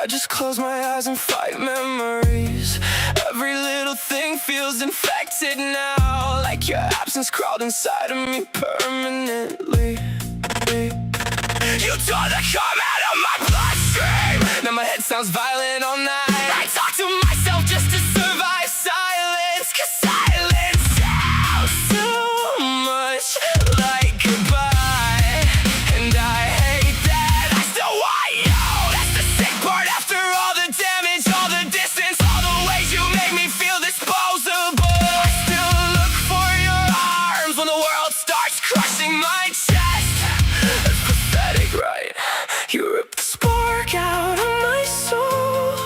just close my eyes and fight memories. Every little thing feels infected now, like your absence crawled inside of me permanently. You tore the calm out of my bloodstream. Now my head sounds violent all night. I talk to myself just to survive silence, 'cause silence sounds too much like goodbye. And I hate that I still want you. That's the sick part. After all the damage, all the distance, all the ways you make me feel disposable, I still look for your arms when the world starts crushing my chest. It's pathetic, right? You ripped the spark out of my soul.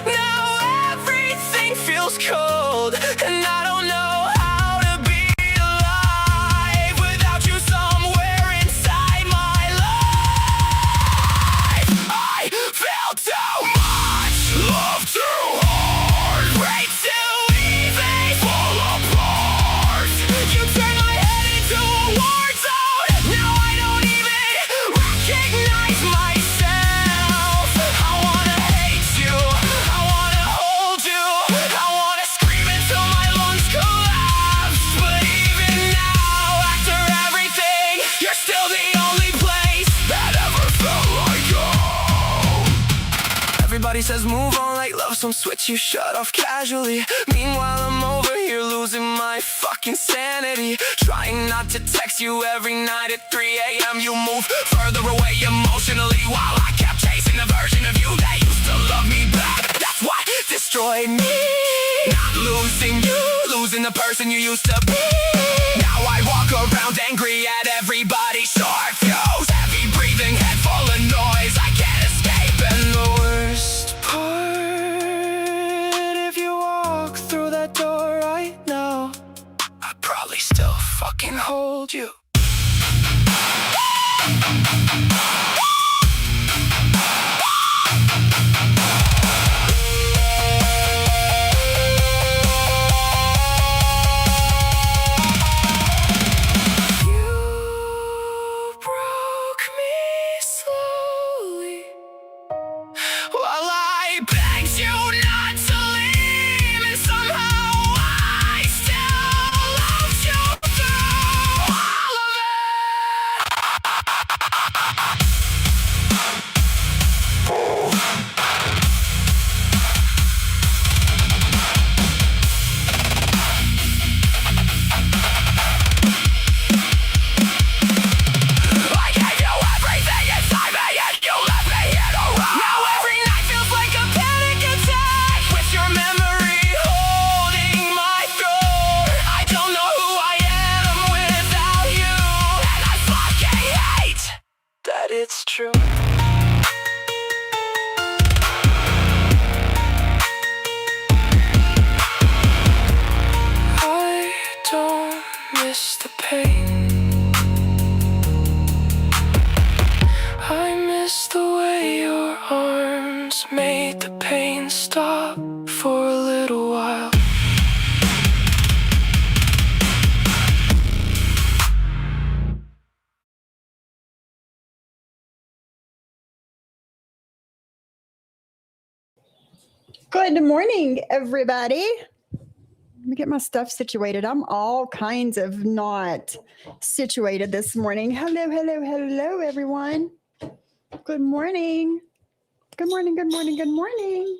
Now everything feels cold, and I don't know how to be alive without you somewhere inside my life. I feel too much, love too hard, way too easy, fall apart. You turn my head into a war zone. Now I don't even recognize myself. I wanna hate you, I wanna hold you, I wanna scream until my lungs collapse. But even now, after everything, you're still the only place that ever felt like home. Everybody says move on like love, some switch you shut off casually. Meanwhile I'm over here losing my fucking sanity, trying not to text you every night at 3 a.m. You move further away emotionally, while I kept chasing the version of you that used to love me back. That's what destroyed me. Not losing you, losing the person you used to be. Now I walk around angry at everybody, short fuse, heavy breathing, head full of noise, I can't escape. And the worst part, if you walk through that door right now, I'd probably still fucking hold you. You broke me slowly while I begged you not to leave, and somehow I still loved you through all of it. I gave you everything inside me, and you left me here to rot. Now every night feels like a panic attack, with your memory holding my throat. I don't know who I am without you, and I fucking hate that it's true. I don't miss the pain. I miss the way your arms made the pain stop for a little while. Good morning, everybody. Let me get my stuff situated. I'm all kinds of not situated this morning. Hello, hello, hello, everyone. Good morning. Good morning, good morning, good morning.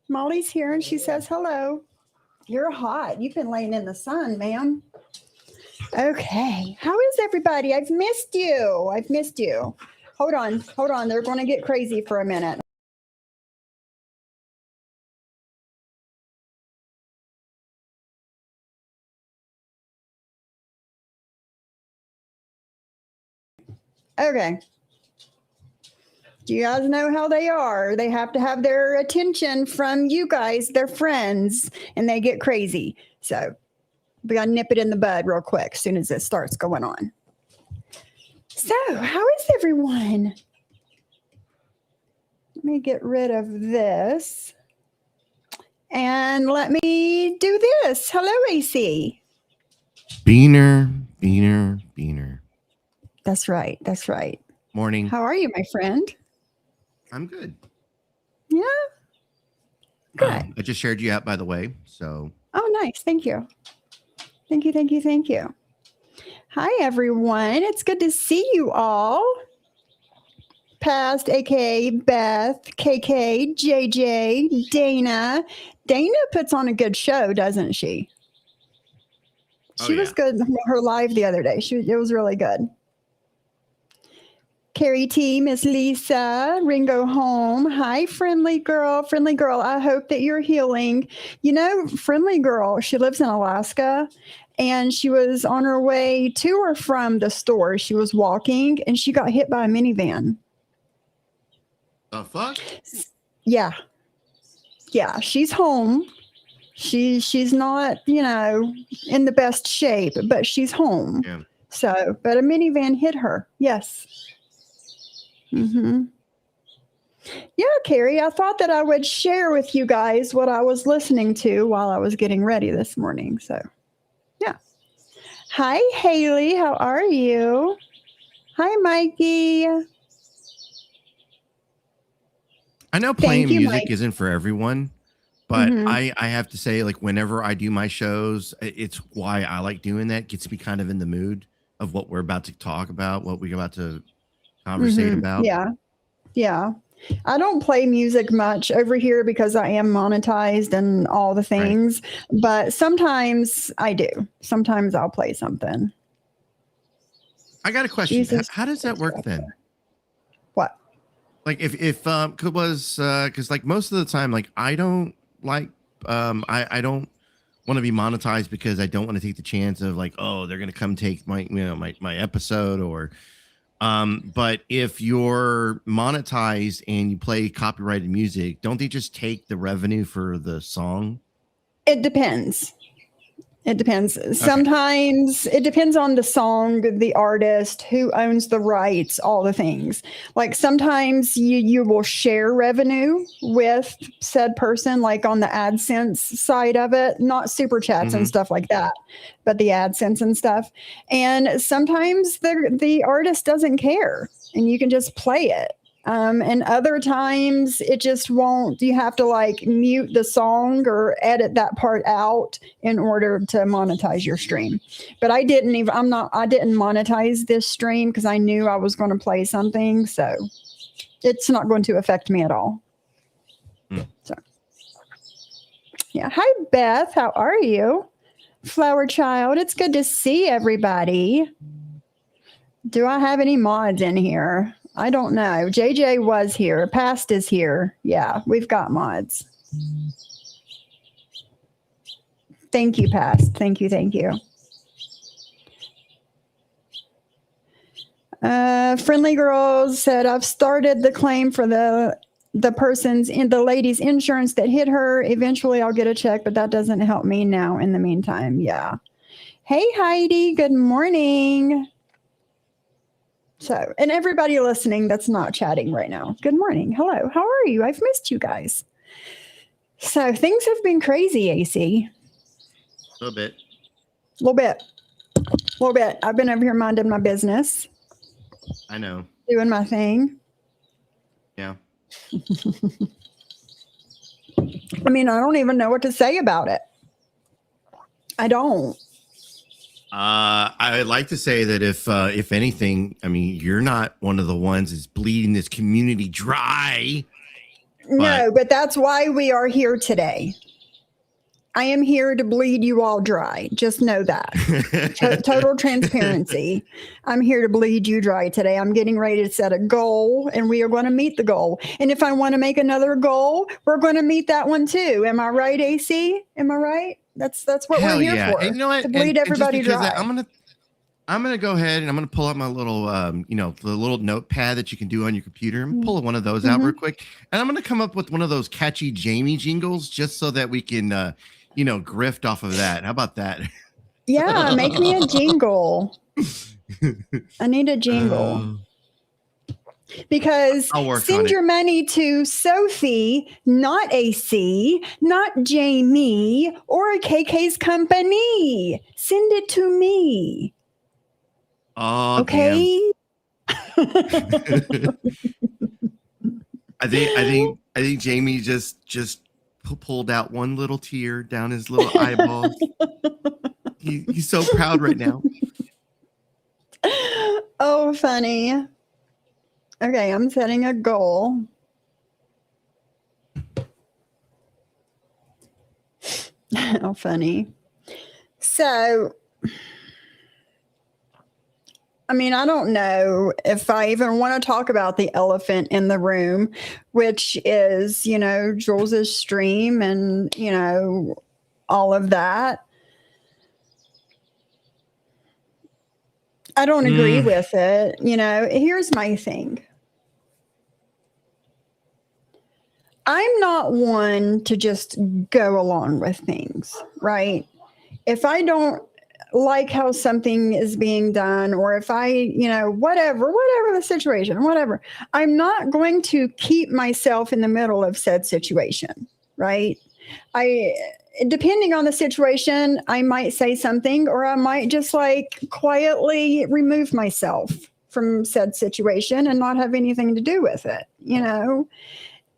Molly's here and she says hello. You're hot. You've been laying in the sun, ma'am. Okay. How is everybody? I've missed you. I've missed you. Hold on. Hold on. They're going to get crazy for a minute. Okay. Do you guys know how they are? They have to have their attention from you guys, their friends, and they get crazy. So we got to nip it in the bud real quick as soon as it starts going on. So how is everyone? Let me get rid of this. And let me do this. Hello, AC. Beaner, Beaner, Beaner. That's right. That's right. Morning. How are you, my friend? I'm good. Good. I just shared you out, by the way. So Oh, nice. Thank you. Thank you. Thank you. Thank you. Hi, everyone. It's good to see you all. Past, aka Beth, KK, JJ, Dana. Dana puts on a good show, doesn't she? Oh, She was yeah. good. Her live the other day. It was really good. Carrie T, Miss Lisa, Ringo Home. Hi, friendly girl. Friendly girl, I hope that you're healing. You know, friendly girl, she lives in Alaska and she was on her way to or from the store. She was walking and she got hit by a minivan. The fuck? Yeah. Yeah, she's home. She's not, in the best shape, but she's home. Yeah. So, but a minivan hit her. Yes. Mm-hmm. Yeah, Carrie, I thought that I would share with you guys what I was listening to while I was getting ready this morning. So, yeah. Hi, Haley. How are you? Hi, Mikey. I know playing you, music Mike. isn't for everyone, but Mhm. I have to say, like, whenever I do my shows, it's why I like doing that. Gets me kind of in the mood of what we're about to talk about, what we're about to conversate about. Yeah. Yeah. I don't play music much over here because I am monetized and all the things, but sometimes I do. Sometimes I'll play something. I got a question. Jesus. How does that work then? What? Like because like most of the time, like I don't like I don't want to be monetized because I don't want to take the chance of like, oh, they're gonna come take my my episode or but if you're monetized and you play copyrighted music, don't they just take the revenue for the song? It depends. It depends. Sometimes it depends on the song, the artist, who owns the rights, all the things. Like sometimes you will share revenue with said person, like on the AdSense side of it, not super chats and stuff like that, but the AdSense and stuff. And sometimes the artist doesn't care and you can just play it. And other times it just won't, you have to like mute the song or edit that part out in order to monetize your stream. But I didn't monetize this stream because I knew I was going to play something. So it's not going to affect me at all. So yeah. Hi, Beth. How are you? Flower Child. It's good to see everybody. Do I have any mods in here? I don't know. JJ was here. Past is here. Yeah, we've got mods. Thank you, Past. Thank you. Thank you. Friendly Girls said, I've started the claim for the lady's insurance that hit her. Eventually I'll get a check, but that doesn't help me now in the meantime. Yeah. Hey, Heidi. Good morning. So, and everybody listening that's not chatting right now, good morning. Hello. How are you? I've missed you guys. So things have been crazy, AC. A little bit. A little bit. I've been over here minding my business. I know. Doing my thing. Yeah. I mean, I don't even know what to say about it. I don't. I would like to say that if anything, I mean, you're not one of the ones that's bleeding this community dry. No, but that's why we are here today. I am here to bleed you all dry. Just know that. Total transparency. I'm here to bleed you dry today. I'm getting ready to set a goal and we are going to meet the goal. And if I want to make another goal, we're going to meet that one too. Am I right, AC? Am I right? That's what we're here for. And you know what? To bleed everybody dry. I'm gonna go ahead and I'm gonna pull out my little the little notepad that you can do on your computer and pull one of those out real quick. And I'm gonna come up with one of those catchy Jamie jingles just so that we can grift off of that. How about that? Yeah, make me a jingle. I need a jingle. Because send your money to Sophie, not AC, not Jamie, or KK's company. Send it to me. Oh, okay. I think Jamie just pulled out one little tear down his little eyeball. He's so proud right now. Oh, funny. Okay, I'm setting a goal. How funny. So, I mean, I don't know if I even want to talk about the elephant in the room, which is, Jules's stream and, all of that. I don't agree with it. Here's my thing. I'm not one to just go along with things, right? If I don't like how something is being done, or if I, whatever the situation, whatever, I'm not going to keep myself in the middle of said situation, right? Depending on the situation, I might say something, or I might just quietly remove myself from said situation and not have anything to do with it,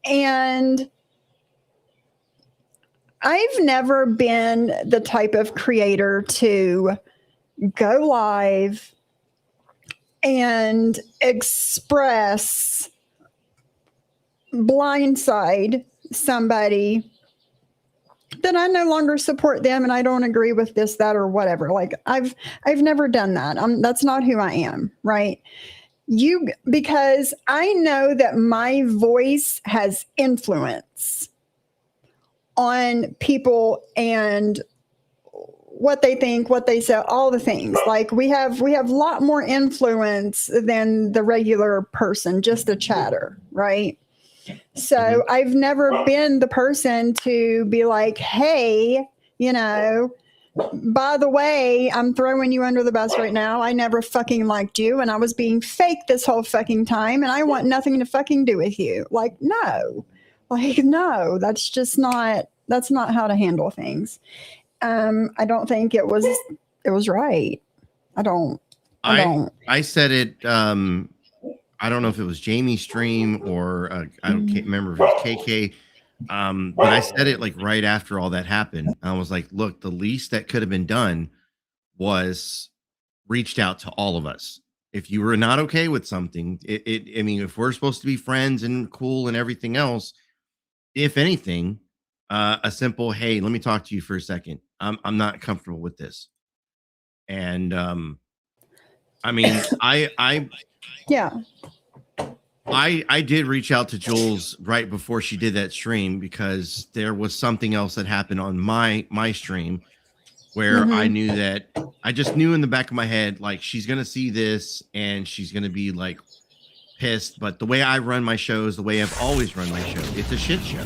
And I've never been the type of creator to go live and express, blindside somebody that I no longer support them and I don't agree with this, that, or whatever. I've never done that. That's not who I am, right? Because I know that my voice has influence on people and what they think, what they say, all the things. We have a lot more influence than the regular person, just a chatter, right? So I've never been the person to be like, hey, by the way, I'm throwing you under the bus right now. I never fucking liked you and I was being fake this whole fucking time and I want nothing to fucking do with you. No, that's not how to handle things. I don't think it was right. I don't. I said it. I don't know if it was Jamie's stream or can't remember if it was KK. But I said it right after all that happened. I was like, look, the least that could have been done was reached out to all of us. If you were not okay with something, I mean, if we're supposed to be friends and cool and everything else, if anything, a simple, hey, let me talk to you for a second. I'm not comfortable with this. And I mean, I did reach out to Jules right before she did that stream because there was something else that happened on my stream where I knew that I just knew in the back of my head, she's going to see this and she's going to be pissed. But the way I run my shows, the way I've always run my show, it's a shit show.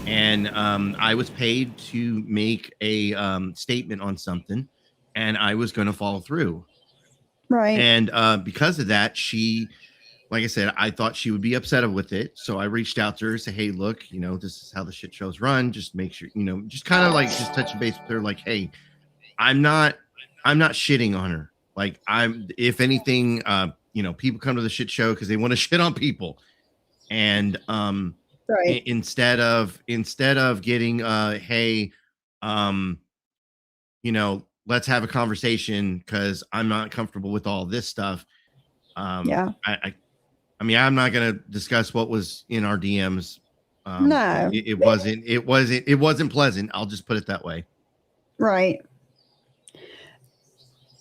And I was paid to make a statement on something and I was going to follow through. Right. And because of that, she, like I said, I thought she would be upset with it. So I reached out to her and said, hey, look, this is how the shit shows run. Just make sure, just kind of just touch base with her. Hey, I'm not shitting on her. If anything, people come to the shit show because they want to shit on people. And right. instead of getting, hey, let's have a conversation because I'm not comfortable with all this stuff. Yeah. I mean, I'm not going to discuss what was in our DMs. No, it wasn't pleasant. I'll just put it that way. Right.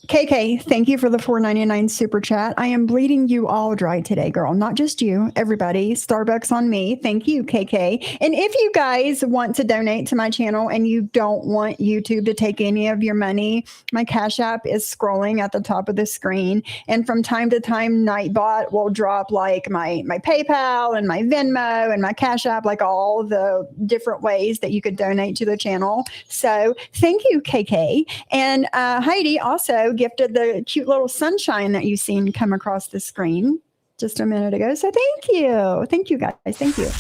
KK, thank you for the $4.99 super chat. I am bleeding you all dry today, girl. Not just you, everybody. Starbucks on me. Thank you, KK. And if you guys want to donate to my channel and you don't want YouTube to take any of your money, my Cash App is scrolling at the top of the screen. And from time to time, Nightbot will drop my PayPal and my Venmo and my Cash App, all the different ways that you could donate to the channel. So thank you, KK. And Heidi also gifted the cute little sunshine that you've seen come across the screen just a minute ago. So thank you guys. Thank you.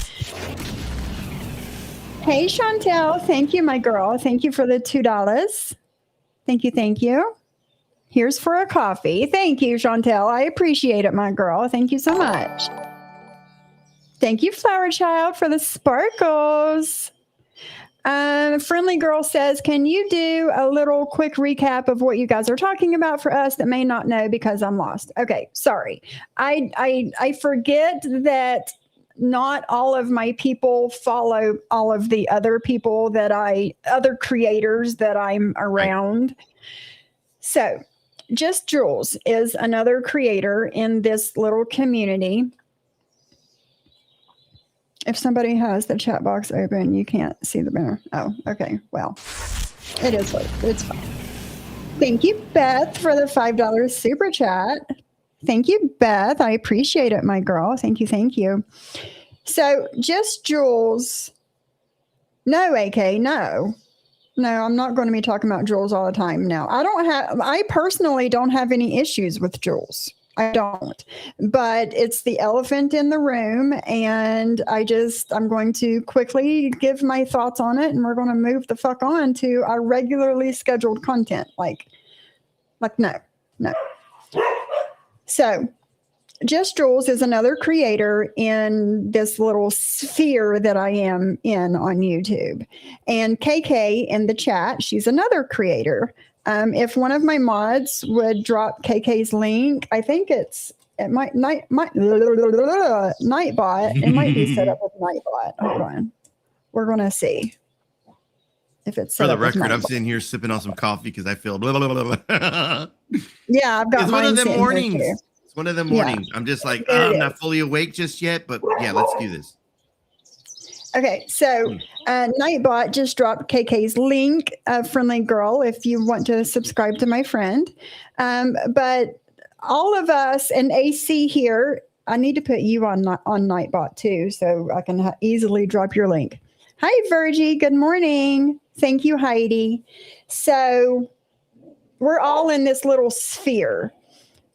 Hey Chantel, thank you, my girl. Thank you for the $2. Thank you. Here's for a coffee. Thank you, Chantel. I appreciate it, my girl. Thank you so much. Thank you, Flower Child, for the sparkles. Friendly Girl says, can you do a little quick recap of what you guys are talking about for us that may not know because I'm lost? Okay, sorry. I forget that not all of my people follow all of the other people that other creators that I'm around. Right. So Just Jules is another creator in this little community. If somebody has the chat box open, you can't see the banner. Oh, okay. Well, it is what it's fine. Thank you, Beth, for the $5 super chat. Thank you, Beth. I appreciate it, my girl. Thank you. Thank you. So Just Jules. No, AK, no. No, I'm not going to be talking about Jules all the time. No, I personally don't have any issues with Jules. I don't, but it's the elephant in the room. And I'm going to quickly give my thoughts on it. And we're going to move the fuck on to our regularly scheduled content. Like no. So Just Jules is another creator in this little sphere that I am in on YouTube. And KK in the chat, she's another creator. If one of my mods would drop KK's link, I think it might Nightbot. It might be set up with Nightbot. Hold on. We're going to see if it's set for the up with record. I'm Nightbot. sitting here sipping on some coffee because I feel blah, blah, blah, blah. Yeah, I've got it's one of them mornings. Here. It's one of them mornings. Yeah. I'm just like, I'm not fully awake just yet, but yeah, let's do this. Okay, so Nightbot just dropped KK's link, Friendly Girl, if you want to subscribe to my friend. But all of us and AC here, I need to put you on Nightbot too, so I can easily drop your link. Hi, Virgie. Good morning. Thank you, Heidi. So we're all in this little sphere.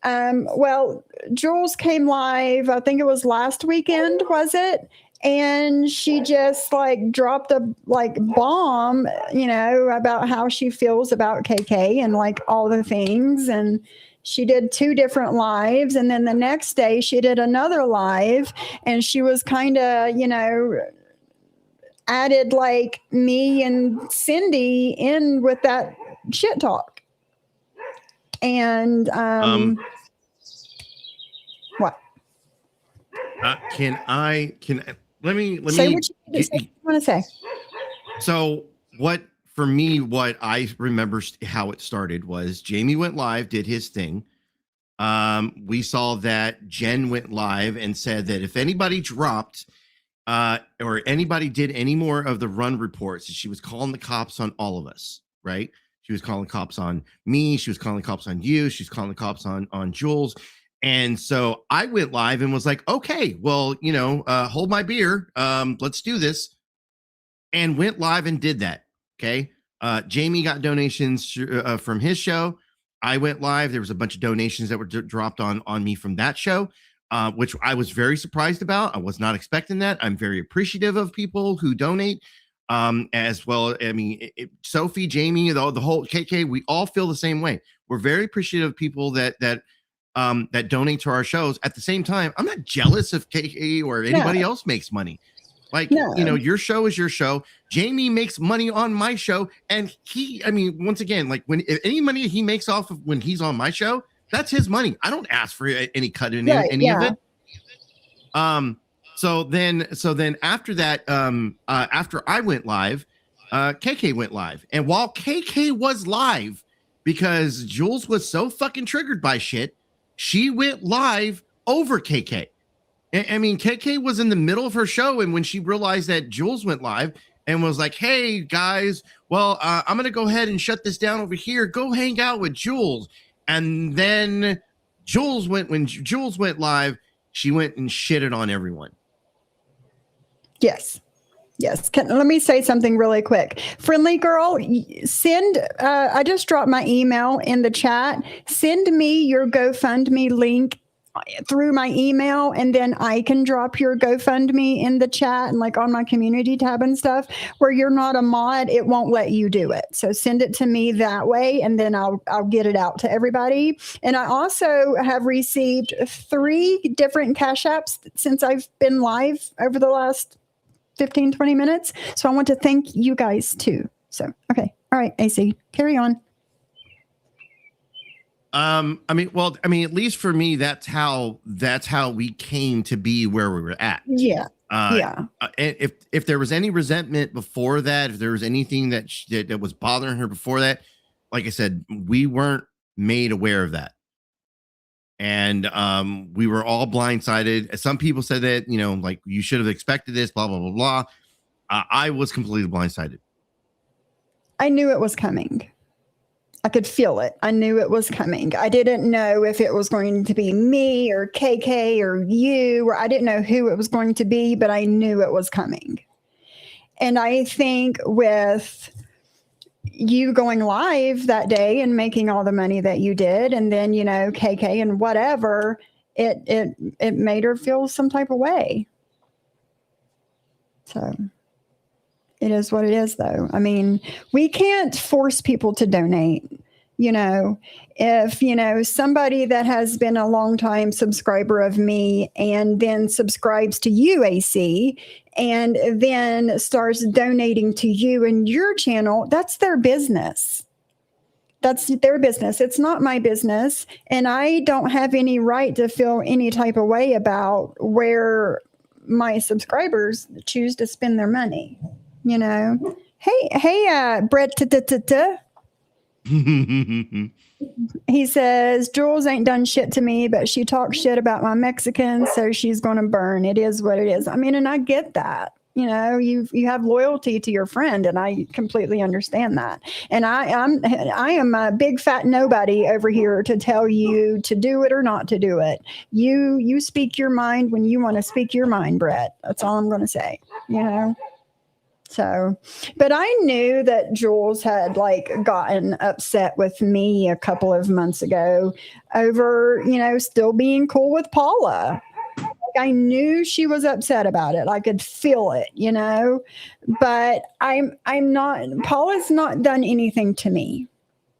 Well, Jules came live, I think it was last weekend, was it? And she just dropped a bomb, about how she feels about KK and all the things. And she did 2 different lives. And then the next day she did another live and she was kind of, added me and Cindy in with that shit talk. And, what? Let me say what you want to say. So what I remember how it started was Jamie went live, did his thing. We saw that Jen went live and said that if anybody dropped or anybody did any more of the run reports, she was calling the cops on all of us, right? She was calling the cops on me. She was calling the cops on you. She's calling the cops on Jules. And so I went live and was like, okay, well, hold my beer. Let's do this. And went live and did that. Okay. Jamie got donations from his show. I went live. There was a bunch of donations that were dropped on me from that show, which I was very surprised about. I was not expecting that. I'm very appreciative of people who donate as well. I mean, Sophie, Jamie, the whole KK, we all feel the same way. We're very appreciative of people that donate to our shows. At the same time, I'm not jealous if KK or anybody else makes money. Your show is your show. Jamie makes money on my show. And once again, if any money he makes off of when he's on my show, that's his money. I don't ask for any cut in any of it. So then after that, after I went live, KK went live. And while KK was live, because Jules was so fucking triggered by shit, she went live over KK. I mean, KK was in the middle of her show, and when she realized that Jules went live and was like, hey, guys, well, I'm going to go ahead and shut this down over here. Go hang out with Jules. And then when Jules went live, she went and shitted on everyone. Yes. Let me say something really quick. Friendly Girl, I just dropped my email in the chat. Send me your GoFundMe link through my email, and then I can drop your GoFundMe in the chat and on my community tab and stuff. Where you're not a mod, it won't let you do it. So send it to me that way, and then I'll get it out to everybody. And I also have received 3 different Cash Apps since I've been live over the last 15, 20 minutes. So I want to thank you guys too. So, okay. All right, AC, carry on. I mean, at least for me, that's how we came to be where we were at. Yeah. And if there was any resentment before that, if there was anything that was bothering her before that, like I said, we weren't made aware of that. And we were all blindsided. Some people said that, like, you should have expected this, blah, blah, blah, blah. I was completely blindsided. I knew it was coming. I could feel it. I knew it was coming. I didn't know if it was going to be me or KK or you, or I didn't know who it was going to be, but I knew it was coming. And I think with you going live that day and making all the money that you did, and then, KK and whatever, it made her feel some type of way. So it is what it is, though. I mean, we can't force people to donate. If, somebody that has been a longtime subscriber of me and then subscribes to you, AC, and then starts donating to you and your channel, that's their business. That's their business. It's not my business. And I don't have any right to feel any type of way about where my subscribers choose to spend their money. Hey, Brett. He says, Jules ain't done shit to me, but she talks shit about my Mexicans, so she's going to burn. It is what it is. I mean, and I get that. You have loyalty to your friend, and I completely understand that. And I am a big fat nobody over here to tell you to do it or not to do it. You speak your mind when you want to speak your mind, Brett. That's all I'm going to say. So, but I knew that Jules had gotten upset with me a couple of months ago over, still being cool with Paula. I knew she was upset about it. I could feel it, but I'm not, Paula's not done anything to me.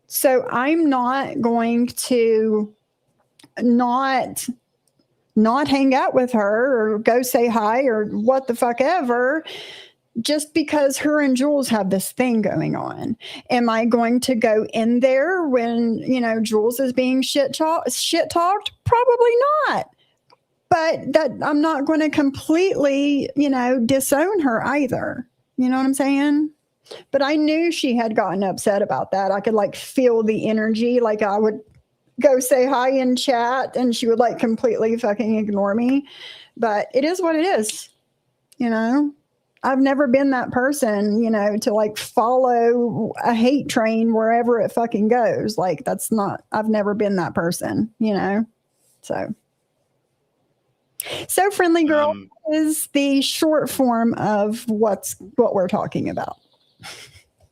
So I'm not going to not hang out with her or go say hi or what the fuck ever, just because her and Jules have this thing going on. Am I going to go in there when, Jules is being shit talked? Probably not. But that I'm not going to completely, disown her either. You know what I'm saying? But I knew she had gotten upset about that. I could feel the energy. I would go say hi in chat and she would completely fucking ignore me. But it is what it is, I've never been that person, to follow a hate train wherever it fucking goes. That's not, I've never been that person, So Friendly Girl is the short form of what we're talking about.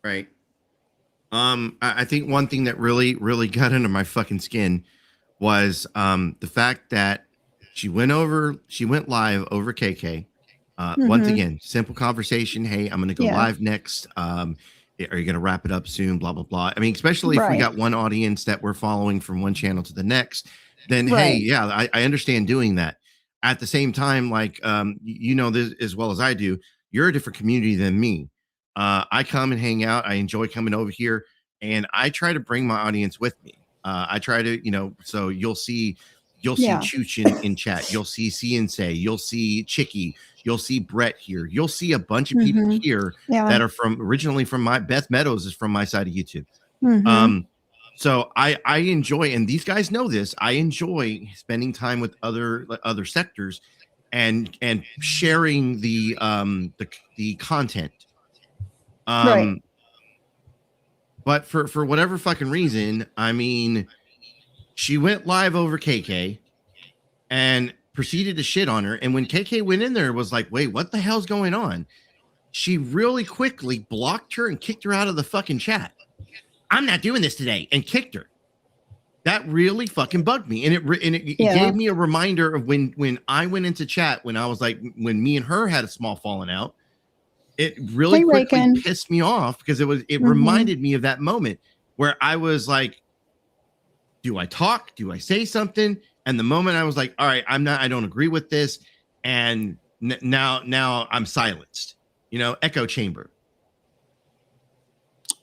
Right. I think one thing that really, really got under my fucking skin was the fact that she went live over KK. Once again, simple conversation. Hey, I'm going to go live next. Are you going to wrap it up soon? Blah, blah, blah. I mean, especially if we got one audience that we're following from one channel to the next, then, hey, yeah, I understand doing that. At the same time, this as well as I do, you're a different community than me. I come and hang out. I enjoy coming over here, and I try to bring my audience with me. I try to, so you'll see Chooch in chat. You'll see Say. You'll see Chicky. You'll see Brett here. You'll see a bunch of people here that are originally from Beth Meadows is from my side of YouTube. So I enjoy, and these guys know this, I enjoy spending time with other sectors and sharing the content. But for whatever fucking reason, I mean, she went live over KK and proceeded to shit on her. And when KK went in there, was like, wait, what the hell's going on? She really quickly blocked her and kicked her out of the fucking chat. I'm not doing this today, and kicked her. That really fucking bugged me. And it gave me a reminder of when I went into chat, when I was when me and her had a small falling out, it really quickly pissed me off because it reminded me of that moment where I was like, do I talk? Do I say something? And the moment I was like, all right, I don't agree with this. And now I'm silenced. echo chamber.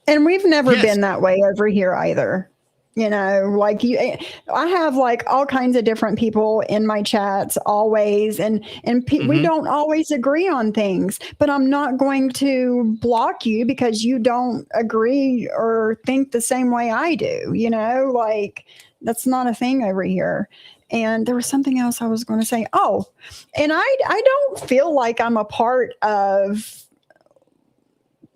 And we've never Yes. been that way over here either. Like I have like all kinds of different people in my chats always, and we Mhm. don't always agree on things, but I'm not going to block you because you don't agree or think the same way I do. Like that's not a thing over here. And there was something else I was going to say. Oh, and I don't feel like I'm a part of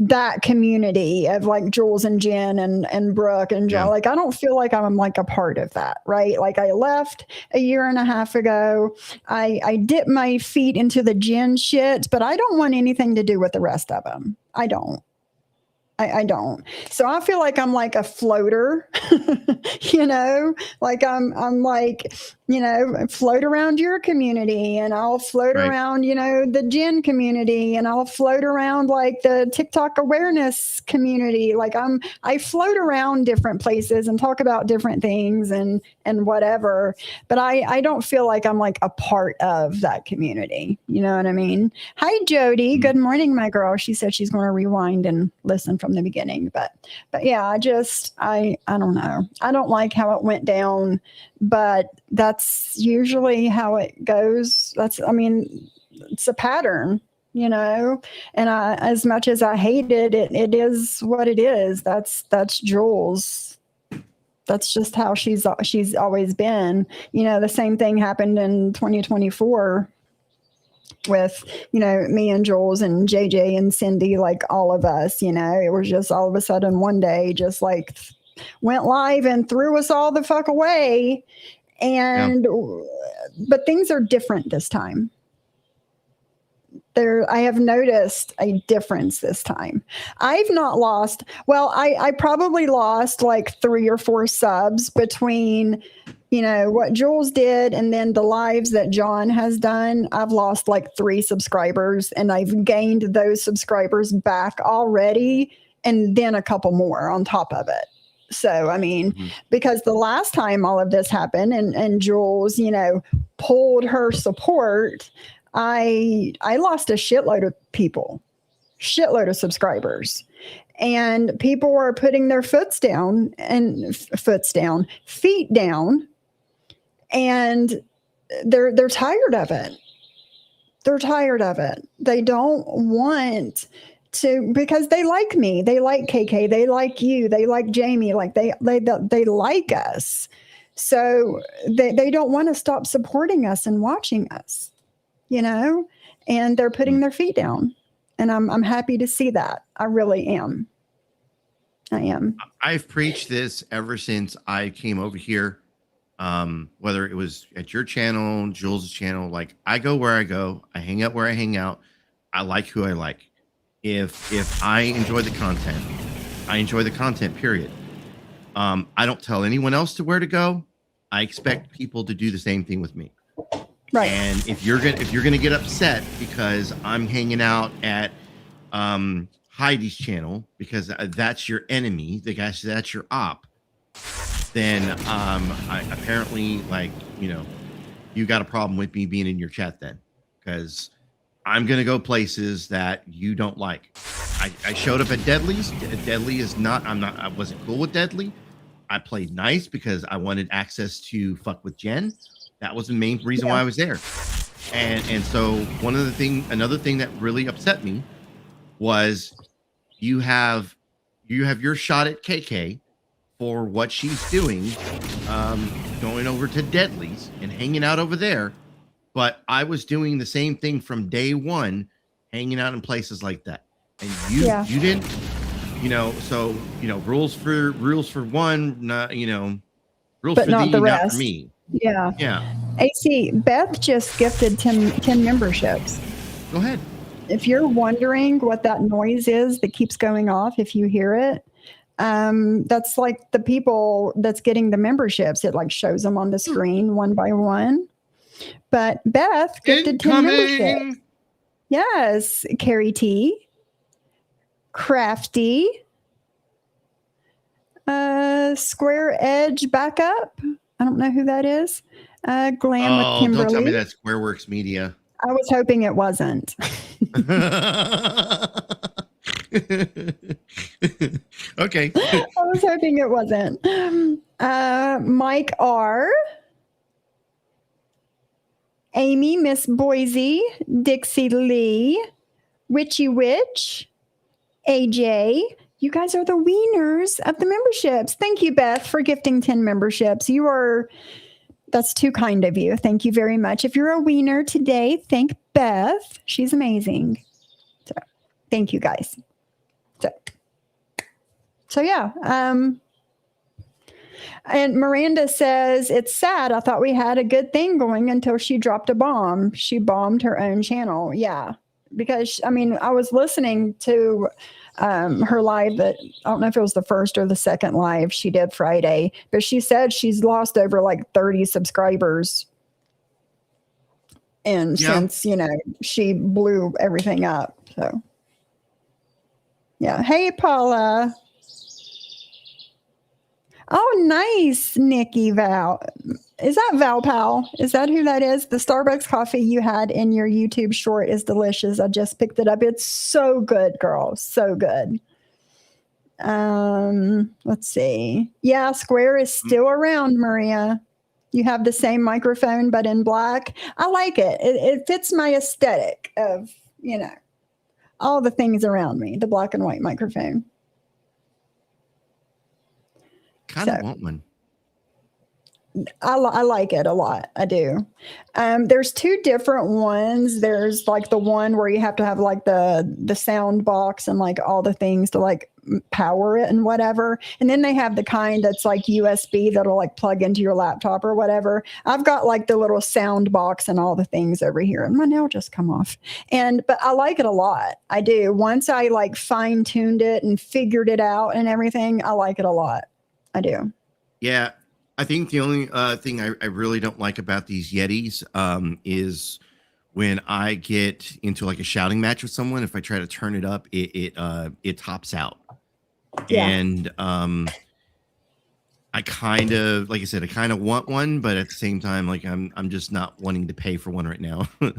that community of like Jules and Jen and Brooke and John. Yeah. Like I don't feel like I'm like a part of that, right? Like I left a year and a half ago. I dipped my feet into the Jen shit, but I don't want anything to do with the rest of them. I don't. I don't. So I feel like I'm like a floater, like I'm like, float around your community, and I'll float Right. around, the Jen community, and I'll float around like the TikTok awareness community. Like I float around different places and talk about different things and whatever, but I don't feel like I'm like a part of that community. You know what I mean? Hi, Jody. Mhm. Good morning, my girl. She said she's going to rewind and listen from the beginning, but yeah, I don't know. I don't like how it went down, but that's usually how it goes. It's a pattern, and as much as I hate it, it is what it is. That's Jules. That's just how she's always been. The same thing happened in 2024 with, me and Jules and JJ and Cindy, like all of us, it was just all of a sudden one day, just like went live and threw us all the fuck away. And, but things are different this time. I have noticed a difference this time. I've not lost. Well, I probably lost like 3 or 4 subs between, what Jules did and then the lives that John has done. I've lost like 3 subscribers, and I've gained those subscribers back already, and then a couple more on top of it. So, because the last time all of this happened and Jules, pulled her support, I lost a shitload of people, shitload of subscribers, and people were putting their feet down, and they're tired of it. They're tired of it. They don't want to, because they like me. They like KK. They like you. They like Jamie. Like they like us. So they don't want to stop supporting us and watching us, and they're putting their feet down. And I'm happy to see that. I really am. I am. I've preached this ever since I came over here. Whether it was at your channel, Jules' channel, like I go where I go, I hang out where I hang out. I like who I like. If I enjoy the content, I enjoy the content, period. I don't tell anyone else to where to go. I expect people to do the same thing with me. Right. And if you're gonna get upset because I'm hanging out at Heidi's channel because that's your enemy, that's your op, then I apparently, like, you got a problem with me being in your chat then, because I'm gonna go places that you don't like. I showed up at Deadly's. Deadly is not. I wasn't cool with Deadly. I played nice because I wanted access to fuck with Jen. That was the main reason why I was there. And so another thing that really upset me was you have your shot at KK for what she's doing, going over to Deadly's and hanging out over there. But I was doing the same thing from day one, hanging out in places like that. And you didn't, so, rules for one, not, rules but for not thee, the not rest. for me. Yeah. Yeah. AC, Beth just gifted 10 memberships. Go ahead. If you're wondering what that noise is that keeps going off, if you hear it, that's like the people that's getting the memberships. It like shows them on the screen one by one. But Beth gifted 10 memberships. Yes. Carrie T. Crafty. Square Edge Backup. I don't know who that is. Glam with Kimberly. Don't tell me that's Squareworks Media. I was hoping it wasn't. Okay. I was hoping it wasn't. Mike R. Amy, Miss Boise, Dixie Lee, Witchy Witch, AJ. You guys are the wieners of the memberships. Thank you, Beth, for gifting 10 memberships. That's too kind of you. Thank you very much. If you're a wiener today, thank Beth. She's amazing. So thank you guys. So yeah. And Miranda says, it's sad. I thought we had a good thing going until she dropped a bomb. She bombed her own channel. Yeah. Because, I mean, I was listening to her live that I don't know if it was the first or the second live she did Friday, but she said she's lost over like 30 subscribers. And since, she blew everything up. So, yeah. Hey, Paula. Oh, nice, Nikki Val. Is that Val Pal? Is that who that is? The Starbucks coffee you had in your YouTube short is delicious. I just picked it up. It's so good, girl. So good. Let's see. Yeah, Square is still around, Maria. You have the same microphone, but in black. I like it. It fits my aesthetic of, all the things around me, the black and white microphone. Kind of want one. I like it a lot. I do. There's two different ones. There's like the one where you have to have like the sound box and like all the things to like power it and whatever. And then they have the kind that's like USB that'll like plug into your laptop or whatever. I've got like the little sound box and all the things over here, and my nail just come off. But I like it a lot. I do. Once I like fine tuned it and figured it out and everything, I like it a lot. I do. Yeah. I think the only thing I really don't like about these Yetis is when I get into like a shouting match with someone. If I try to turn it up, it tops out. Yeah. And I kind of, like I said, I kind of want one, but at the same time, like I'm just not wanting to pay for one right now. No,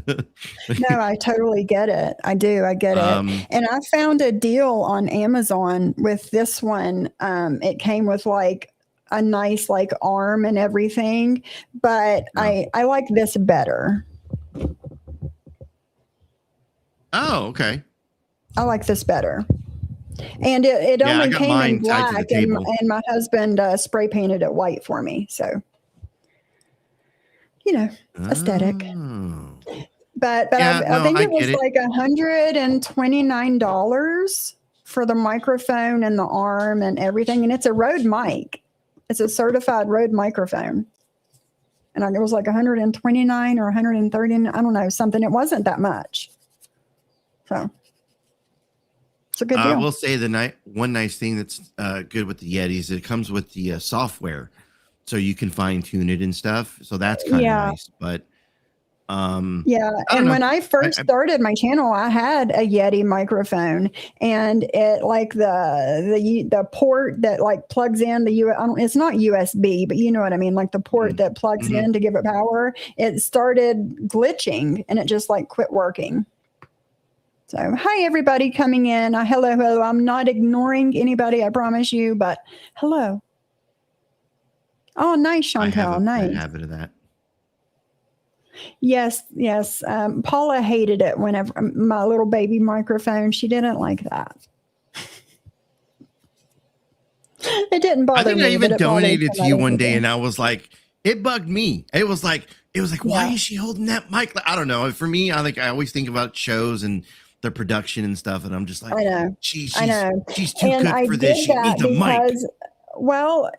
I totally get it. I do. I get it. And I found a deal on Amazon with this one. It came with like a nice like arm and everything, but I like this better. Oh, okay. I like this better. And it only came in black, and my husband spray painted it white for me. So, aesthetic. But I think it was like $129 for the microphone and the arm and everything. And it's a Rode mic. It's a certified Rode microphone. And it was like 129 or 130, I don't know, something. It wasn't that much. So it's a good deal. I will say one nice thing that's good with the Yetis, it comes with the software. So you can fine tune it and stuff. So that's kind of nice. But and when I first started my channel, I had a Yeti microphone, and it like the port that like plugs in it's not USB, but you know what I mean, like the port that plugs in to give it power. It started glitching and it just like quit working. So hi everybody coming in. Hello. I'm not ignoring anybody, I promise you, but hello. Oh, nice, Chantel. Nice. I have a habit of that. Yes. Paula hated it whenever my little baby microphone. She didn't like that. It didn't bother me. I think I even donated to you one day, and I was like, it bugged me. It was like, why is she holding that mic? I don't know. For me, I always think about shows and the production and stuff, and I'm just like, I know. She's too good for this. She needs a mic. Well,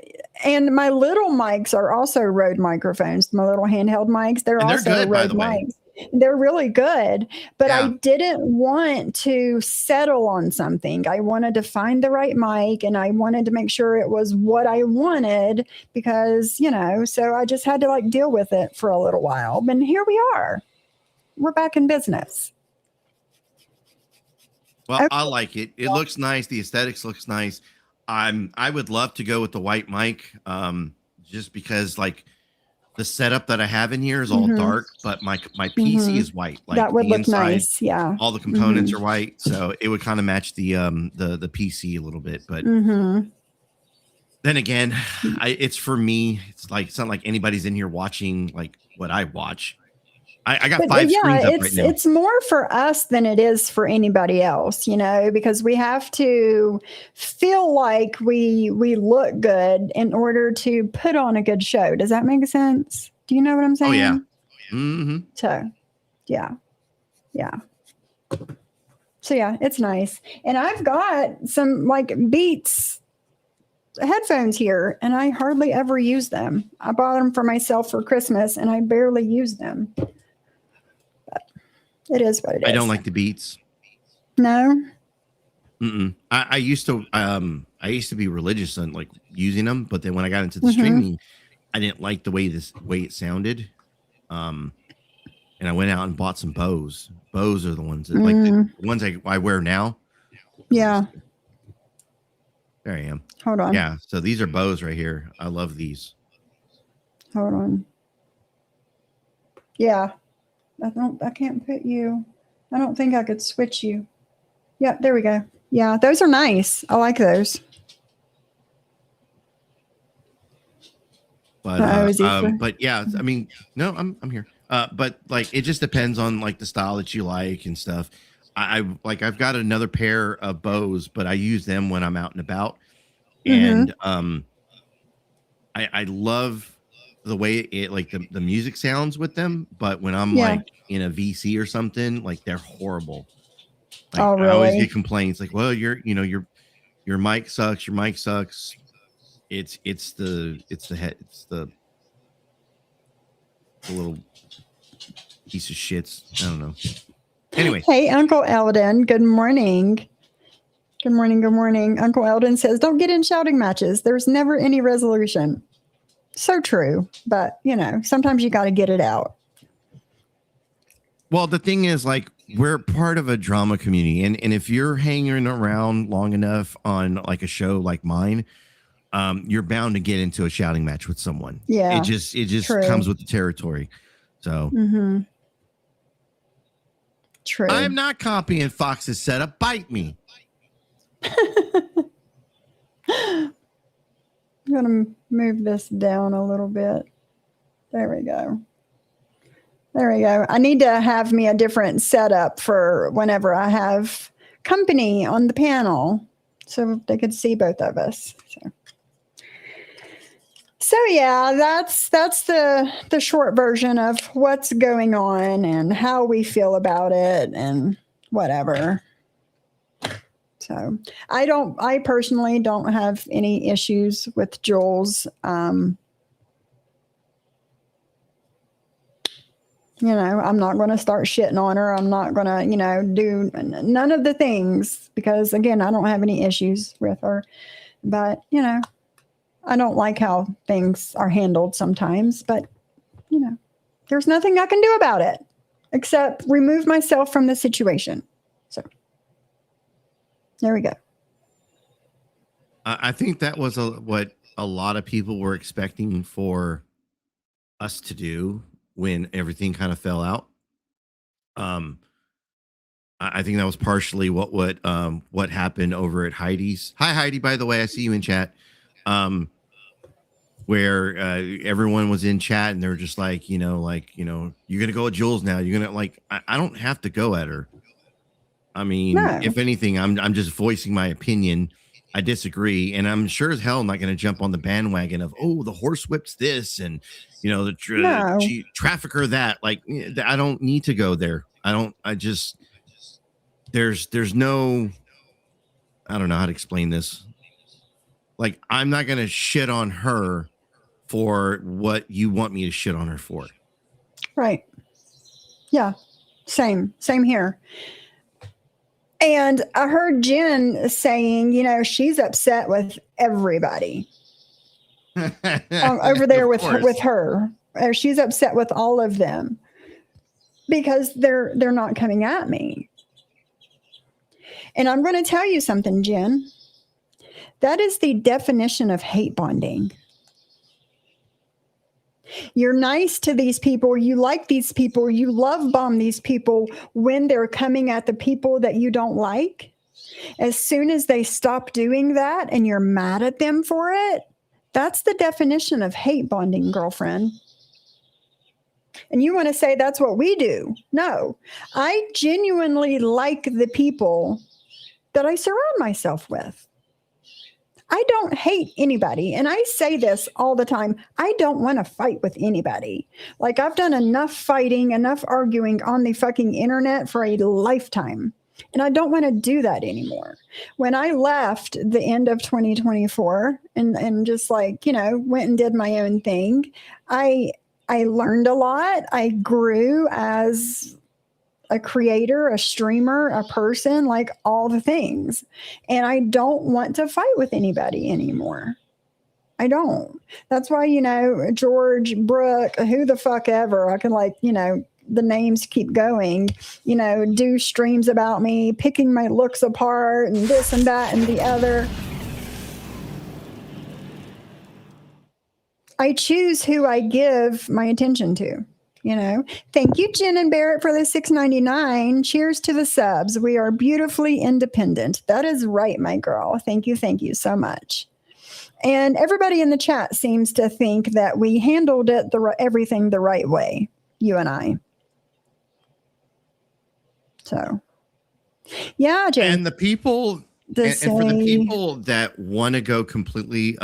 and my little mics are also Rode microphones. My little handheld mics, they're also good, Rode mics. They're really good, but I didn't want to settle on something. I wanted to find the right mic, and I wanted to make sure it was what I wanted because, so I just had to like deal with it for a little while. And here we are. We're back in business. Well, okay. I like it. It looks nice. The aesthetics looks nice. I would love to go with the white mic, just because like the setup that I have in here is all Mhm. dark, but my PC Mhm. is white. Like That would the look inside, nice. Yeah. all the components Mhm. are white, so it would kind of match the PC a little bit. But Mhm. then again, it's for me. It's like it's not like anybody's in here watching like what I watch. I got But 5 yeah, screens up right now. it's more for us than it is for anybody else, you know, because we have to feel like we look good in order to put on a good show. Does that make sense? Do you know what I'm Oh yeah. saying? Hmm. So, yeah. Yeah. So yeah, it's nice. And I've got some like Beats headphones here and I hardly ever use them. I bought them for myself for Christmas and I barely use them. It is what it is. I don't like the Beats. No. Mm-mm. I used to I used to be religious on like using them, but then when I got into the Mhm. streaming, I didn't like the way it sounded. Um, and I went out and bought some Bose. Bose are the ones that like the ones I wear now. Yeah. There I am. Hold on. Yeah, so these are Bose right here. I love these. Hold on. Yeah. I can't put you. I don't think I could switch you. Yeah, there we go. Yeah, those are nice. I like those. But is he for- but yeah, I mean, no, I'm here. But like it just depends on like the style that you like and stuff. I like I've got another pair of Bose, but I use them when I'm out and about. And I love the way it like the music sounds with them, but when I'm Yeah. like in a VC or something, like they're horrible. Like Oh, I always really? get complaints like, well, your mic sucks, your mic sucks. It's the little piece of shits. I don't know. Anyway, Hey, Uncle Eldon. Good morning. Good morning. Good morning. Uncle Eldon says, don't get in shouting matches. There's never any resolution. So true. But, you know, sometimes you got to get it out. well, the thing is, like, we're part of a drama community, and if you're hanging around long enough on like a show like mine, you're bound to get into a shouting match with someone. Yeah, It just true. comes with the territory. So Mm-hmm. True. I'm not copying Fox's setup. Bite me. I'm going to move this down a little bit. There we go. There we go. I need to have me a different setup for whenever I have company on the panel so they could see both of us. So yeah, that's the short version of what's going on and how we feel about it and whatever. So I personally don't have any issues with Jules. You know, I'm not going to start shitting on her. I'm not going to, you know, do none of the things because, again, I don't have any issues with her. But, you know, I don't like how things are handled sometimes. But, you know, there's nothing I can do about it except remove myself from the situation. So there we go. I think that was what a lot of people were expecting for us to do when everything kind of fell out. I think that was partially what happened over at Heidi's. Hi Heidi, by the way, I see you in chat. Where everyone was in chat and they're just like, you're gonna go at Jules now. You're gonna like, I don't have to go at her. I mean, No. if anything, I'm just voicing my opinion. I disagree, and I'm sure as hell not going to jump on the bandwagon of the horse whips this and the No. trafficker that. Like, I don't need to go there. There's no, I don't know how to explain this. Like, I'm not going to shit on her for what you want me to shit on her for. Right. Yeah. Same here. And I heard Jen saying, she's upset with everybody over there with her. She's upset with all of them because they're not coming at me. And I'm going to tell you something, Jen. That is the definition of hate bonding. You're nice to these people. You like these people. You love bomb these people when they're coming at the people that you don't like. As soon as they stop doing that and you're mad at them for it, that's the definition of hate bonding, girlfriend. And you want to say that's what we do. No, I genuinely like the people that I surround myself with. I don't hate anybody. And I say this all the time. I don't want to fight with anybody. Like, I've done enough fighting, enough arguing on the fucking internet for a lifetime. And I don't want to do that anymore. When I left the end of 2024 and just like, went and did my own thing, I learned a lot. I grew as a creator, a streamer, a person, like all the things. And I don't want to fight with anybody anymore. I don't. That's why, George, Brooke, who the fuck ever, I can the names keep going, do streams about me, picking my looks apart and this and that and the other. I choose who I give my attention to, Thank you, Jen and Barrett, for the $6.99. Cheers to the subs. We are beautifully independent. That is right, my girl. Thank you so much. And everybody in the chat seems to think that we handled everything the right way, you and I. So, yeah, Jen. And the people, and for the people that want to go completely,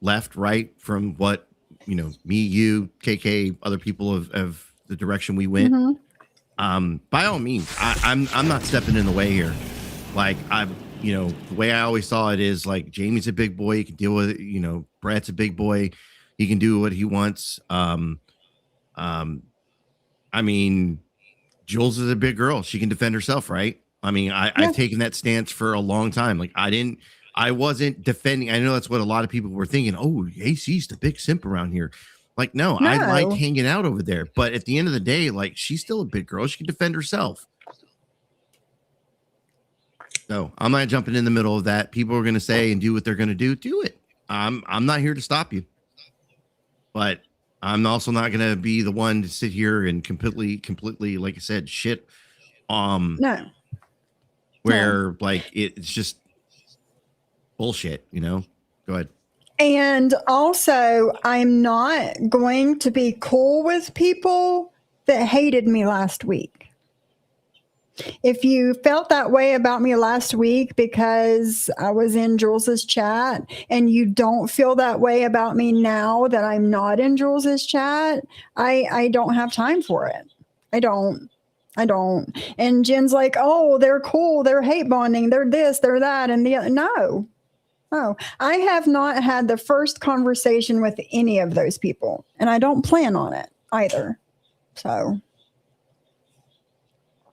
left, right from what, me, you, KK, other people of the direction we went. Mm-hmm. By all means, I'm not stepping in the way here. Like, the way I always saw it is like, Jamie's a big boy. He can deal with it. Brad's a big boy. He can do what he wants. Jules is a big girl. She can defend herself, right? I've taken that stance for a long time. Like, I wasn't defending. I know that's what a lot of people were thinking. Oh, AC's the big simp around here. Like, no, I liked hanging out over there. But at the end of the day, like, she's still a big girl. She can defend herself. So I'm not jumping in the middle of that. People are going to say and do what they're going to do. Do it. I'm not here to stop you. But I'm also not going to be the one to sit here and completely, like I said, shit. No. Where like it's just bullshit, Go ahead. And also, I'm not going to be cool with people that hated me last week. If you felt that way about me last week because I was in Jules's chat, and you don't feel that way about me now that I'm not in Jules's chat, I don't have time for it. I don't. And Jen's like, oh, they're cool. They're hate bonding. They're this, they're that. And the other. No, I have not had the first conversation with any of those people, and I don't plan on it either. So.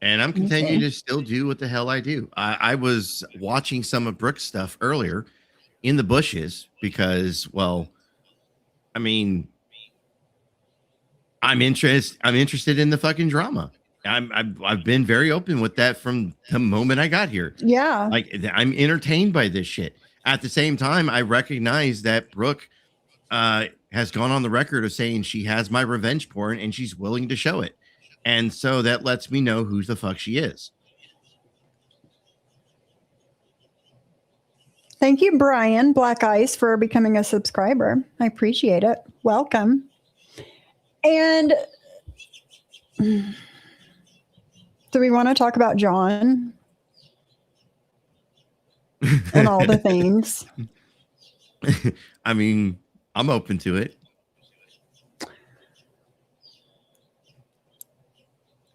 And I'm continuing to still do what the hell I do. I was watching some of Brooke's stuff earlier in the bushes because, I'm interested in the fucking drama. I've been very open with that from the moment I got here. Yeah. Like, I'm entertained by this shit. At the same time, I recognize that Brooke has gone on the record of saying she has my revenge porn and she's willing to show it. And so that lets me know who the fuck she is. Thank you, Brian Black Ice, for becoming a subscriber. I appreciate it. Welcome. And do we want to talk about John and all the things? I'm open to it.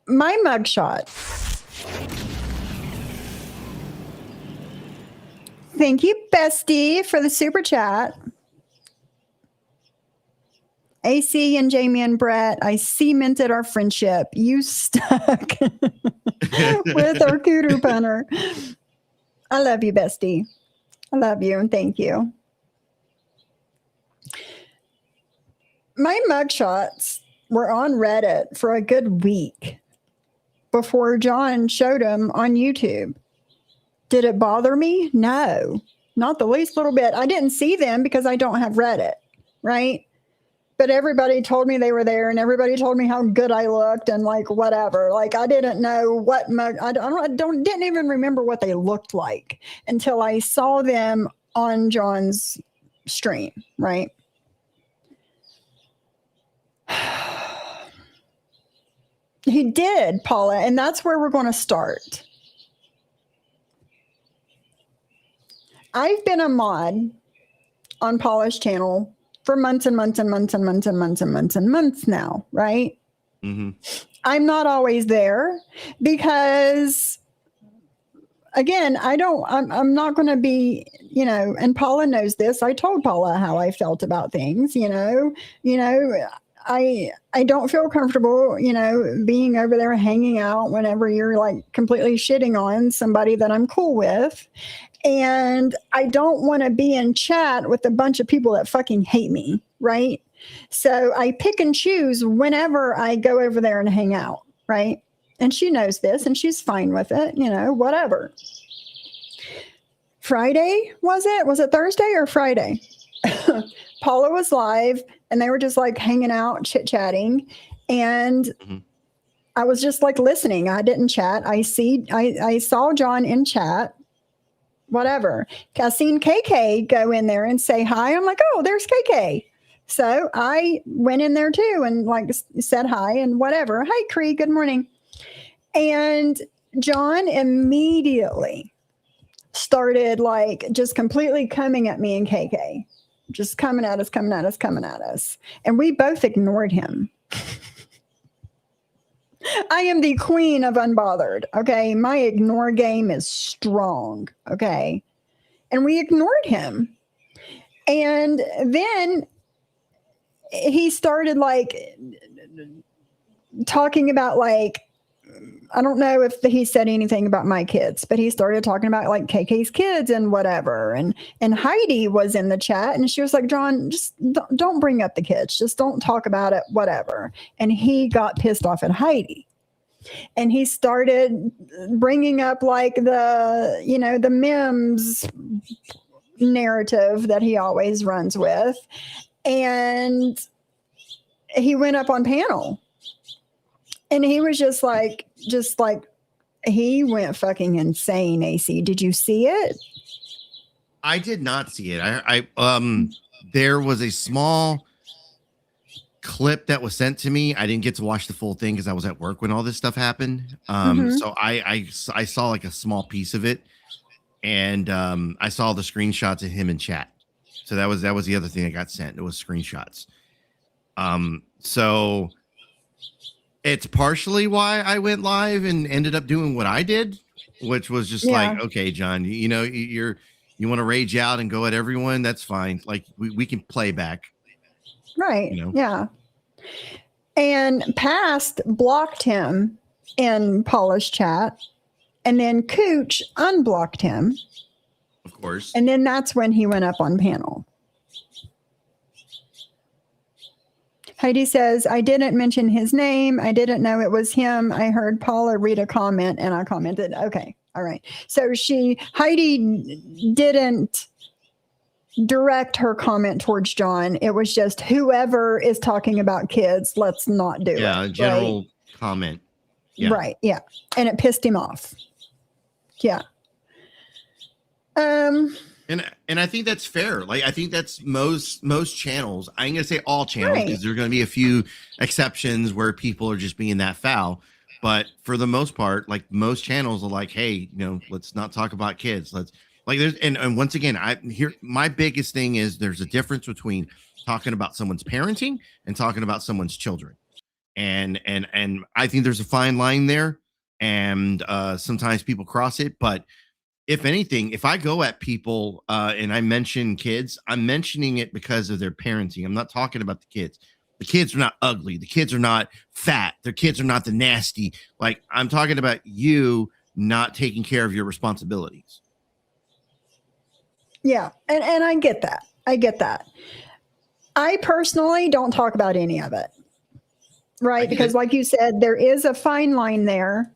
My mugshot. Thank you, Bestie, for the super chat. AC and Jamie and Brett, I cemented our friendship. You stuck with our cooter punter. I love you, Bestie. I love you and thank you. My mugshots were on Reddit for a good week before John showed them on YouTube. Did it bother me? No, not the least little bit. I didn't see them because I don't have Reddit, right? but everybody told me they were there, and everybody told me how good I looked, and like whatever. Like I didn't know what didn't even remember what they looked like until I saw them on John's stream, right? He did, Paula, and that's where we're going to start. I've been a mod on Paula's channel for months and months and months and months and months and months and months now, right? Mm-hmm. I'm not always there because, again, I'm not going to be, and Paula knows this. I told Paula how I felt about things, I don't feel comfortable, being over there hanging out whenever you're like completely shitting on somebody that I'm cool with. And I don't want to be in chat with a bunch of people that fucking hate me, right? So I pick and choose whenever I go over there and hang out, right? And she knows this and she's fine with it, whatever. Friday, was it? Was it Thursday or Friday? Paula was live and they were just like hanging out, chit-chatting. And I was just like listening. I didn't chat. I saw John in chat, whatever. I seen KK go in there and say hi. I'm like, oh, there's KK. So I went in there too and like said hi and whatever. Hi, Cree, good morning. And John immediately started like just completely coming at me and KK. Just coming at us. And we both ignored him. I am the queen of unbothered. Okay. My ignore game is strong. Okay. And we ignored him. And then he started like talking about like, I don't know if he said anything about my kids, but he started talking about like KK's kids and whatever. And Heidi was in the chat and she was like, John, just don't bring up the kids. Just don't talk about it, whatever. And he got pissed off at Heidi. And he started bringing up like the Mims narrative that he always runs with. And he went up on panel. And he was just like he went fucking insane, AC. Did you see it? I did not see it. I there was a small clip that was sent to me. I didn't get to watch the full thing because I was at work when all this stuff happened. So I saw like a small piece of it, and I saw the screenshots of him in chat. So that was the other thing I got sent. It was screenshots. So it's partially why I went live and ended up doing what I did, which was just like, okay, John, you want to rage out and go at everyone. That's fine. Like we can play back. Right. Yeah. And Past blocked him in Paula's chat. And then Cooch unblocked him. Of course. And then that's when he went up on panel. Heidi says, I didn't mention his name. I didn't know it was him. I heard Paula read a comment and I commented. Okay. All right. So Heidi didn't direct her comment towards John. It was just whoever is talking about kids, let's not do it. Yeah. General comment. Yeah. Right. Yeah. And it pissed him off. Yeah. And I think that's fair. Like I think that's most channels. I'm gonna say all channels because there are gonna be a few exceptions where people are just being that foul. But for the most part, like most channels are like, hey, let's not talk about kids. Let's like there's and once again, my biggest thing is there's a difference between talking about someone's parenting and talking about someone's children. And I think there's a fine line there. And sometimes people cross it, but if anything, if I go at people and I mention kids, I'm mentioning it because of their parenting. I'm not talking about the kids. The kids are not ugly. The kids are not fat. Their kids are not the nasty. Like I'm talking about you not taking care of your responsibilities. Yeah. And I get that. I personally don't talk about any of it. Right. Because like you said, there is a fine line there.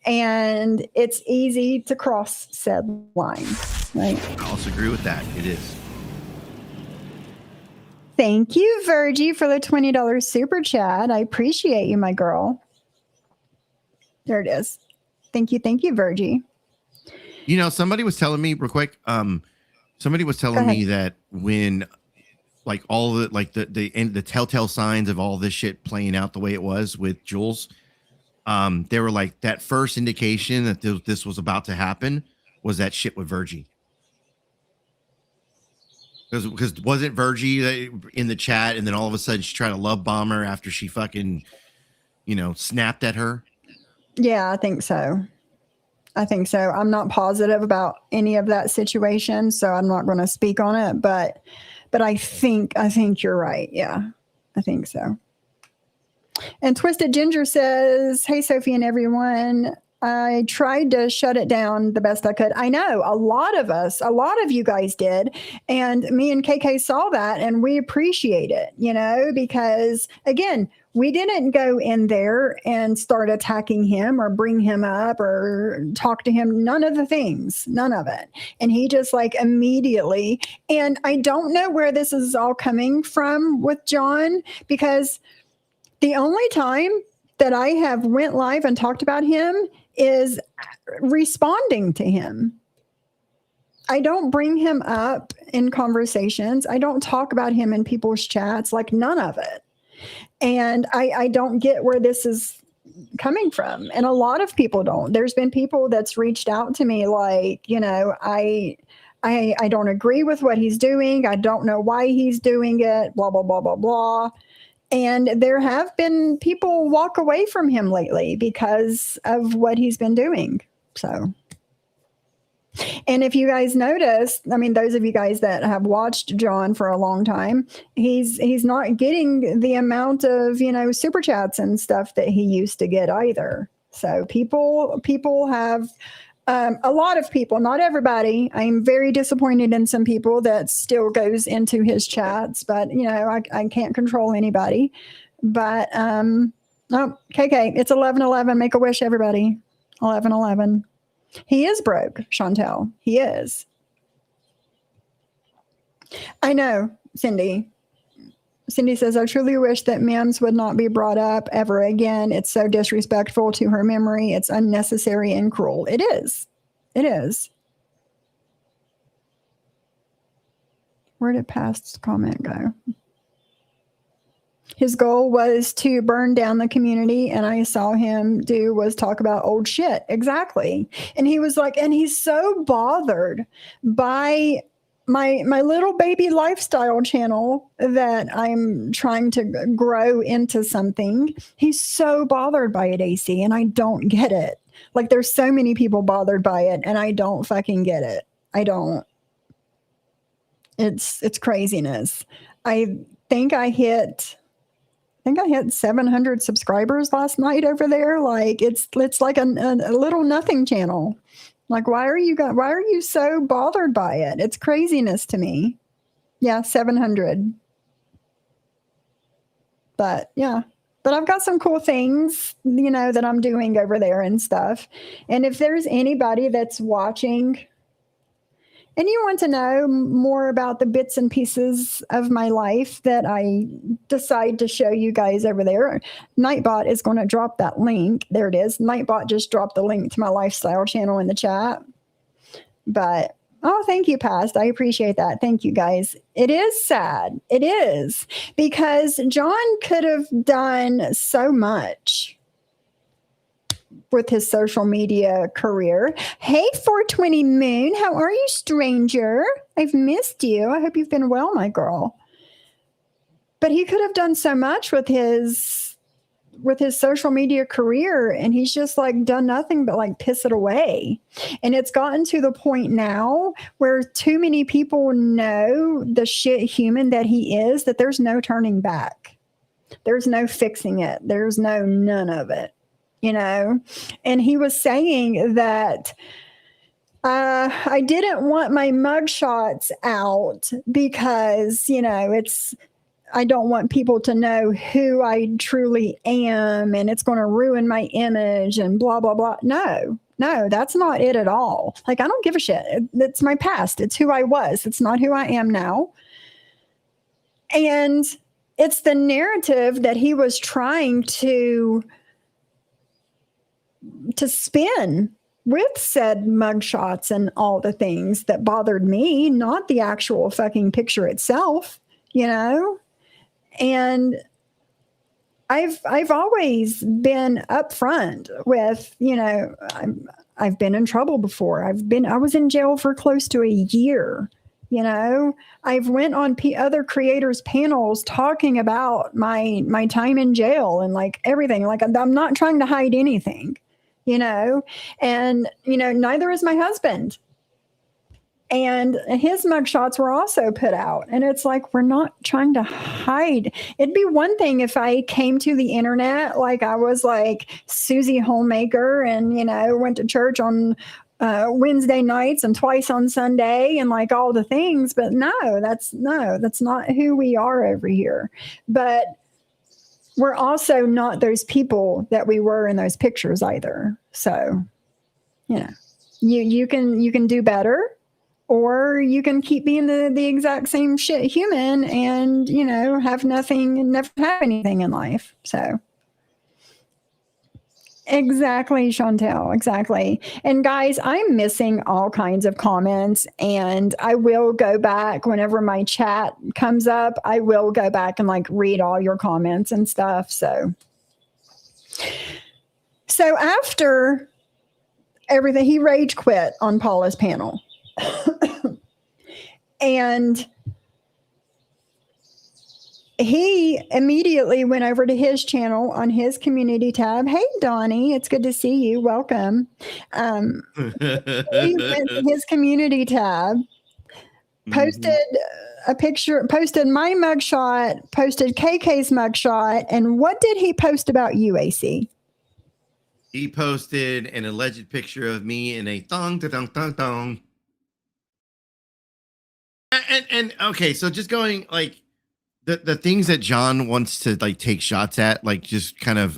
And it's easy to cross said line, right? I also agree with that. It is. Thank you, Virgie, for the $20 super chat. I appreciate you, my girl. There it is. Thank you, Virgie. You know, somebody was telling me real quick. Somebody was telling me that when, like, all the the telltale signs of all this shit playing out the way it was with Jules, they were like, that first indication that this was about to happen was that shit with Virgie. Because wasn't Virgie in the chat, and then all of a sudden she tried to love bomb her after she fucking, snapped at her? Yeah, I think so. I'm not positive about any of that situation, so I'm not going to speak on it. But I think you're right. Yeah, I think so. And Twisted Ginger says, "Hey, Sophie and everyone. I tried to shut it down the best I could." I know a lot of you guys did. And me and KK saw that, and we appreciate it, because again, we didn't go in there and start attacking him or bring him up or talk to him. None of the things, none of it. And he just like immediately, and I don't know where this is all coming from with John, because the only time that I have went live and talked about him is responding to him. I don't bring him up in conversations. I don't talk about him in people's chats, like none of it. And I don't get where this is coming from. And a lot of people don't. There's been people that's reached out to me like, I don't agree with what he's doing. I don't know why he's doing it, blah, blah, blah, blah, blah. And there have been people walk away from him lately because of what he's been doing. So, and if you guys notice, I mean, those of you guys that have watched John for a long time, he's not getting the amount of, super chats and stuff that he used to get either. So people have, a lot of people, not everybody. I'm very disappointed in some people that still goes into his chats, but I can't control anybody. But KK, it's 11:11. Make a wish, everybody. 11:11. He is broke, Chantel. He is. I know, Cindy. Cindy says, "I truly wish that Mims would not be brought up ever again. It's so disrespectful to her memory. It's unnecessary and cruel." It is. It is. Where did past comment go? His goal was to burn down the community, and I saw him was talk about old shit. Exactly. And he was like, and he's so bothered by my little baby lifestyle channel that I'm trying to grow into something. He's so bothered by it, AC, and I don't get it. Like, there's so many people bothered by it, and I don't fucking get it. I don't. It's craziness. I think I hit 700 subscribers last night over there. Like, it's like a little nothing channel. Like, why are you so bothered by it? It's craziness to me. Yeah, 700. But yeah, but I've got some cool things, that I'm doing over there and stuff. And if there's anybody that's watching and you want to know more about the bits and pieces of my life that I decide to show you guys over there, Nightbot is going to drop that link. There it is. Nightbot just dropped the link to my lifestyle channel in the chat. But, thank you, Past. I appreciate that. Thank you, guys. It is sad. It is. Because John could have done so much with his social media career. Hey, 420 Moon, how are you, stranger? I've missed you. I hope you've been well, my girl. But he could have done so much with his social media career, and he's just like done nothing but like piss it away. And it's gotten to the point now where too many people know the shit human that he is, that there's no turning back. There's no fixing it. There's none of it. And he was saying that I didn't want my mugshots out because, I don't want people to know who I truly am, and it's going to ruin my image and blah, blah, blah. No, that's not it at all. Like, I don't give a shit. It's my past. It's who I was. It's not who I am now. And it's the narrative that he was trying to spin with said mugshots and all the things that bothered me, not the actual fucking picture itself, you know? And I've always been upfront with, you know, I've been in trouble before. I was in jail for close to a year. You know, I've went on other creators panels talking about my time in jail and like everything. Like I'm not trying to hide anything, you know, and you know, neither is my husband. And his mugshots were also put out. And it's like, we're not trying to hide. It'd be one thing if I came to the internet, like I was like Susie Homemaker and, you know, went to church on Wednesday nights and twice on Sunday and like all the things. But that's not who we are over here. But we're also not those people that we were in those pictures either. So, you know, you can do better. Or you can keep being the exact same shit human and, you know, have nothing and never have anything in life. So exactly, Chantel, exactly. And guys, I'm missing all kinds of comments and I will go back whenever my chat comes up. I will go back and like read all your comments and stuff. So after everything, he rage quit on Paula's panel. And he immediately went over to his channel on his community tab. Hey, Donnie, it's good to see you. Welcome. He went to his community tab, posted a picture, posted my mugshot, posted KK's mugshot. And what did he post about you, AC? He posted an alleged picture of me in a thong, thong, thong, thong. And okay, so just going like the things that John wants to like take shots at, like just kind of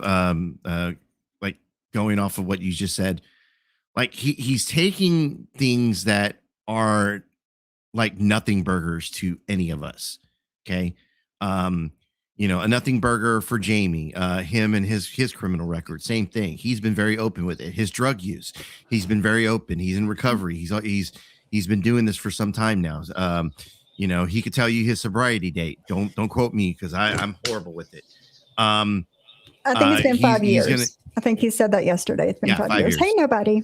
like going off of what you just said, like he's taking things that are like nothing burgers to any of us. Okay. You know, a nothing burger for Jamie, him and his criminal record, same thing. He's been very open with it. His drug use, he's been very open. He's in recovery. He's been doing this for some time now. You know, he could tell you his sobriety date. Don't quote me because I'm horrible with it. I think it's been 5 years. I think he said that yesterday. It's been 5 years. Hey, nobody.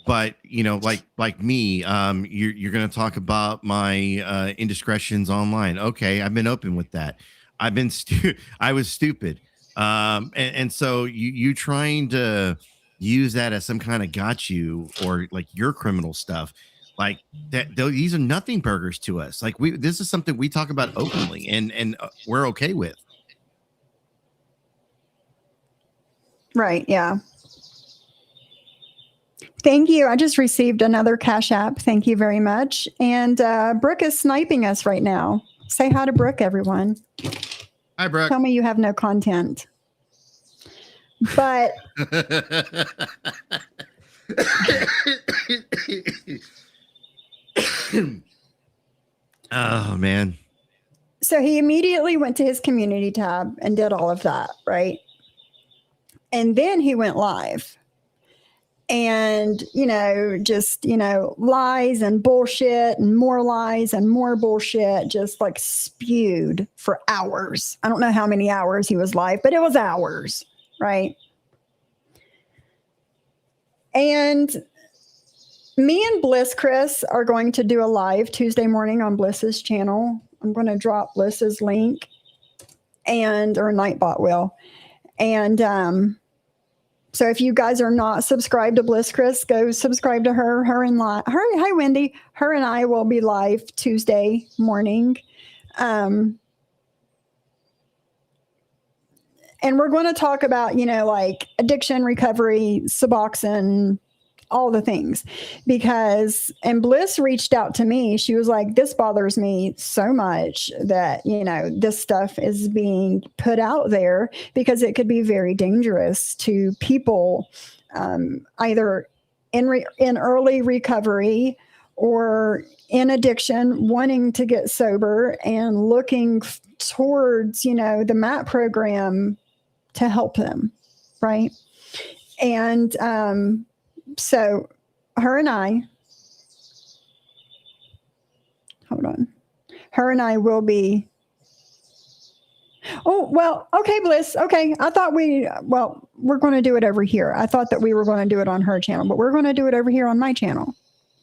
But you know, like me, you're gonna talk about my indiscretions online. Okay, I've been open with that. I was stupid. And so you trying to use that as some kind of got you or like your criminal stuff like that. These are nothing burgers to us. Like this is something we talk about openly and we're okay with. Right. Yeah. Thank you. I just received another Cash App. Thank you very much. And Brooke is sniping us right now. Say hi to Brooke, everyone. Hi, Brooke. Tell me you have no content. But oh man. So he immediately went to his community tab and did all of that, right? And then he went live. And, just, lies and bullshit and more lies and more bullshit just like spewed for hours. I don't know how many hours he was live, but it was hours, right? And me and Bliss Chris are going to do a live Tuesday morning on Bliss's channel. I'm going to drop Bliss's link or Nightbot will. And, so if you guys are not subscribed to Bliss Chris, go subscribe to her. Hi, Wendy. Her and I will be live Tuesday morning. And we're going to talk about, like addiction, recovery, Suboxone, all the things. And Bliss reached out to me. She was like, this bothers me so much that, this stuff is being put out there because it could be very dangerous to people either in early recovery or in addiction, wanting to get sober and looking towards, the MAT program to help them, right? And so her and I will be. Oh, well, okay, Bliss. Okay. I thought we're going to do it over here. I thought that we were going to do it on her channel, but we're going to do it over here on my channel.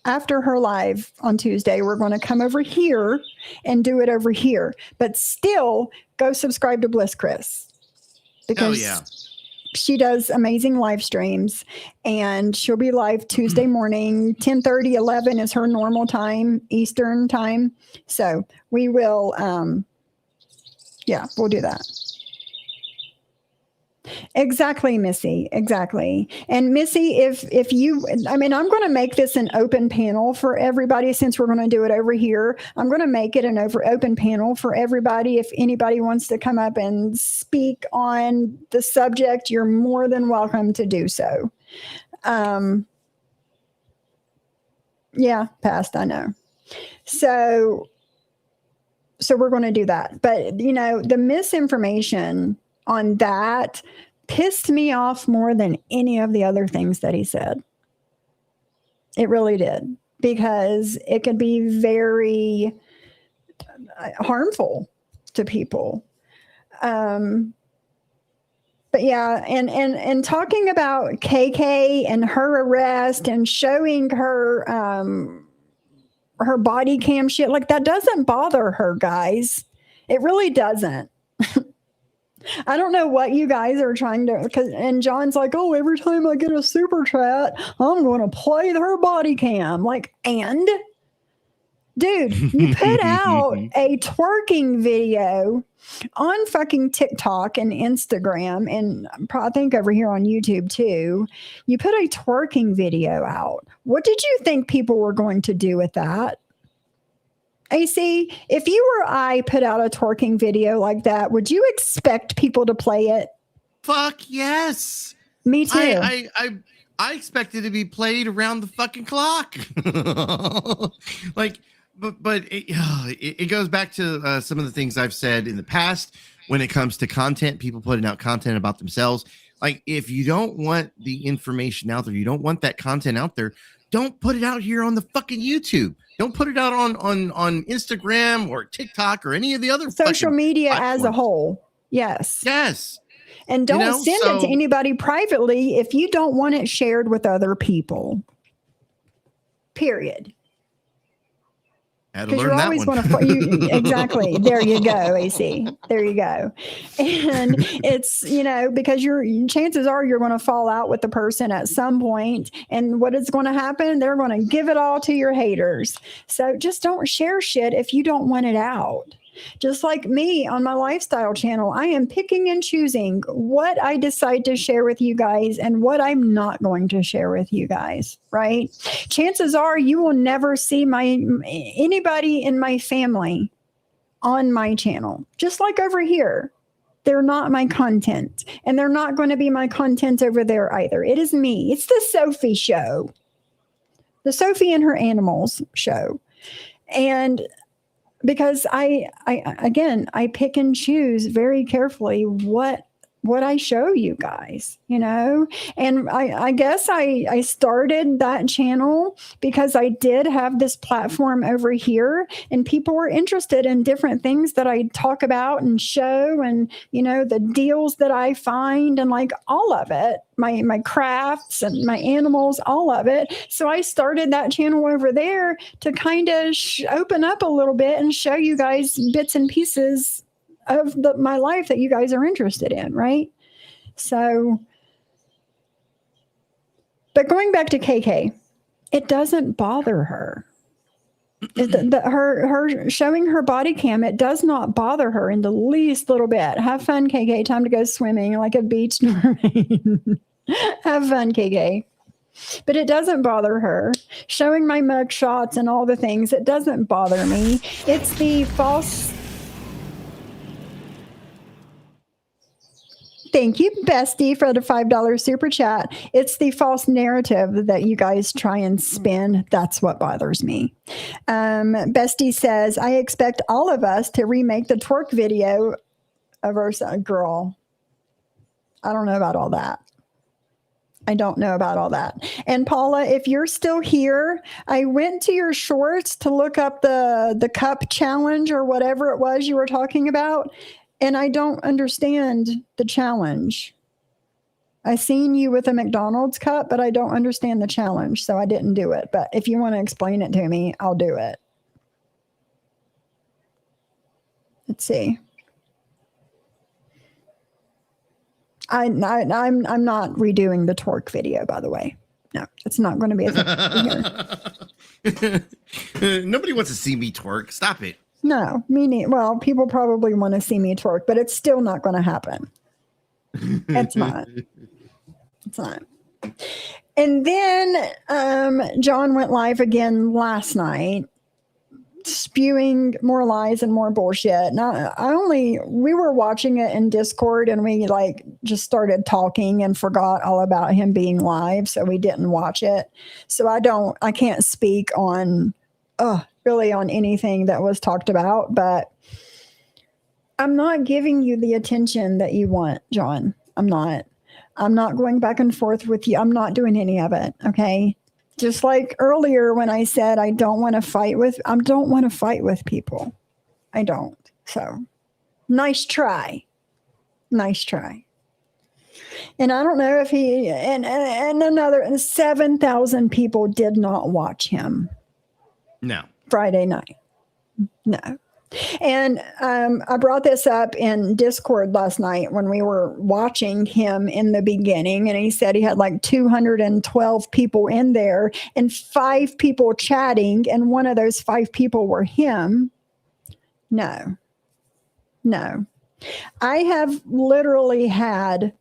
After her live on Tuesday, we're going to come over here and do it over here. But still, go subscribe to Bliss Chris. Because she does amazing live streams, and she'll be live Tuesday morning, 10:30, 11 is her normal time, Eastern time. So we will, we'll do that. Exactly, Missy. Exactly. And Missy, if you, I'm going to make this an open panel for everybody since we're going to do it over here. I'm going to make it an open panel for everybody. If anybody wants to come up and speak on the subject, you're more than welcome to do so. Passed, I know. So we're going to do that. But, the misinformation on that pissed me off more than any of the other things that he said. It really did, because it could be very harmful to people. But yeah, and talking about KK and her arrest and showing her her body cam shit, like, that doesn't bother her, guys. It really doesn't. I don't know what you guys are trying to, and John's like, oh, every time I get a super chat, I'm going to play her body cam. Like, and dude, you put out a twerking video on fucking TikTok and Instagram, and I think over here on YouTube too. You put a twerking video out. What did you think people were going to do with that? AC, if you or I put out a twerking video like that, would you expect people to play it? Fuck yes. Me too. I expect it to be played around the fucking clock. Like, but it goes back to some of the things I've said in the past when it comes to content, people putting out content about themselves. Like, if you don't want the information out there, you don't want that content out there, don't put it out here on the fucking YouTube. Don't put it out on Instagram or TikTok or any of the other social media platforms. As a whole. Yes. Yes. And don't send it to anybody privately if you don't want it shared with other people. Period. Because you're always going to exactly. There you go, AC. There you go. And it's, because chances are you're going to fall out with the person at some point, and what is going to happen? They're going to give it all to your haters. So just don't share shit if you don't want it out. Just like me on my lifestyle channel, I am picking and choosing what I decide to share with you guys and what I'm not going to share with you guys, right? Chances are you will never see anybody in my family on my channel. Just like over here, they're not my content, and they're not going to be my content over there either. It is me. It's the Sophie show, the Sophie and her animals show. And because I pick and choose very carefully what I show you guys, and I guess I started that channel because I did have this platform over here, and people were interested in different things that I talk about and show, and the deals that I find, and like all of it, my crafts and my animals, all of it. So I started that channel over there to kind of open up a little bit and show you guys bits and pieces of my life that you guys are interested in, right? So, but going back to KK, it doesn't bother her. Her showing her body cam, it does not bother her in the least little bit. Have fun, KK. Time to go swimming like a beach mermaid. Have fun, KK. But it doesn't bother her. Showing my mug shots and all the things, it doesn't bother me. It's the false Thank you, Bestie, for the $5 super chat. It's the false narrative that you guys try and spin. That's what bothers me. Bestie says, I expect all of us to remake the twerk video of our girl. I don't know about all that. I don't know about all that. And Paula, if you're still here, I went to your shorts to look up the cup challenge or whatever it was you were talking about. And I don't understand the challenge. I seen you with a McDonald's cup, but I don't understand the challenge. So I didn't do it. But if you want to explain it to me, I'll do it. Let's see. I'm not redoing the twerk video, by the way. No, it's not going to be a thing here. Nobody wants to see me twerk. Stop it. No, me neither. Well, people probably want to see me twerk, but it's still not going to happen. It's not. It's not. And then John went live again last night, spewing more lies and more bullshit. Now, we were watching it in Discord and we just started talking and forgot all about him being live. So we didn't watch it. So I can't speak on, really on anything that was talked about, but I'm not giving you the attention that you want, John. I'm not going back and forth with you. I'm not doing any of it. Okay. Just like earlier when I said I don't want to fight with people. I don't. So nice try. Nice try. And I don't know if and another 7,000 people did not watch him. No. Friday night. No. And I brought this up in Discord last night when we were watching him in the beginning, and he said he had 212 people in there and 5 people chatting, and one of those 5 people were him. No. I have literally had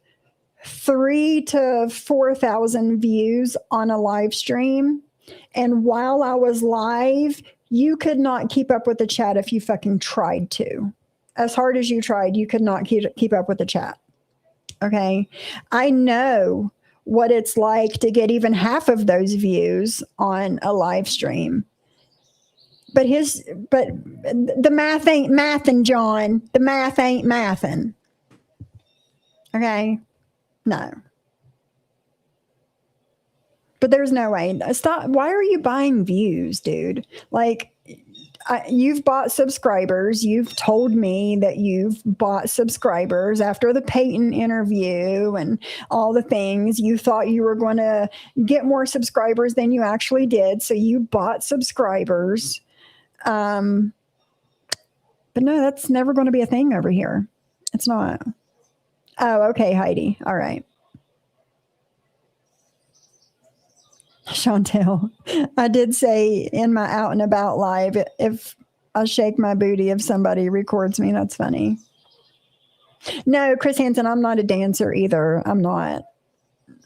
3,000 to 4,000 views on a live stream, and while I was live, you could not keep up with the chat if you fucking tried to. As hard as you tried, you could not keep up with the chat. Okay? I know what it's like to get even half of those views on a live stream. But the math ain't mathin', John. The math ain't mathin'. Okay? No. But there's no way. Stop. Why are you buying views, dude? You've bought subscribers. You've told me that you've bought subscribers after the Peyton interview and all the things. You thought you were going to get more subscribers than you actually did. So you bought subscribers. But no, that's never going to be a thing over here. It's not. Oh, okay, Heidi. All right. Chantel, I did say in my out and about live, if I shake my booty, if somebody records me, that's funny. No, Chris Hansen, I'm not a dancer either. I'm not.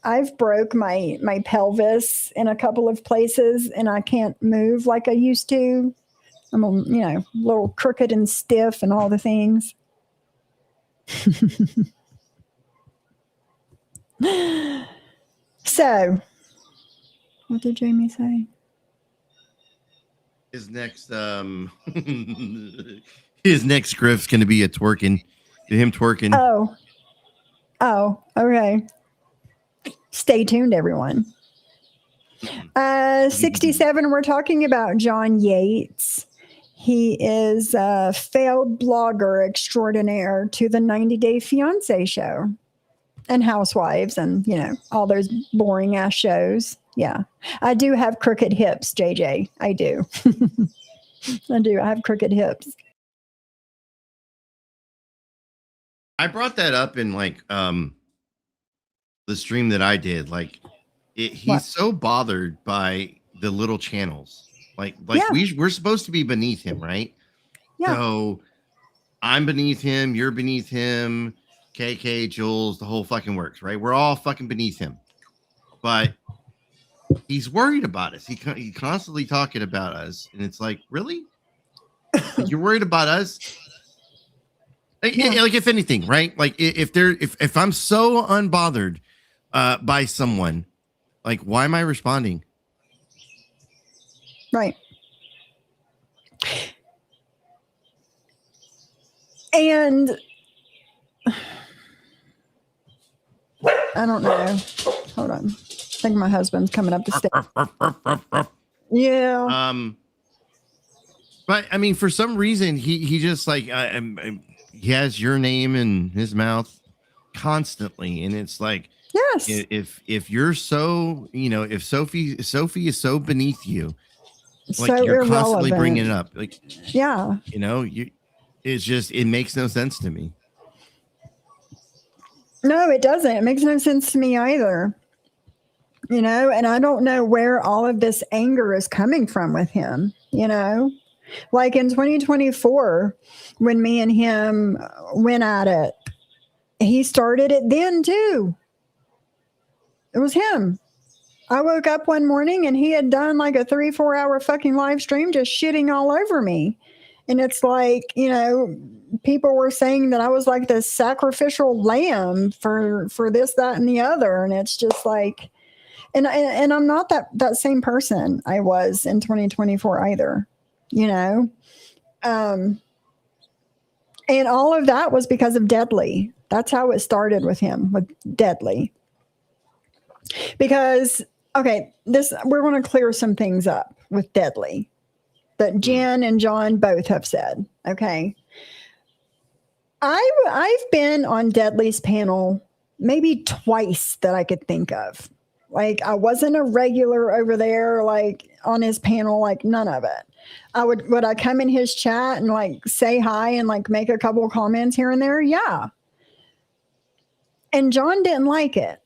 I've broke my pelvis in a couple of places and I can't move like I used to. I'm a little crooked and stiff and all the things. So, what did Jamie say? His next grift's gonna be him twerking. Oh, okay. Stay tuned, everyone. 67, we're talking about John Yates. He is a failed blogger extraordinaire to the 90 Day Fiance show and Housewives and, all those boring ass shows. Yeah. I do have crooked hips, JJ. I do. I do. I have crooked hips. I brought that up in the stream that I did. He's so bothered by the little channels. We're supposed to be beneath him, right? Yeah. So I'm beneath him, you're beneath him, KK, Jules, the whole fucking works, right? We're all fucking beneath him. But he's worried about us. He constantly talking about us, and it's like, really? You're worried about us? Like if anything, right? Like if I'm so unbothered by someone, like why am I responding? Right. And I don't know. Hold on. I think my husband's coming up the stairs. Yeah. But I mean, for some reason, he just like he has your name in his mouth constantly, and it's like, Yes. if you're so, if Sophie is so beneath you, like So you're constantly irrelevant. bringing it up, like, Yeah. it's just, it makes no sense to me. No, it doesn't. It makes no sense to me either. And I don't know where all of this anger is coming from with him, Like in 2024, when me and him went at it, he started it then too. It was him. I woke up one morning and he had done like a 3-4 hour fucking live stream just shitting all over me. And it's like, people were saying that I was like the sacrificial lamb for this, that, and the other. And it's just like, and I'm not that same person I was in 2024 either, and all of that was because of Deadly. That's how it started with him, with Deadly. Because, okay, we're going to clear some things up with Deadly that Jen and John both have said. Okay. I've been on Deadly's panel maybe twice that I could think of. Like, I wasn't a regular over there, like on his panel, like none of it. Would I come in his chat and like say hi and like make a couple of comments here and there? Yeah. And John didn't like it.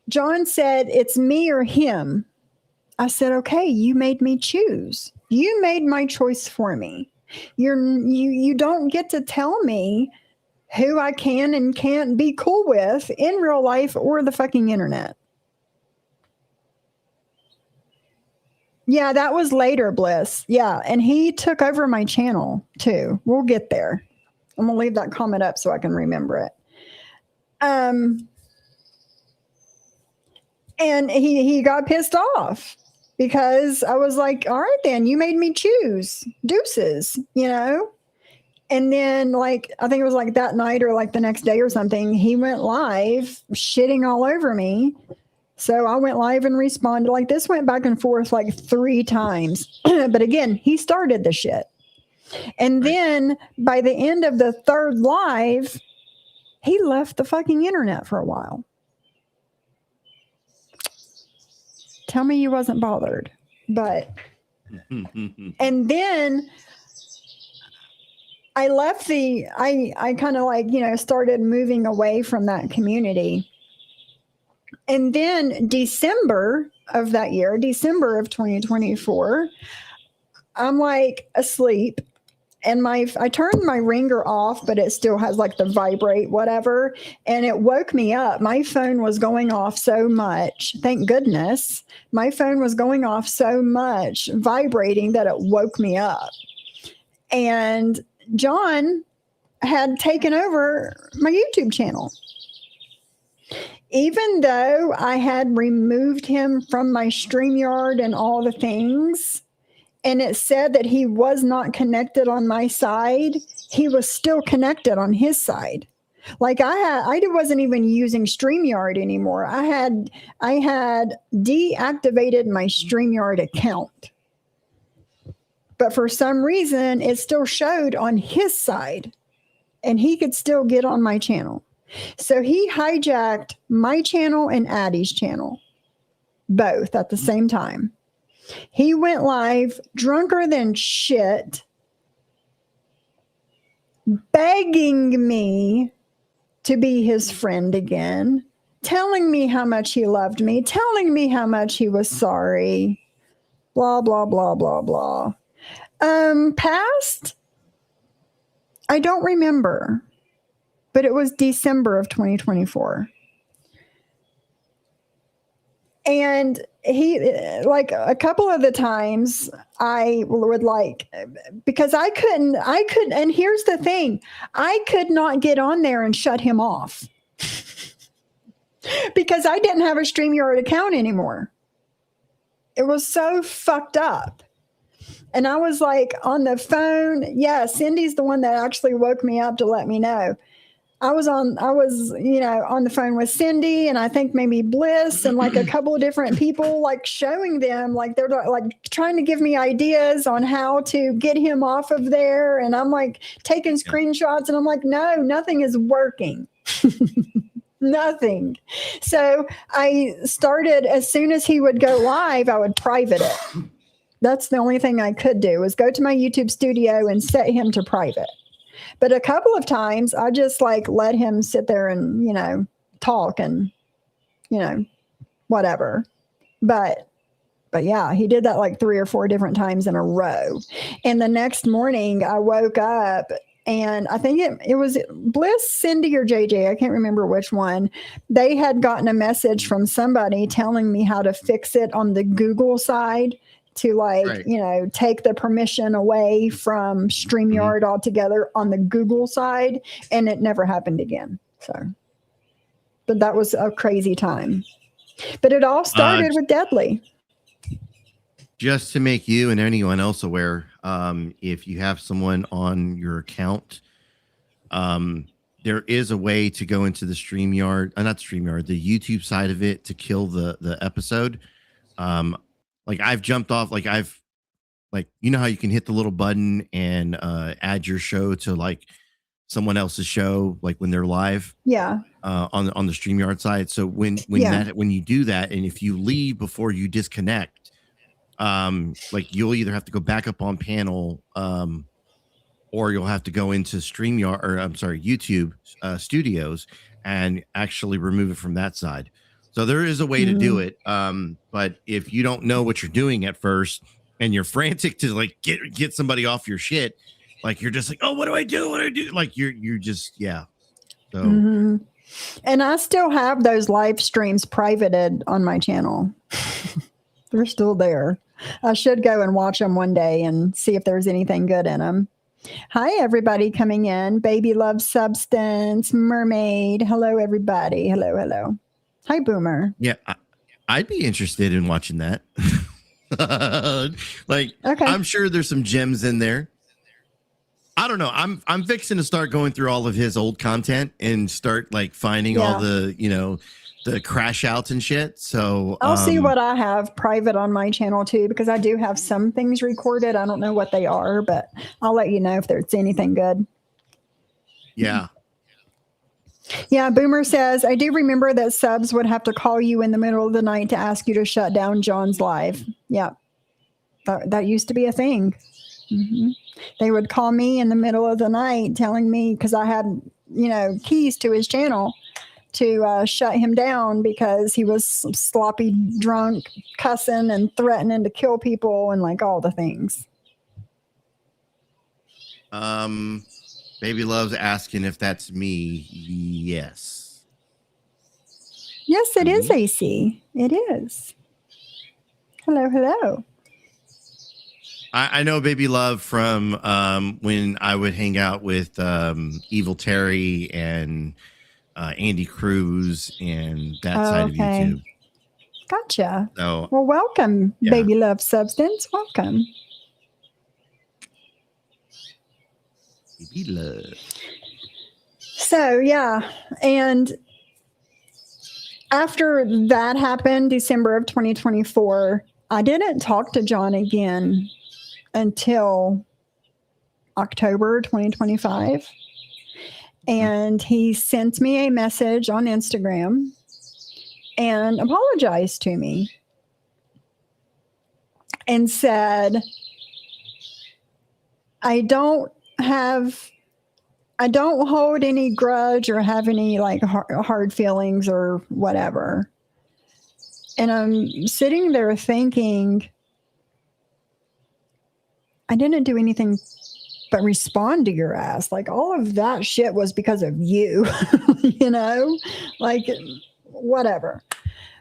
John said, it's me or him. I said, okay, you made me choose. You made my choice for me. You don't get to tell me who I can and can't be cool with in real life or the fucking internet. Yeah, that was later, Bliss. Yeah, and he took over my channel too. We'll get there. I'm gonna leave that comment up so I can remember it. And he got pissed off because I was like, all right, then you made me choose. Deuces, And then, like, I think it was like that night or like the next day or something, he went live shitting all over me. So I went live and responded. Like, this went back and forth like 3 times. But again, he started the shit. And then by the end of the 3rd live, he left the fucking internet for a while. Tell me you wasn't bothered. But, and then I left I kind of like, started moving away from that community. And then December of that year, December of 2024, I'm like asleep and I turned my ringer off, but it still has like the vibrate, whatever. And it woke me up. My phone was going off so much. Thank goodness. My phone was going off so much, vibrating, that it woke me up. And John had taken over my YouTube channel. Even though I had removed him from my StreamYard and all the things, and it said that he was not connected on my side, he was still connected on his side. Like I wasn't even using StreamYard anymore. I had deactivated my StreamYard account. But for some reason, it still showed on his side, and he could still get on my channel. So he hijacked my channel and Addie's channel, both at the same time. He went live drunker than shit, begging me to be his friend again, telling me how much he loved me, telling me how much he was sorry, blah, blah, blah, blah, blah. Past, I don't remember, but it was December of 2024. And he, like, a couple of the times I would because I couldn't, and here's the thing, I could not get on there and shut him off because I didn't have a StreamYard account anymore. It was so fucked up. And I was like on the phone. Yeah, Cindy's the one that actually woke me up to let me know. I was, on the phone with Cindy and I think maybe Bliss and like a couple of different people, like showing them, like they're like trying to give me ideas on how to get him off of there. And I'm like taking screenshots and I'm like, no, nothing is working. Nothing. So I started, as soon as he would go live, I would private it. That's the only thing I could do, was go to my YouTube studio and set him to private. But a couple of times I just like let him sit there and, talk and, whatever. But yeah, he did that like 3 or 4 different times in a row. And the next morning I woke up and I think it was Bliss, Cindy, or JJ. I can't remember which one. They had gotten a message from somebody telling me how to fix it on the Google side, to take the permission away from StreamYard altogether on the Google side, and it never happened again. So, but that was a crazy time. But it all started with Deadly. Just to make you and anyone else aware, if you have someone on your account, there is a way to go into the StreamYard, not StreamYard, the YouTube side of it, to kill the episode. Like I've jumped off, you know how you can hit the little button and add your show to like someone else's show, like when they're live. Yeah. On the StreamYard side. So when you do that, and if you leave before you disconnect, you'll either have to go back up on panel, or you'll have to go into YouTube Studios and actually remove it from that side. So there is a way to do it. But if you don't know what you're doing at first and you're frantic to like get somebody off your shit, like you're just like, oh, what do I do? What do I do? Like you're just, yeah. So, and I still have those live streams privated on my channel. They're still there. I should go and watch them one day and see if there's anything good in them. Hi, everybody coming in. Baby Love Substance, Mermaid. Hello, everybody. Hello. Hi, Boomer. Yeah, I'd be interested in watching that. Okay. I'm sure there's some gems in there. I don't know. I'm fixing to start going through all of his old content and start like finding all the, the crash outs and shit. So I'll see what I have private on my channel too, because I do have some things recorded. I don't know what they are, but I'll let you know if there's anything good. Yeah. Yeah, Boomer says, I do remember that subs would have to call you in the middle of the night to ask you to shut down John's live. Yeah, that used to be a thing. They would call me in the middle of the night telling me, because I had, keys to his channel, to shut him down because he was sloppy drunk, cussing and threatening to kill people and like all the things. Baby Love's asking if that's me. Yes. Yes, it is, AC. It is. Hello. I know Baby Love from when I would hang out with Evil Terry and Andy Cruz and that side of YouTube. Gotcha. So, well, welcome, Baby Love Substance. Welcome. Baby Love. So, yeah. And after that happened, December of 2024, I didn't talk to John again until October 2025. And he sent me a message on Instagram and apologized to me and said, I don't hold any grudge or have any like hard feelings or whatever. And I'm sitting there thinking, I didn't do anything but respond to your ass. Like all of that shit was because of you, like whatever.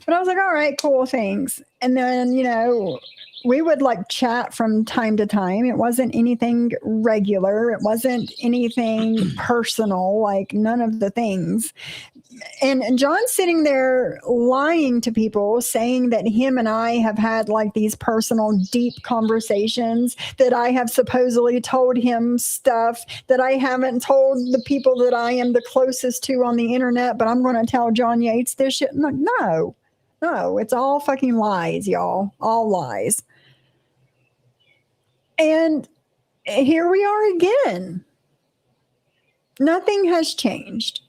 But I was like, all right, cool, thanks. And then, you know, we would like chat from time to time. It wasn't anything regular. It wasn't anything personal, like none of the things. And John's sitting there lying to people, saying that him and I have had like these personal, deep conversations, that I have supposedly told him stuff that I haven't told the people that I am the closest to on the internet, but I'm going to tell John Yates this shit. No, it's all fucking lies, y'all. All lies. And here we are again. Nothing has changed.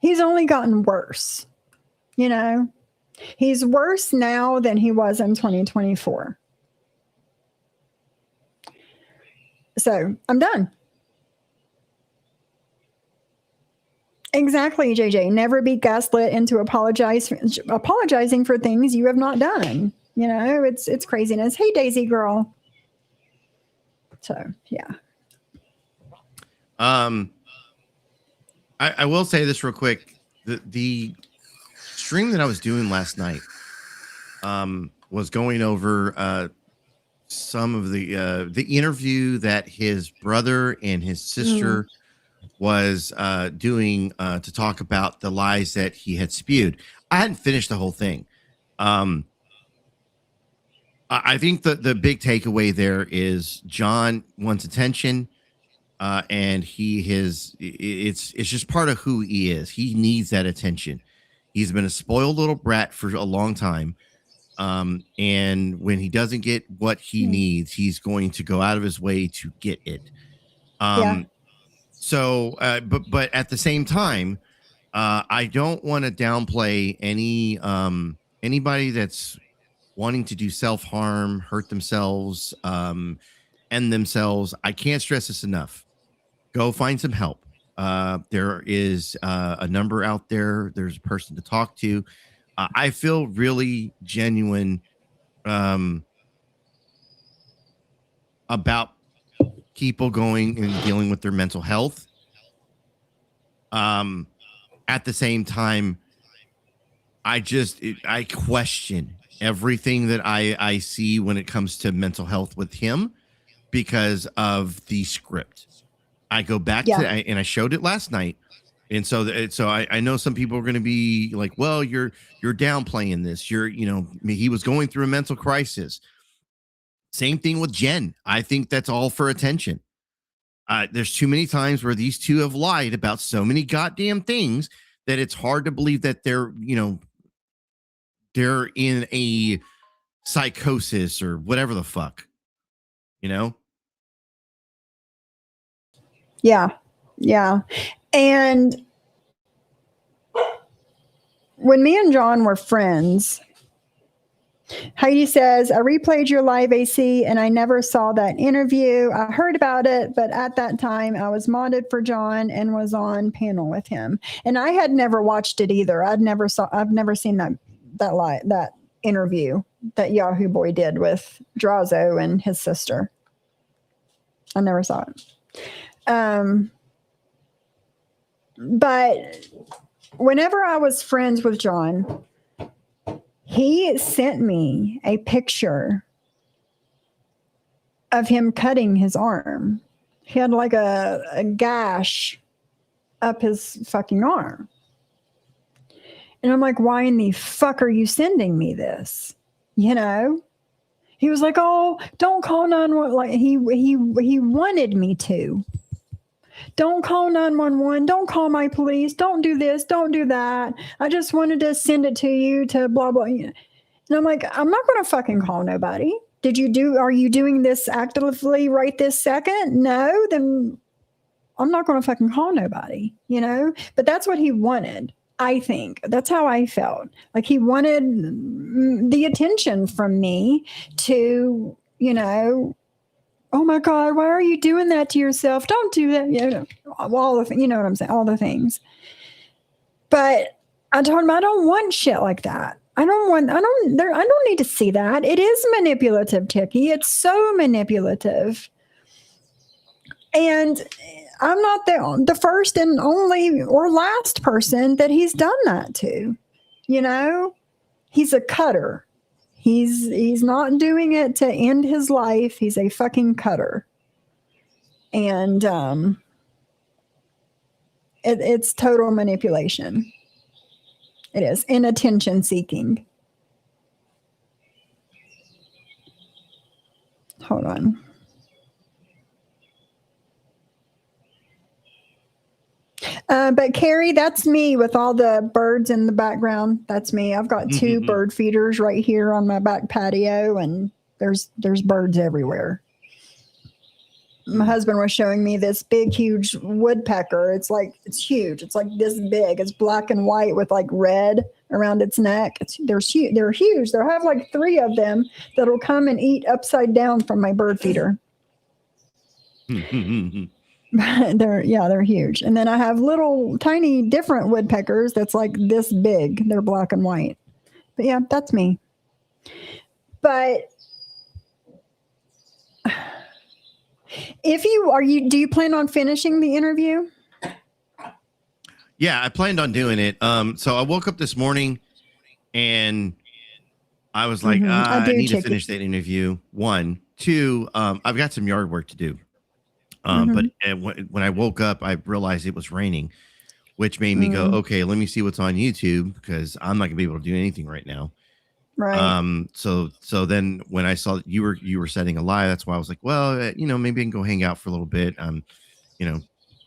He's only gotten worse. You know, he's worse now than he was in 2024. So I'm done. Exactly, JJ. Never be gaslit into apologizing for things you have not done. You know, it's craziness. Hey, Daisy girl. So yeah. I will say this real quick. The stream that I was doing last night was going over some of the interview that his brother and his sister was doing to talk about the lies that he had spewed. I hadn't finished the whole thing. I think the big takeaway there is John wants attention. And it's just part of who he is. He needs that attention. He's been a spoiled little brat for a long time. And when he doesn't get what he needs, he's going to go out of his way to get it. So, but at the same time, I don't want to downplay anybody that's wanting to do self-harm, hurt themselves, end themselves. I can't stress this enough. Go find some help. There is a number out there. There's a person to talk to. I feel really genuine about people going and dealing with their mental health. At the same time, I question everything that I see when it comes to mental health with him because of the script. I go back to and I showed it last night. And so I know some people are going to be like, well, you're downplaying this. He was going through a mental crisis. Same thing with Jen. I think that's all for attention. There's too many times where these two have lied about so many goddamn things that it's hard to believe that they're in a psychosis or whatever the fuck, Yeah. And when me and John were friends, Heidi says, I replayed your live AC and I never saw that interview. I heard about it, but at that time I was modded for John and was on panel with him. And I had never watched it either. I've never seen that interview that Yahoo Boy did with Drazo and his sister. I never saw it. But whenever I was friends with John, he sent me a picture of him cutting his arm. He had like a gash up his fucking arm. And I'm like, why in the fuck are you sending me this? He was like, oh, don't call 911. Like he wanted me to. Don't call 911. Don't call my police. Don't do this. Don't do that. I just wanted to send it to you to blah, blah. And I'm like, I'm not going to fucking call nobody. Are you doing this actively right this second? No, then I'm not going to fucking call nobody, But that's what he wanted, I think. That's how I felt. Like he wanted the attention from me to, oh my God, why are you doing that to yourself? Don't do that. All the, you know what I'm saying? All the things. But I told him, I don't want shit like that. I don't need to see that. It is manipulative, Ticky. It's so manipulative. And I'm not the first and only or last person that he's done that to, He's a cutter. He's not doing it to end his life. He's a fucking cutter. And it's total manipulation. It is, and attention seeking. Hold on. But Carrie, that's me with all the birds in the background. That's me. I've got two bird feeders right here on my back patio, and there's birds everywhere. My husband was showing me this big, huge woodpecker. It's huge. It's like this big. It's black and white with like red around its neck. They're huge. They'll have like 3 of them that'll come and eat upside down from my bird feeder. They're huge. And then I have little tiny different woodpeckers that's like this big. They're black and white. But yeah, that's me. But do you plan on finishing the interview? Yeah, I planned on doing it. So I woke up this morning and I was like, I need to finish that interview. 1, 2, I've got some yard work to do. But when I woke up, I realized it was raining, which made me go, okay, let me see what's on YouTube because I'm not gonna be able to do anything right now. Right. So then when I saw that you were setting a live, that's why I was like, well, maybe I can go hang out for a little bit.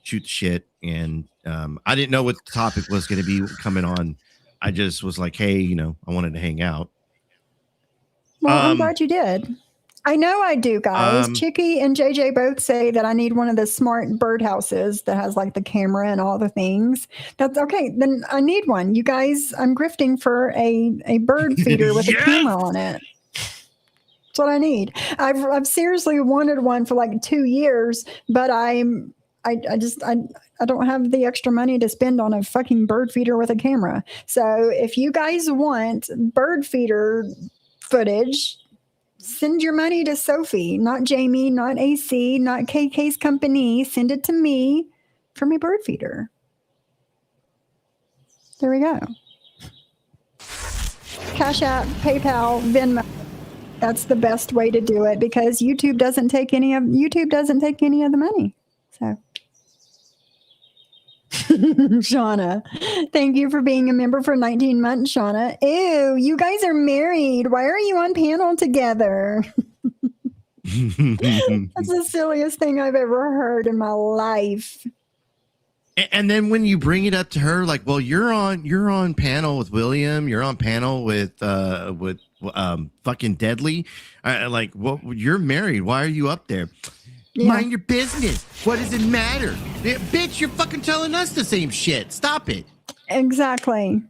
Shoot the shit. And I didn't know what the topic was going to be coming on. I just was like, hey, I wanted to hang out. Well, I'm glad you did. I know I do, guys. Chicky and JJ both say that I need one of the smart birdhouses that has like the camera and all the things. That's okay. Then I need one. You guys, I'm grifting for a bird feeder with a camera on it. That's what I need. I've seriously wanted one for like 2 years, but I don't have the extra money to spend on a fucking bird feeder with a camera. So if you guys want bird feeder footage, send your money to Sophie, not Jamie, not AC, not KK's company. Send it to me for my bird feeder. There we go. Cash App, PayPal, Venmo. That's the best way to do it because YouTube doesn't take any of the money. So Shauna, thank you for being a member for 19 months, Shauna. Ew, you guys are married. Why are you on panel together? That's the silliest thing I've ever heard in my life. And then when you bring it up to her, like, well, you're on panel with William, you're on panel with fucking Deadly. Like, well, you're married. Why are you up there? Yeah. Mind your business. What does it matter? Bitch, you're fucking telling us the same shit. Stop it. Exactly.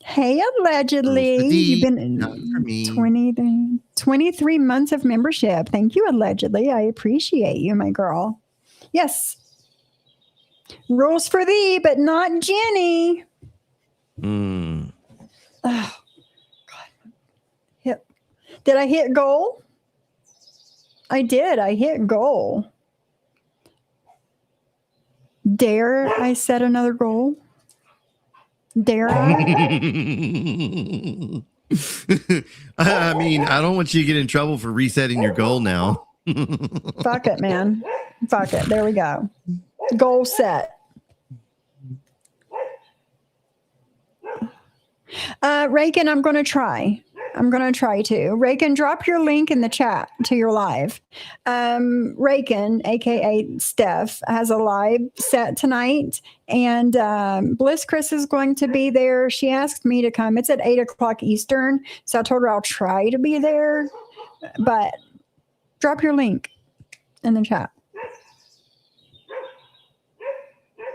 Hey, allegedly. You've been 23 months of membership. Thank you, allegedly. I appreciate you, my girl. Yes. Rules for thee, but not Jenny. Oh, God. Did I hit goal? I did. I hit goal. Dare I set another goal? Dare I? I mean, I don't want you to get in trouble for resetting your goal now. Fuck it, man. Fuck it. There we go. Goal set. Reagan, I'm going to try to. Reagan, drop your link in the chat to your live. Reagan, aka Steph, has a live set tonight, and Bliss Chris is going to be there. She asked me to come. It's at 8:00 Eastern, so I told her I'll try to be there. But drop your link in the chat.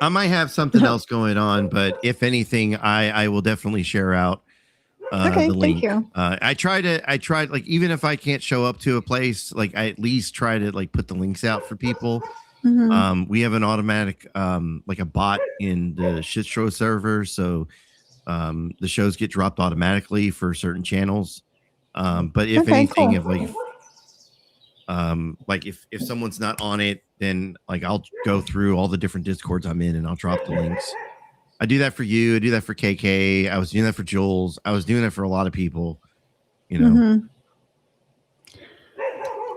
I might have something else going on, but if anything, I will definitely share out. Okay, the link. thank you. I tried like, even if I can't show up to a place, like I at least try to like put the links out for people. Mm-hmm. We have an automatic like a bot in the shit show server, so the shows get dropped automatically for certain channels. But if anything, cool. If someone's not on it, then like I'll go through all the different Discords I'm in and I'll drop the links. I do that for you. I do that for KK. I was doing that for Jules. I was doing it for a lot of people. You know. Mhm.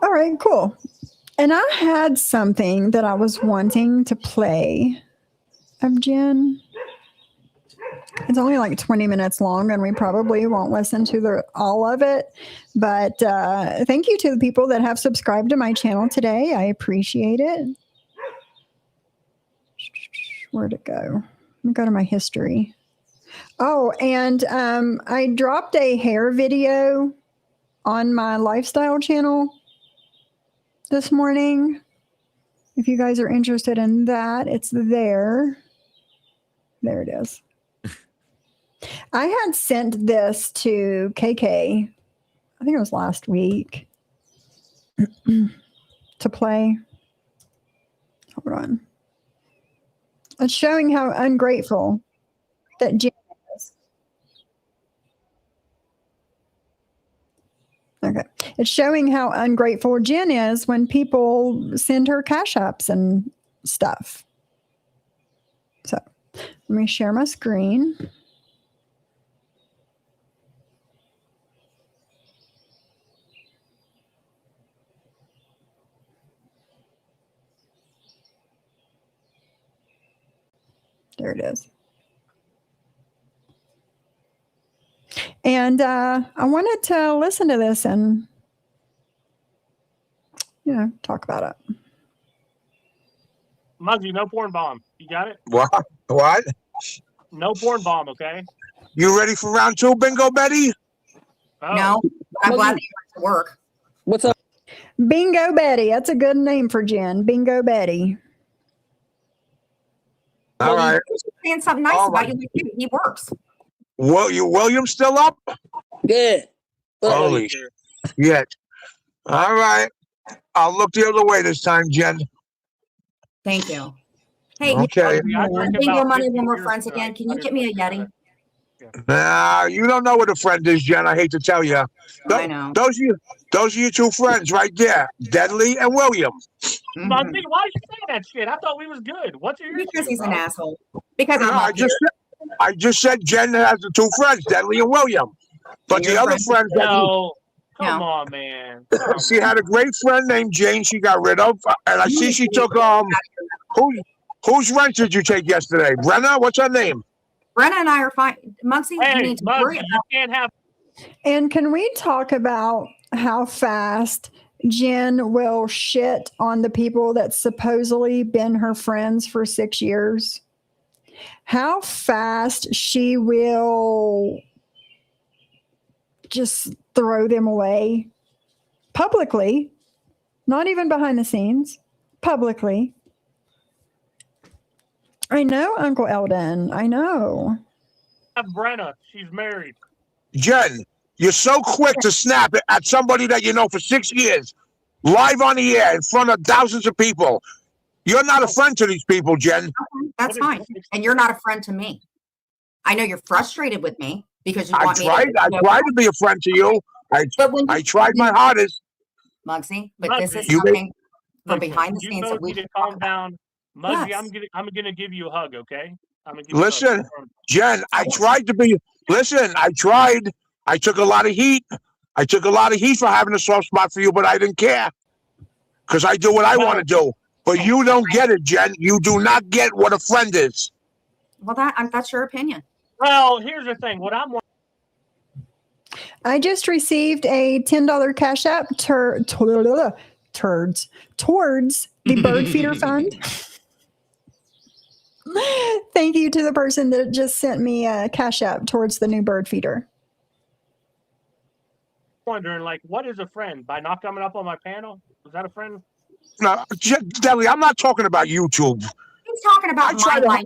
All right, cool. And I had something that I was wanting to play of Jen. It's only like 20 minutes long, and we probably won't listen to all of it. But thank you to the people that have subscribed to my channel today. I appreciate it. Where'd it go? Let me go to my history. Oh, and I dropped a hair video on my lifestyle channel this morning. If you guys are interested in that, it's there. There it is. I had sent this to KK, I think it was last week, to play. Hold on. It's showing how ungrateful that Jen is. Okay. It's showing how ungrateful Jen is when people send her cash apps and stuff. So let me share my screen. There it is. And I wanted to listen to this and, talk about it. Muggsy, no porn bomb. You got it? What? What? No porn bomb, okay? You ready for round 2, Bingo Betty? Oh. No, I'm glad that you went to work. What's up? Bingo Betty. That's a good name for Jen. Bingo Betty. All right. He's saying something nice All about right. you. He works. William still up? Good. Holy shit. All right. I'll look the other way this time, Jen. Thank you. Hey, Okay. Bingo Money, when we're friends again, can you get me a Yeti? Nah, you don't know what a friend is, Jen. I hate to tell you. I know. Those are your two friends right there, Deadly and William. Mhm. Muggsy, why you saying that shit? I thought we was good. What's your issue? Because he's an asshole. Because I'm No, up here. I just said Jen has the two friends, Deadly and William. But And the your other friend- friends, No. Come No. on, man. Come she had a on. great friend named Jane. She got rid of, and I see she took whose rent did you take yesterday? Brenna, what's her name? Brenna and I are fine. Muggsy, you Hey, need to worry Muggsy, about. you can't have. And can we talk about how fast Jen will shit on the people that supposedly been her friends for 6 years? How fast she will just throw them away publicly, not even behind the scenes, publicly. I know, Uncle Eldon. I know. Have Brenna. She's married. Jen, you're so quick to snap at somebody that you know for 6 years, live on the air in front of thousands of people. You're not a friend to these people, Jen. That's fine. And you're not a friend to me. I know you're frustrated with me because you I want me tried to be a friend to you. But when I tried my hardest. Muggsy, but this is You- something from Listen, behind the you scenes both that we need to can calm talk about. down. Muggsy, Yes. I'm gonna give you a hug, okay? I'm gonna give you a Listen, hug. Jen, I tried to be. Listen, I tried. I took a lot of heat. I took a lot of heat for having a soft spot for you, but I didn't care because I do what I want to do. But you don't get it, Jen. You do not get what a friend is. Well, that's your opinion. Well, here's the thing. What I'm I just received a $10 Cash App towards the Bird Feeder Fund. Thank you to the person that just sent me a Cash App towards the new bird feeder. wondering, like, what is a friend? By not coming up on my panel? Is that a friend? No, Deli, I'm not talking about YouTube. He's talking about my life.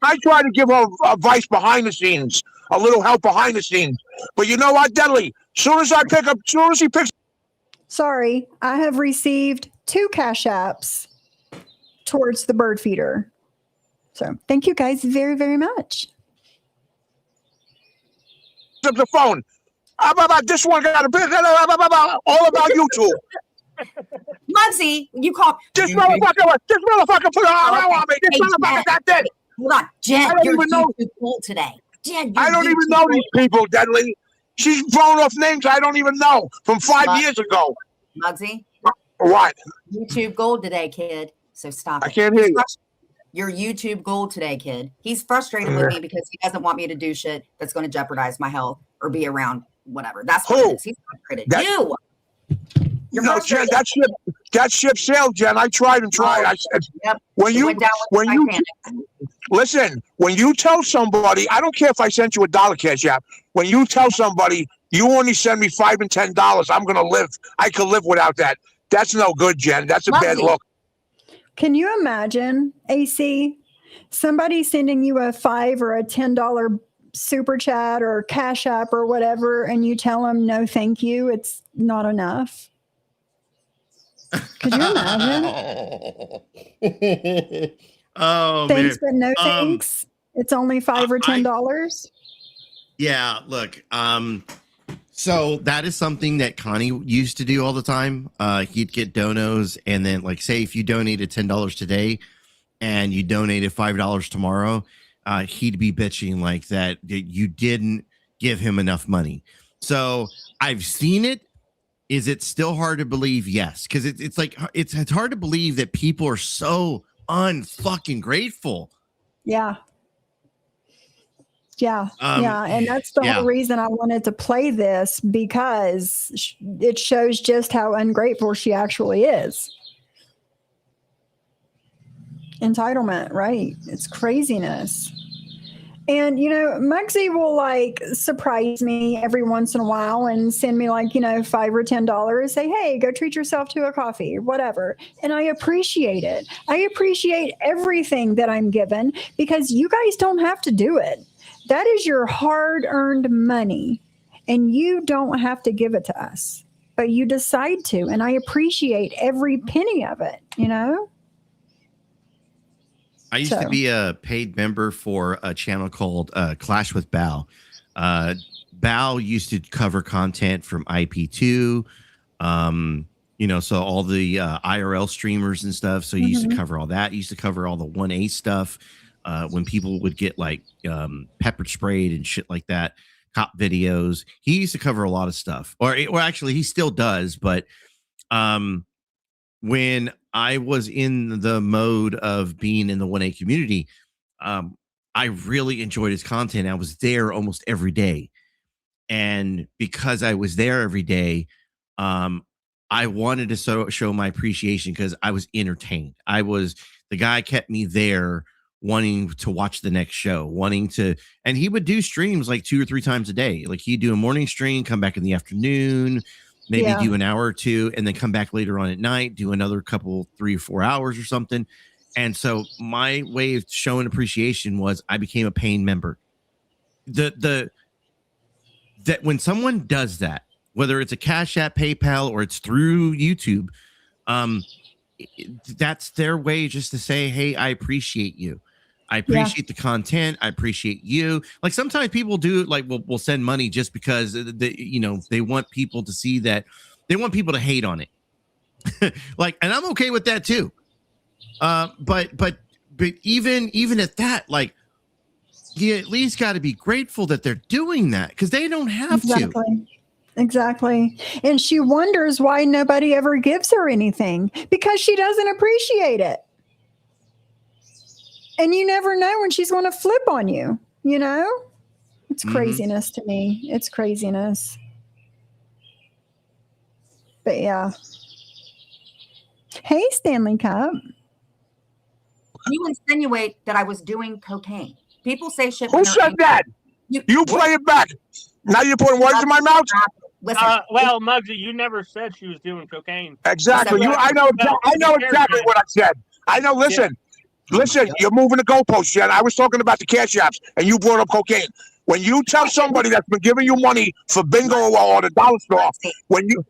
I try to give her advice behind the scenes, a little help behind the scenes. But you know what, Deli? Soon as he picks. Sorry, I have received 2 Cash Apps towards the bird feeder. So thank you guys very, very much. up the phone. This one got a bit all about YouTube. Muggsy, you call. This motherfucker put an arm on me. This Hey, motherfucker got dead. Hold on, Jen. I don't You're even know. YouTube gold today. Jen, I you're don't even YouTube know gold. these people, Deadly. She's throwing off names I don't even know from 5 years ago. Muggsy, What? YouTube gold today, kid. So stop it. I can't hear you. You're YouTube gold today, kid. He's frustrated with me because he doesn't want me to do shit that's going to jeopardize my health or be around whatever. That's what Who? it is. He's frustrated. That- You. You're No, Jen, frustrated. that ship sailed, Jen. I tried and tried. I said, Yep. when It you went down with when you Titanic. listen, when you tell somebody, I don't care if I sent you $1 cash app. When you tell somebody you only send me $5 and $10, I'm gonna live. I could live without that. That's no good, Jen. That's a bad Muggsy. look. Can you imagine, AC, somebody sending you a $5 or a $10 super chat or cash app or whatever, and you tell them no, thank you, it's not enough? Could you imagine? Oh Thanks, man. but no thanks. It's only $5 or $10. Yeah, look, so that is something that Connie used to do all the time. He'd get donos, and then like say if you donated $10 today and you donated $5 tomorrow, he'd be bitching like that you didn't give him enough money. So I've seen it. Is it still hard to believe? Yes, because it's like it's hard to believe that people are so unfucking grateful. Yeah. Yeah. Yeah, And that's the whole reason I wanted to play this, because it shows just how ungrateful she actually is. Entitlement, right? It's craziness. And, Muggsy will like surprise me every once in a while and send me like, $5 or $10, say, hey, go treat yourself to a coffee or whatever. And I appreciate it. I appreciate everything that I'm given, because you guys don't have to do it. That is your hard-earned money, and you don't have to give it to us, but you decide to. And I appreciate every penny of it, I used to be a paid member for a channel called Clash with Bao. Bao used to cover content from IP2, so all the IRL streamers and stuff. So he used to cover all that. He used to cover all the 1A stuff when people would get like pepper sprayed and shit like that, cop videos. He used to cover a lot of stuff, or actually he still does. But when I was in the mode of being in the 1A community, I really enjoyed his content. I was there almost every day. And because I was there every day, I wanted to show my appreciation because I was entertained. The guy kept me there wanting to watch the next show, and he would do streams like 2 or 3 times a day. Like he'd do a morning stream, come back in the afternoon, maybe do an hour or two, and then come back later on at night, do another couple, 3 or 4 hours or something. And so my way of showing appreciation was I became a paying member. That when someone does that, whether it's a Cash App, PayPal, or it's through YouTube, that's their way just to say, hey, I appreciate you. I appreciate the content. I appreciate you. Like sometimes people do like will send money just because they want people to see that, they want people to hate on it. Like, and I'm okay with that too. But even at that, like you at least got to be grateful that they're doing that, because they don't have to. Exactly. And she wonders why nobody ever gives her anything, because she doesn't appreciate it. And you never know when she's going to flip on you, It's craziness to me. It's craziness. But yeah. Hey, Stanley Cup. You insinuate that I was doing cocaine. People say shit. Who said that? You play it back. Now you're putting words in my mouth. Listen, Well, Muggsy, you never said she was doing cocaine. Exactly. I know exactly what I said. I know. Listen, you're moving the goalposts, Jen. I was talking about the cash apps, and you brought up cocaine. When you tell somebody that's been giving you money for bingo or the dollar store, when you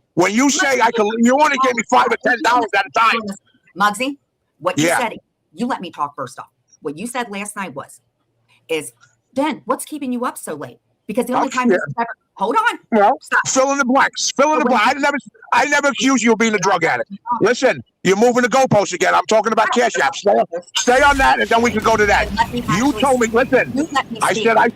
say you only gave me $5 or $10 at a time. Muggsy, what you said, you let me talk first off. What you said last night is, Ben, what's keeping you up so late? Because the only time hold on. Well, fill in the blanks. I never accused you of being a drug addict. Listen, You're moving the goalposts again. I'm talking about Cash App. Stay on that, and then we can go to that. Let me You actually told me, speak. listen, You let me I speak. said I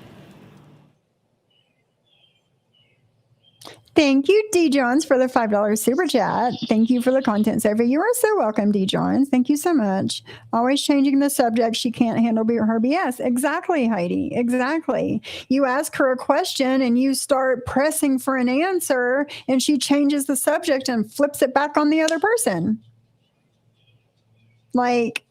Thank you, D. Johns, for the $5 super chat. Thank you for the content survey. You are so welcome, D. Johns. Thank you so much. Always changing the subject. She can't handle her BS. Exactly, Heidi. Exactly. You ask her a question and you start pressing for an answer, and she changes the subject and flips it back on the other person. Like,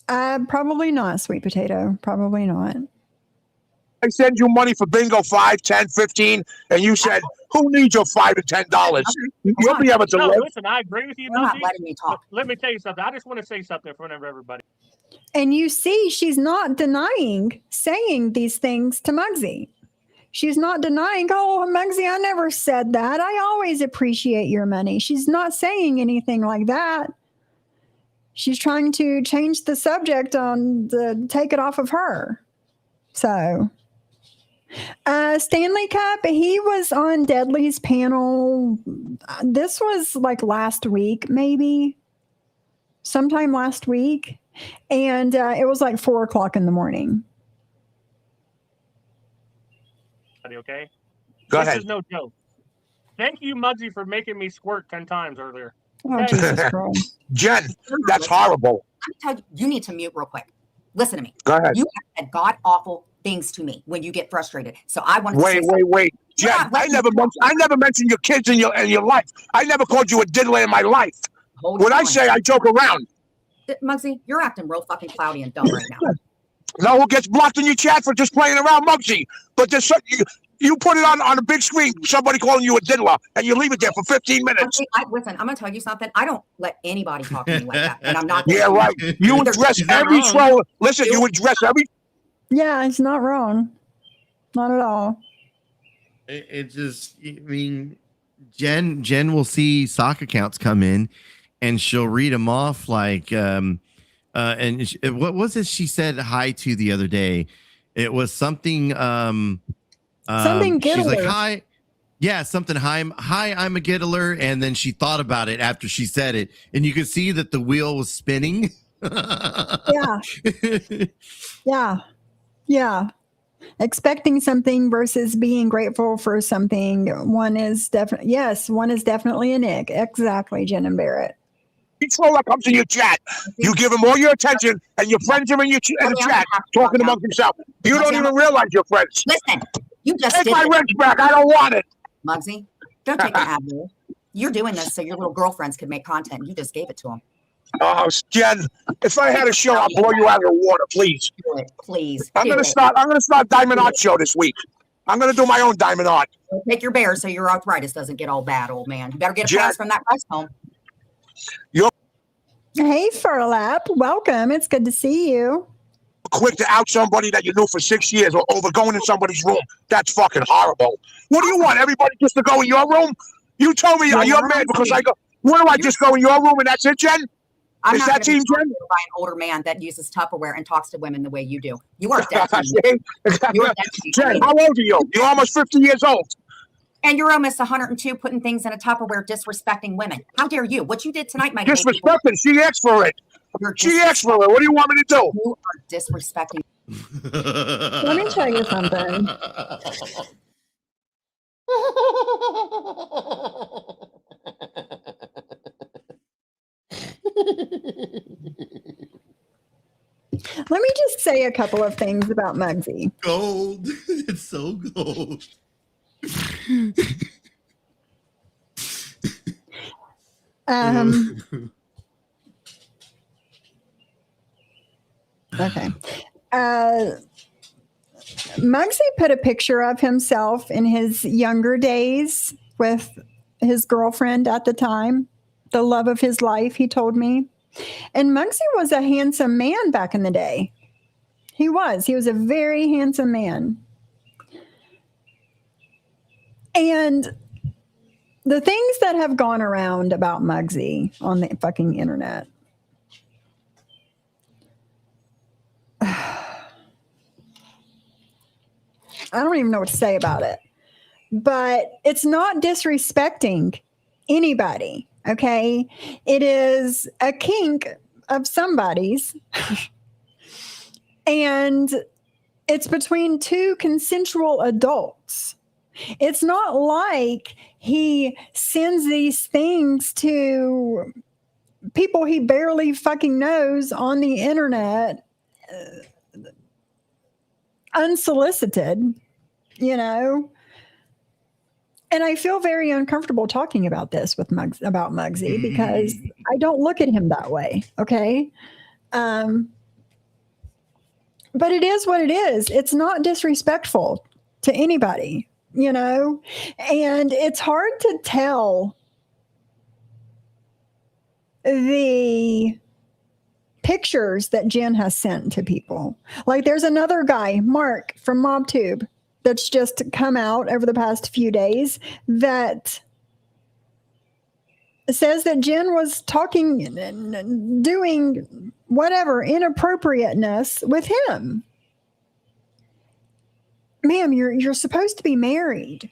probably not, sweet potato. Probably not. send you money for bingo, 5, 10, 15, and you said, who needs your $5 to $10? You'll be able to No, live. listen, I agree with you, You're not Muggsy. letting me talk. Let me tell you something. I just want to say something in front of everybody. And you see, she's not denying saying these things to Muggsy. She's not denying, oh, Muggsy, I never said that. I always appreciate your money. She's not saying anything like that. She's trying to change the subject on the take it off of her. So, Stanley Cup, he was on Deadly's panel. This was like last week, maybe sometime last week. And it was like 4:00 in the morning. Okay? Go This ahead. is no joke. Thank you, Muggsy, for making me squirt 10 times earlier. Oh, Jesus Christ. Jen, that's horrible. I'm telling you, you need to mute real quick. Listen to me. Go ahead. You have said god awful things to me when you get frustrated. So I want to Wait. Jen, You're not letting I never mentioned your kids in your life. I never called you a diddler in my life. Hold When I on. say I joke around, Muggsy, you're acting real fucking cloudy and dumb right now. no one gets blocked in your chat for just playing around, Muggsy. But there's you put it on a big screen, somebody calling you a diddler, and you leave it there for 15 minutes. Listen, I'm gonna tell you something. I don't let anybody talk to me like that, and I'm not. Yeah, right. You address He's not every wrong. troll. Listen, you address every. Yeah, it's not wrong. Not at all. It just, I mean, Jen will see sock accounts come in, and she'll read them off like, and what was it she said hi to the other day? It was something, Something she's like, giddler. hi. Yeah, something. Hi, I'm a giddler. And then she thought about it after she said it. And you could see that the wheel was spinning. Yeah. Yeah. Expecting something versus being grateful for something. One is definitely a Nick. Exactly, Jen and Barrett. Every troll that comes in your chat, you give them all your attention, and your friends are in the chat talking amongst themselves. You don't even realize your friends. Listen, you just Take did my it, wrench back. I don't want it. Muggsy. Don't take an Advil. You're doing this so your little girlfriends could make content. You just gave it to them. Oh, Jen, if I had a show, I'll blow you out of the water, please. Do it, please. I'm gonna start Diamond Art Show this week. I'm gonna do my own Diamond Art. Take your bear so your arthritis doesn't get all bad, old man. You better get a Jen. pass from that rest home. Hey, Furlap. Welcome. It's good to see you. Quick to out somebody that you knew for 6 years or over going in somebody's room. That's fucking horrible. What do you want? Everybody just to go in your room? You told me you're mad because I go. What do I just go in your room and that's it, Jen? I'm Is not that gonna be Team Jen? talked by an older man that uses Tupperware and talks to women the way you do. You are dead to me. You are dead to me. Jen, how old are you? You're almost 50 years old. And you're almost 102 putting things in a Tupperware disrespecting women. How dare you? What you did tonight might make people- Disrespecting. She asked for it. You're She asked for it. What do you want me to do? You are disrespecting. Let me tell you something. Let me just say a couple of things about Muggsy. Gold. It's so gold. Okay. Muggsy put a picture of himself in his younger days with his girlfriend at the time, the love of his life, he told me. And Muggsy was a handsome man back in the day. He was a very handsome man. And the things that have gone around about Muggsy on the fucking internet. I don't even know what to say about it. But it's not disrespecting anybody. Okay. It is a kink of somebody's. And it's between two consensual adults. It's not like he sends these things to people he barely fucking knows on the internet unsolicited, you know. And I feel very uncomfortable talking about this with Muggsy because I don't look at him that way. Okay. But it is what it is. It's not disrespectful to anybody, you know, and it's hard to tell the pictures that Jen has sent to people. Like there's another guy, Mark from MobTube, that's just come out over the past few days that says that Jen was talking and doing whatever inappropriateness with him. Ma'am, you're supposed to be married,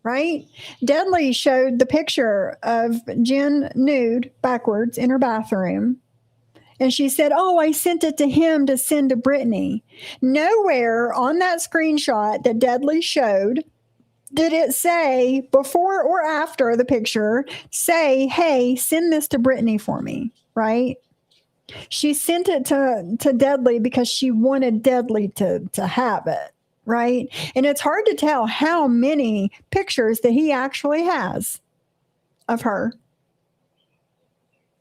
right? Deadly showed the picture of Jen nude backwards in her bathroom. And she said, oh, I sent it to him to send to Brittany. Nowhere on that screenshot that Deadly showed did it say before or after the picture, say, hey, send this to Brittany for me, right? She sent it to Deadly because she wanted Deadly to have it, right? And it's hard to tell how many pictures that he actually has of her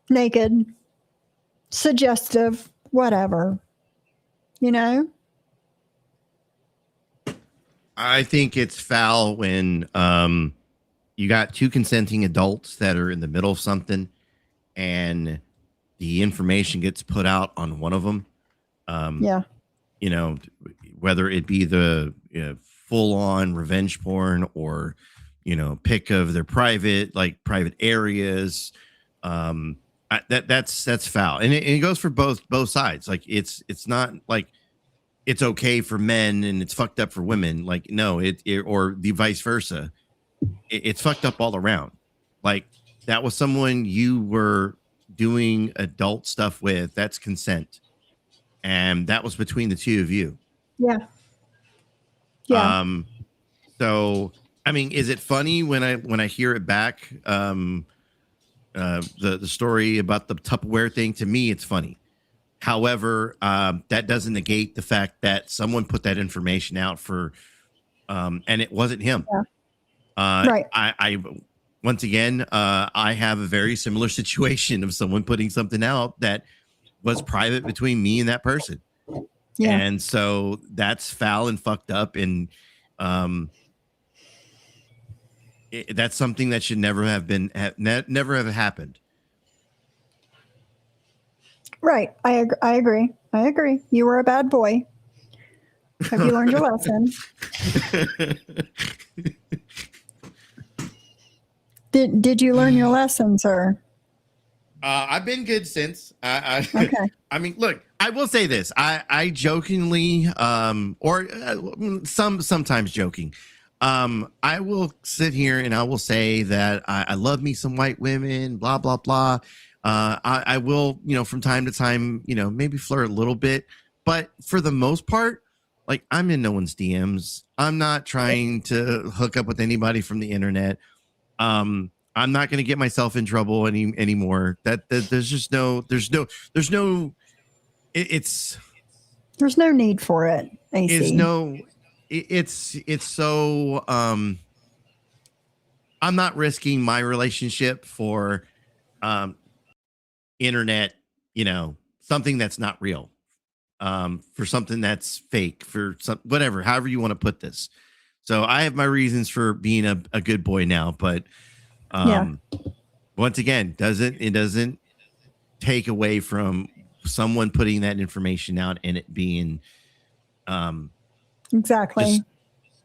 naked, suggestive, whatever, you know? I think it's foul when you got two consenting adults that are in the middle of something and the information gets put out on one of them. Yeah. You know, whether it be the full on revenge porn or, you know, pick of their private areas. That's foul. And it goes for both sides. Like it's not like it's okay for men and it's fucked up for women. Like, no, or the vice versa. It's fucked up all around. Like that was someone you were doing adult stuff with. That's consent. And that was between the two of you. Yeah. Yeah. So, I mean, is it funny when I hear it back? The story about the Tupperware thing, to me, it's funny. However, that doesn't negate the fact that someone put that information out for, and it wasn't him. Yeah. Right. I once again, I have a very similar situation of someone putting something out that was private between me and that person. Yeah. And so that's foul and fucked up. And that's something that should never have never have happened. Right. I agree. You were a bad boy. Have you learned your lesson? Did you learn your lesson, sir? I've been good since. Okay. I mean, look, I will say this. I jokingly, or sometimes joking, I will sit here and I will say that I love me some white women, blah, blah, blah. I will, you know, from time to time, you know, maybe flirt a little bit, but for the most part, like I'm in no one's DMs. I'm not trying to hook up with anybody from the internet. I'm not going to get myself in trouble anymore. That there's just there's no need for it. AC. It's so I'm not risking my relationship for internet, you know, something that's not real, for something that's fake, for some whatever, however you want to put this. So I have my reasons for being a good boy now, but once again, it doesn't take away from someone putting that information out and it being exactly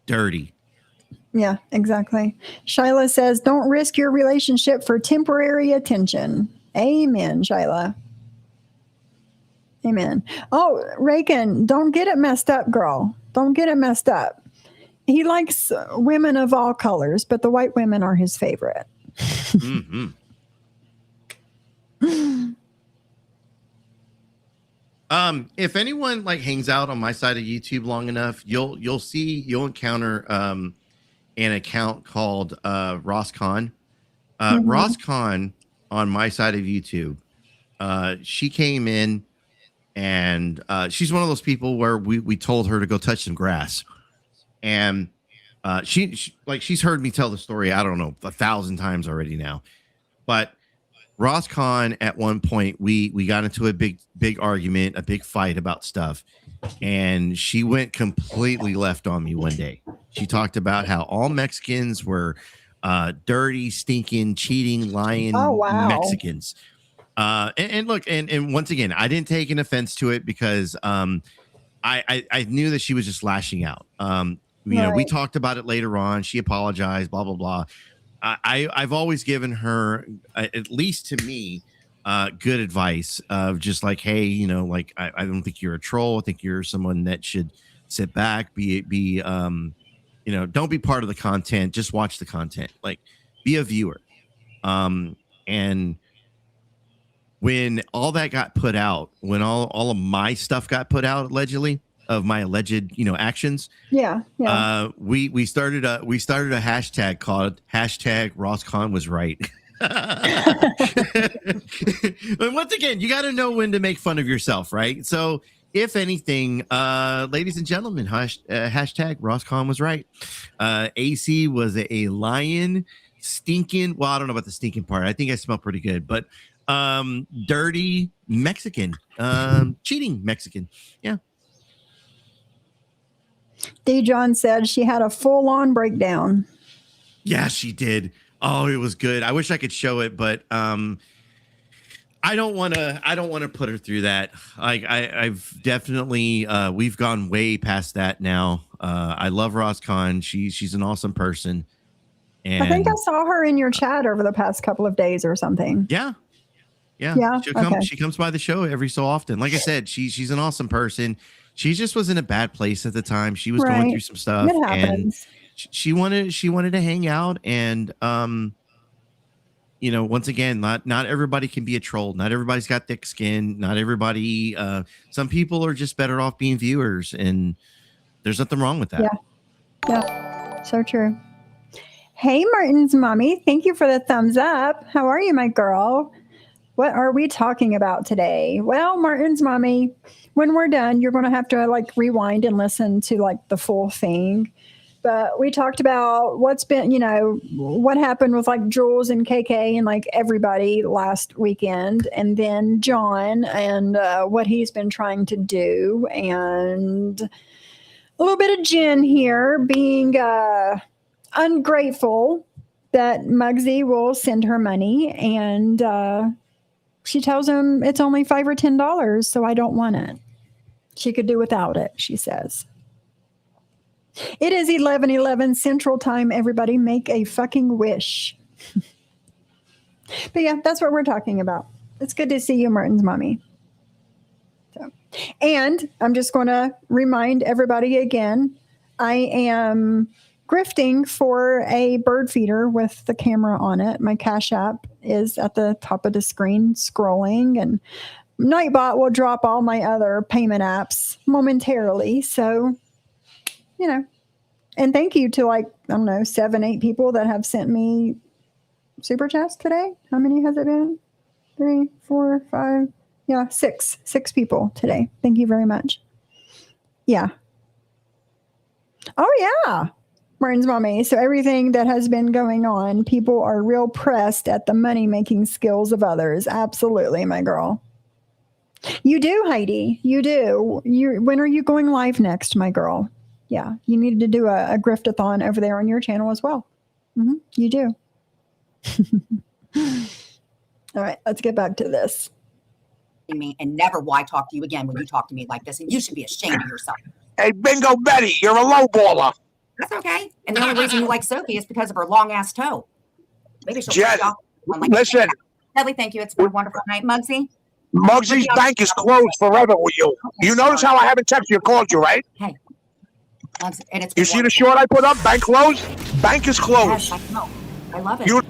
dirty. Yeah, exactly. Shyla says, don't risk your relationship for temporary attention. Amen, Shyla. Amen. Oh, Reagan, don't get it messed up, girl. Don't get it messed up. He likes women of all colors, but the white women are his favorite. Mm-hmm. If anyone like hangs out on my side of YouTube long enough, you'll encounter an account called Ross Khan. Ross Khan on my side of YouTube. She came in and she's one of those people where we told her to go touch some grass, and she's heard me tell the story, I don't know, 1,000 times already now. But Ross Khan, at one point, we got into a big argument, a big fight about stuff, and she went completely left on me one day. She talked about how all Mexicans were dirty, stinking, cheating, lying Mexicans. And look, and once again, I didn't take an offense to it because I knew that she was just lashing out. You know, we talked about it later on. She apologized, blah, blah, blah. I've always given her, at least to me, good advice of just like, hey, you know, like, I don't think you're a troll. I think you're someone that should sit back, be you know, don't be part of the content. Just watch the content. Like, be a viewer. And when all that got put out, when all of my stuff got put out, allegedly, of my alleged, you know, actions. Yeah. We started a hashtag called #Ross Khan was right. But once again, you got to know when to make fun of yourself, right? So if anything, ladies and gentlemen, hashtag Ross Khan was right. AC was a lion, stinking. Well, I don't know about the stinking part. I think I smell pretty good, but dirty Mexican, cheating Mexican. Yeah. Dejon said she had a full-on breakdown. Yeah, she did. Oh, it was good. I wish I could show it, but I don't want to put her through that. Like I've definitely we've gone way past that now. I love Ross Khan. She's an awesome person. And I think I saw her in your chat over the past couple of days or something. Yeah. She comes by the show every so often. Like I said, she's an awesome person. She just was in a bad place at the time. She was going through some stuff, and she wanted to hang out. And you know, once again, not everybody can be a troll. Not everybody's got thick skin. Not everybody. Some people are just better off being viewers, and there's nothing wrong with that. Yeah, so true. Hey, Martin's mommy, thank you for the thumbs up. How are you, my girl? What are we talking about today? Well, Martin's mommy, when we're done, you're going to have to like rewind and listen to like the full thing. But we talked about what's been, you know, what happened with like Jules and KK and like everybody last weekend. And then John and what he's been trying to do. And a little bit of Jen here being ungrateful that Muggsy will send her money. And she tells him it's only $5 or $10, so I don't want it. She could do without it, she says. It is 11:11 Central Time. Everybody make a fucking wish. But yeah, that's what we're talking about. It's good to see you, Martin's mommy. So, and I'm just going to remind everybody again, I am grifting for a bird feeder with the camera on it. My Cash App is at the top of the screen scrolling, and Nightbot will drop all my other payment apps momentarily. So, you know, and thank you to like, I don't know, 7-8 people that have sent me super chats today. How many has it been? 3, 4, 5. Yeah, 6 people today. Thank you very much. Yeah. Oh yeah. Martin's mommy. So everything that has been going on, people are real pressed at the money-making skills of others. Absolutely, my girl. You do, Heidi. You do. When are you going live next, my girl? Yeah, you need to do a griftathon over there on your channel as well. Mm-hmm, you do. All right, let's get back to this. Me and never why talk to you again when you talk to me like this, and you should be ashamed of yourself. Hey, Bingo Betty, you're a lowballer. That's okay. And the only reason you like Sophie is because of her long ass toe. Maybe she'll Jen, listen. Dudley, thank you. It's been a wonderful night. Muggsy? Muggsy's bank is closed forever with you. You notice how I haven't texted you or called you, right? Hey. Muggsy, and it's you see the short I put up? Bank closed? Bank is closed. Yes, I know. I love it. You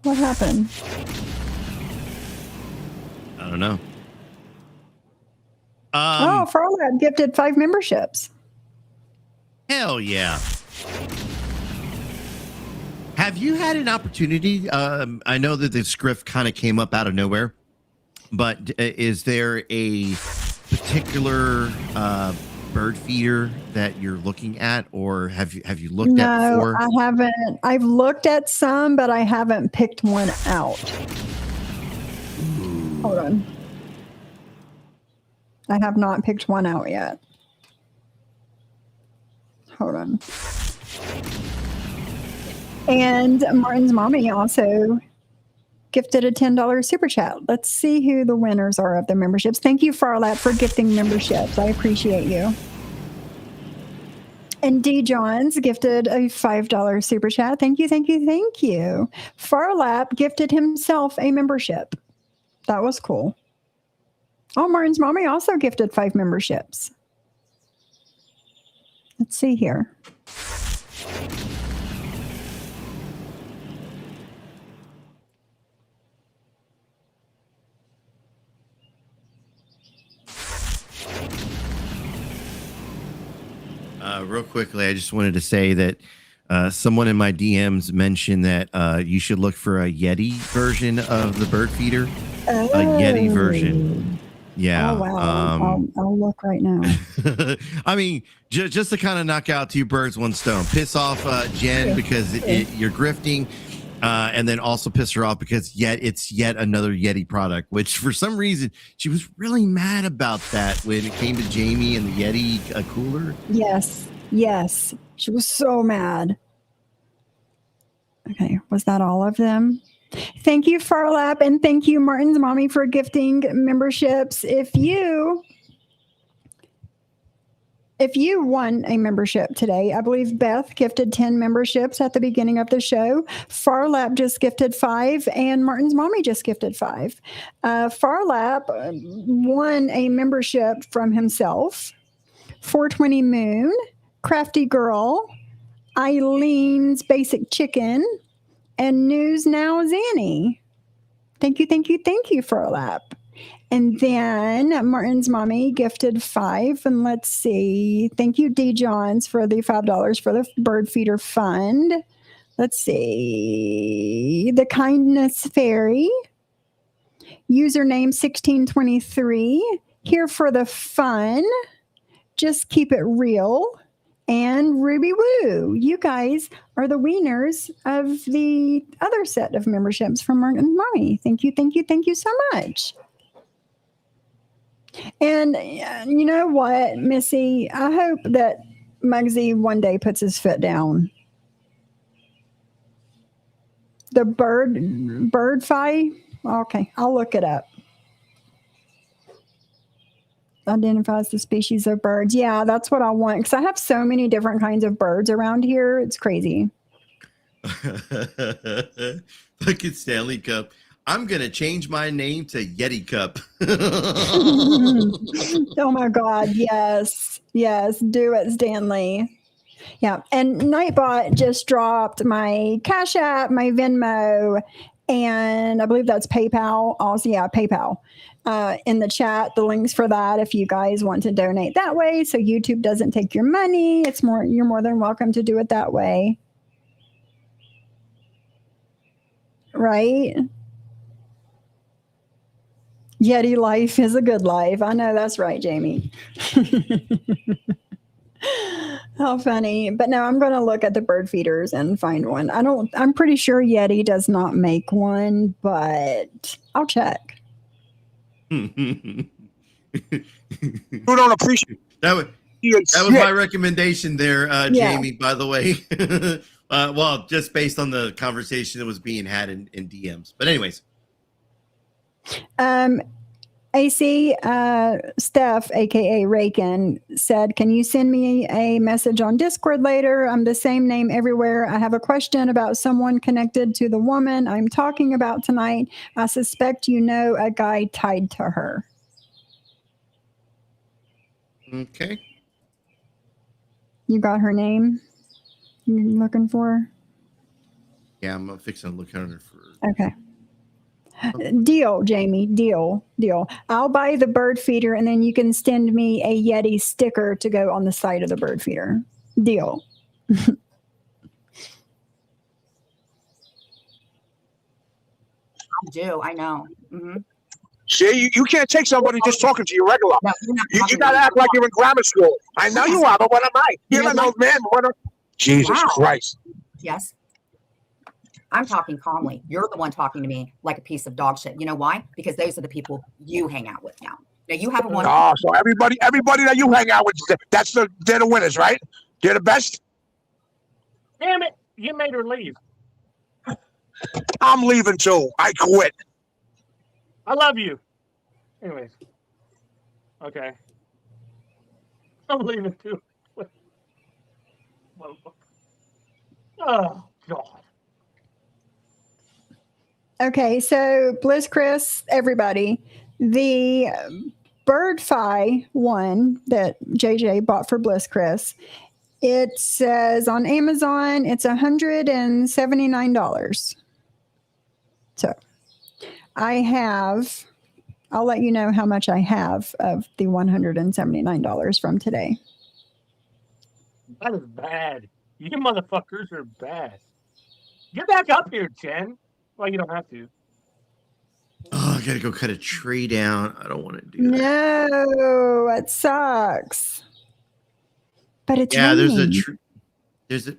What happened? I don't know. Oh, Farlab gifted 5 memberships. Hell yeah. Have you had an opportunity? I know that the script kind of came up out of nowhere, but is there a particular bird feeder that you're looking at, or have you looked at No, before? I haven't. I've looked at some, but I haven't picked one out. Hold on. I have not picked one out yet. Hold on. And Martin's mommy also gifted a $10 super chat. Let's see who the winners are of the memberships. Thank you, Farlap, for gifting memberships. I appreciate you. And D. Johns gifted a $5 super chat. Thank you, thank you, thank you. Farlap gifted himself a membership. That was cool. Oh, Martin's mommy also gifted 5 memberships. Let's see here. Real quickly, I just wanted to say that someone in my DMs mentioned that you should look for a Yeti version of the bird feeder. Oh. A Yeti version. Yeah. Oh, wow. I'll look right now. I mean, just to kind of knock out 2 birds, 1 stone. Piss off Jen because you're grifting, and then also piss her off because it's yet another Yeti product, which for some reason she was really mad about that when it came to Jamie and the Yeti cooler. Yes. Yes. She was so mad. Okay. Was that all of them? Thank you, Farlap, and thank you, Martin's mommy, for gifting memberships. If you won a membership today, I believe Beth gifted 10 memberships at the beginning of the show. Farlap just gifted 5, and Martin's mommy just gifted 5. Farlap won a membership from himself. 420 Moon, Crafty Girl, Eileen's Basic Chicken, and News Now Zanny. Thank you, thank you, thank you, Farlap. And then Martin's mommy gifted 5. And let's see. Thank you, D. Johns, for the $5 for the Bird Feeder Fund. Let's see. The Kindness Fairy. Username 1623. Here for the fun. Just keep it real. And Ruby Woo. You guys are the winners of the other set of memberships from Martin's mommy. Thank you, thank you, thank you so much. And you know what, Missy? I hope that Muggsy one day puts his foot down. The bird fi? Okay, I'll look it up. Identifies the species of birds. Yeah, that's what I want because I have so many different kinds of birds around here. It's crazy. Look at Stanley Cup. I'm going to change my name to Yeti Cup. Oh my God. Yes. Yes. Do it, Stanley. Yeah. And Nightbot just dropped my Cash App, my Venmo, and I believe that's PayPal. Also, yeah, PayPal. In the chat, the links for that if you guys want to donate that way so YouTube doesn't take your money. You're more than welcome to do it that way. Right? Yeti life is a good life. I know that's right, Jamie. How funny. But no, I'm going to look at the bird feeders and find one. I'm pretty sure Yeti does not make one, but I'll check. You don't appreciate That was my recommendation there, Jamie, by the way. Well, just based on the conversation that was being had in DMs. But anyways. AC Steph, aka Rakin, said, "Can you send me a message on Discord later? I'm the same name everywhere. I have a question about someone connected to the woman I'm talking about tonight. I suspect you know a guy tied to her." Okay. You got her name? You're looking for her? Yeah, I'm fixing to look under for. Okay. Deal, Jamie. Deal. I'll buy the bird feeder and then you can send me a Yeti sticker to go on the side of the bird feeder. Deal. I do. I know. Mm-hmm. See, you can't take somebody just talking to you regular. No, you're not You talking gotta to me. act like you're in grammar school. I know you are, but what am I? You're an old man. Jesus Wow. Christ. Yes. I'm talking calmly. You're the one talking to me like a piece of dog shit. You know why? Because those are the people you hang out with now. Now you have a one. Oh, so everybody that you hang out with, they're the winners, right? They're the best. Damn it! You made her leave. I'm leaving too. I quit. I love you. Anyways. Okay. I'm leaving too. Oh, God. Okay, so Bliss Chris, everybody, the BirdFi one that JJ bought for Bliss Chris, it says on Amazon it's $179. So I'll let you know how much I have of the $179 from today. That is bad. You motherfuckers are bad. Get back up here, Jen. Well, you don't have to. Oh, I gotta go cut a tree down. I don't want to do that. No, it sucks. But it's Yeah, raining.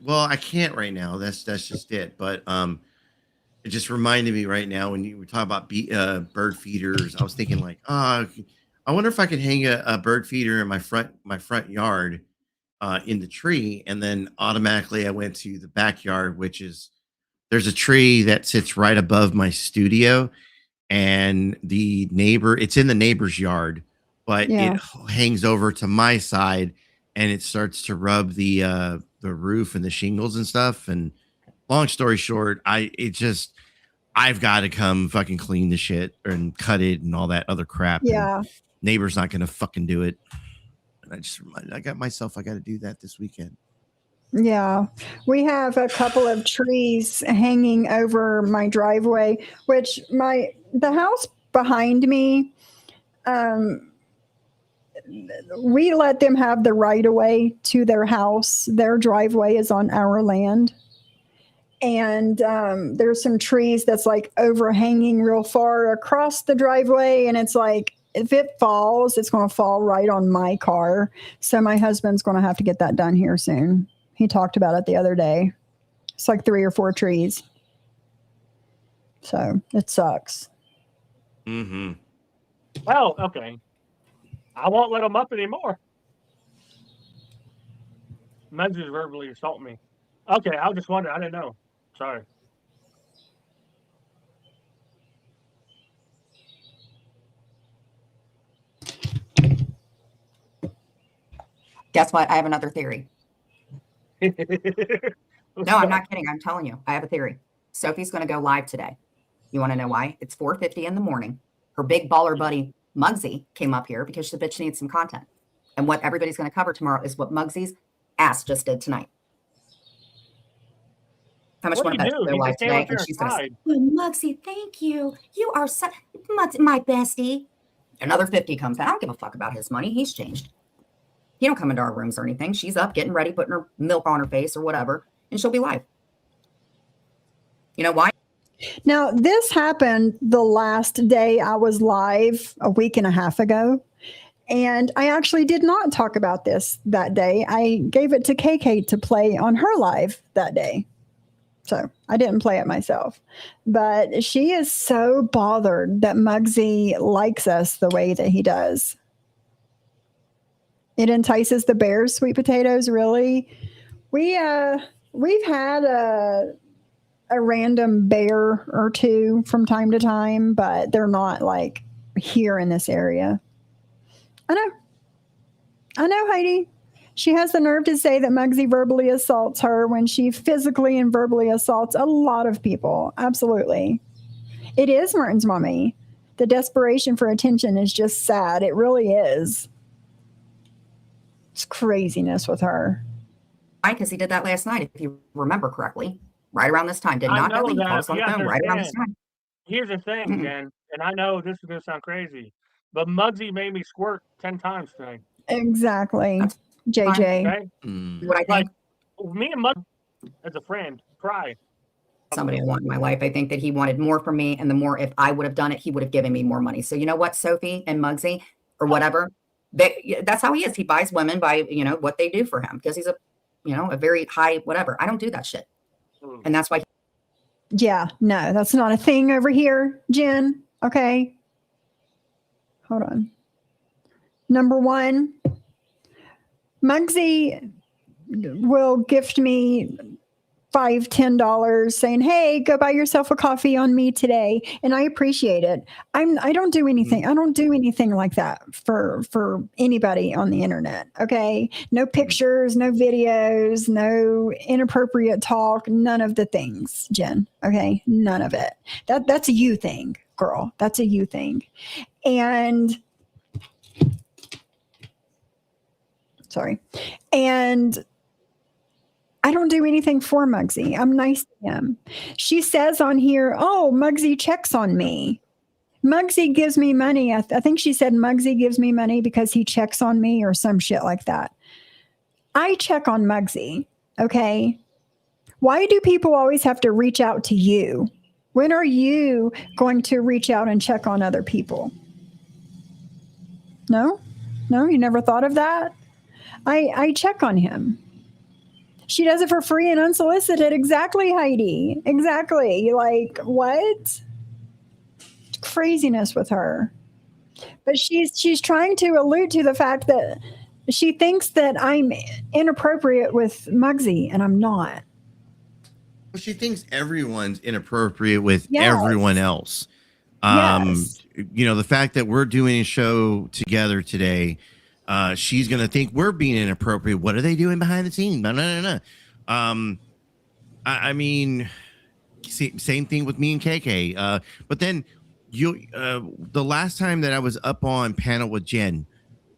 well, I can't right now. That's just it. But it just reminded me right now when you were talking about bird feeders. I was thinking like, I wonder if I could hang a bird feeder in my front yard in the tree, and then automatically I went to the backyard, which is there's a tree that sits right above my studio, and it's in the neighbor's yard, but it hangs over to my side, and it starts to rub the roof and the shingles and stuff. And long story short, I've got to come fucking clean the shit and cut it and all that other crap. Yeah. And neighbor's not gonna fucking do it. And I got to do that this weekend. Yeah, we have a couple of trees hanging over my driveway, which the house behind me, we let them have the right of way to their house. Their driveway is on our land. And there's some trees that's like overhanging real far across the driveway. And it's like, if it falls, it's going to fall right on my car. So my husband's going to have to get that done here soon. He talked about it the other day. It's like 3 or 4 trees. So it sucks. Mm-hmm. Well, okay. I won't let them up anymore. Men's just verbally assault me. Okay, I was just wondering. I didn't know. Sorry. Guess what? I have another theory. No, No, I'm not kidding. I'm telling you, I have a theory. Sophie's going to go live today. You want to know why? It's 4:50 in the morning. Her big baller buddy, Muggsy, came up here because the bitch needs some content. And what everybody's going to cover tomorrow is what Muggsy's ass just did tonight. How much What want do to you bet do? go You live just stand today? up there And she's going to say, and Muggsy, thank you. You are such my bestie. Another 50 comes out. I don't give a fuck about his money. He's changed. He don't come into our rooms or anything. She's up getting ready, putting her milk on her face or whatever, and she'll be live. You know why? Now, this happened the last day I was live a week and a half ago. And I actually did not talk about this that day. I gave it to KK to play on her live that day. So I didn't play it myself. But she is so bothered that Muggsy likes us the way that he does. It entices the bears, sweet potatoes, really. We've had a random bear or two from time to time, but they're not like here in this area. I know, Heidi. She has the nerve to say that Muggsy verbally assaults her when she physically and verbally assaults a lot of people. Absolutely. It is Martin's mommy. The desperation for attention is just sad. It really is. It's craziness with her. Why? Because he did that last night, if you remember correctly. right around this time. Did I not know know that. He called that. us on You the phone right around this understand. time. Here's the thing, Mhm. Jen, and I know this is gonna sound crazy, but Muggsy made me squirt 10 times tonight. Exactly. That's JJ. Okay, Mm. What I like think me and Muggsy as a friend, cry. somebody I want in my life. I think that he wanted more from me, and the more if I would have done it, he would have given me more money. So you know what, Sophie and Muggsy or whatever, that's how he is. He buys women by what they do for him because he's a very high whatever. I don't do that shit, Mm. and that's why. Yeah, no, that's not a thing over here, Jen. Okay. Hold on. Number one, Muggsy will gift me $5, $10 saying, hey, go buy yourself a coffee on me today. And I appreciate it. I don't do anything. I don't do anything like that for anybody on the internet. Okay. No pictures, no videos, no inappropriate talk, none of the things, Jen. Okay. None of it. That's a you thing, girl. That's a you thing. And sorry. And I don't do anything for Muggsy. I'm nice to him. She says on here, oh, Muggsy checks on me. Muggsy gives me money. I think she said Muggsy gives me money because he checks on me or some shit like that. I check on Muggsy. Okay. Why do people always have to reach out to you? When are you going to reach out and check on other people? No, you never thought of that? I check on him. She does it for free and unsolicited. Exactly, Heidi. Exactly. Like, what? Craziness with her. But she's trying to allude to the fact that she thinks that I'm inappropriate with Muggsy, and I'm not. Well, she thinks everyone's inappropriate with Yes. everyone else. Yes. The fact that we're doing a show together today, she's gonna think we're being inappropriate. What are they doing behind the scenes? No. I mean, same thing with me and KK. But then the last time that I was up on panel with Jen,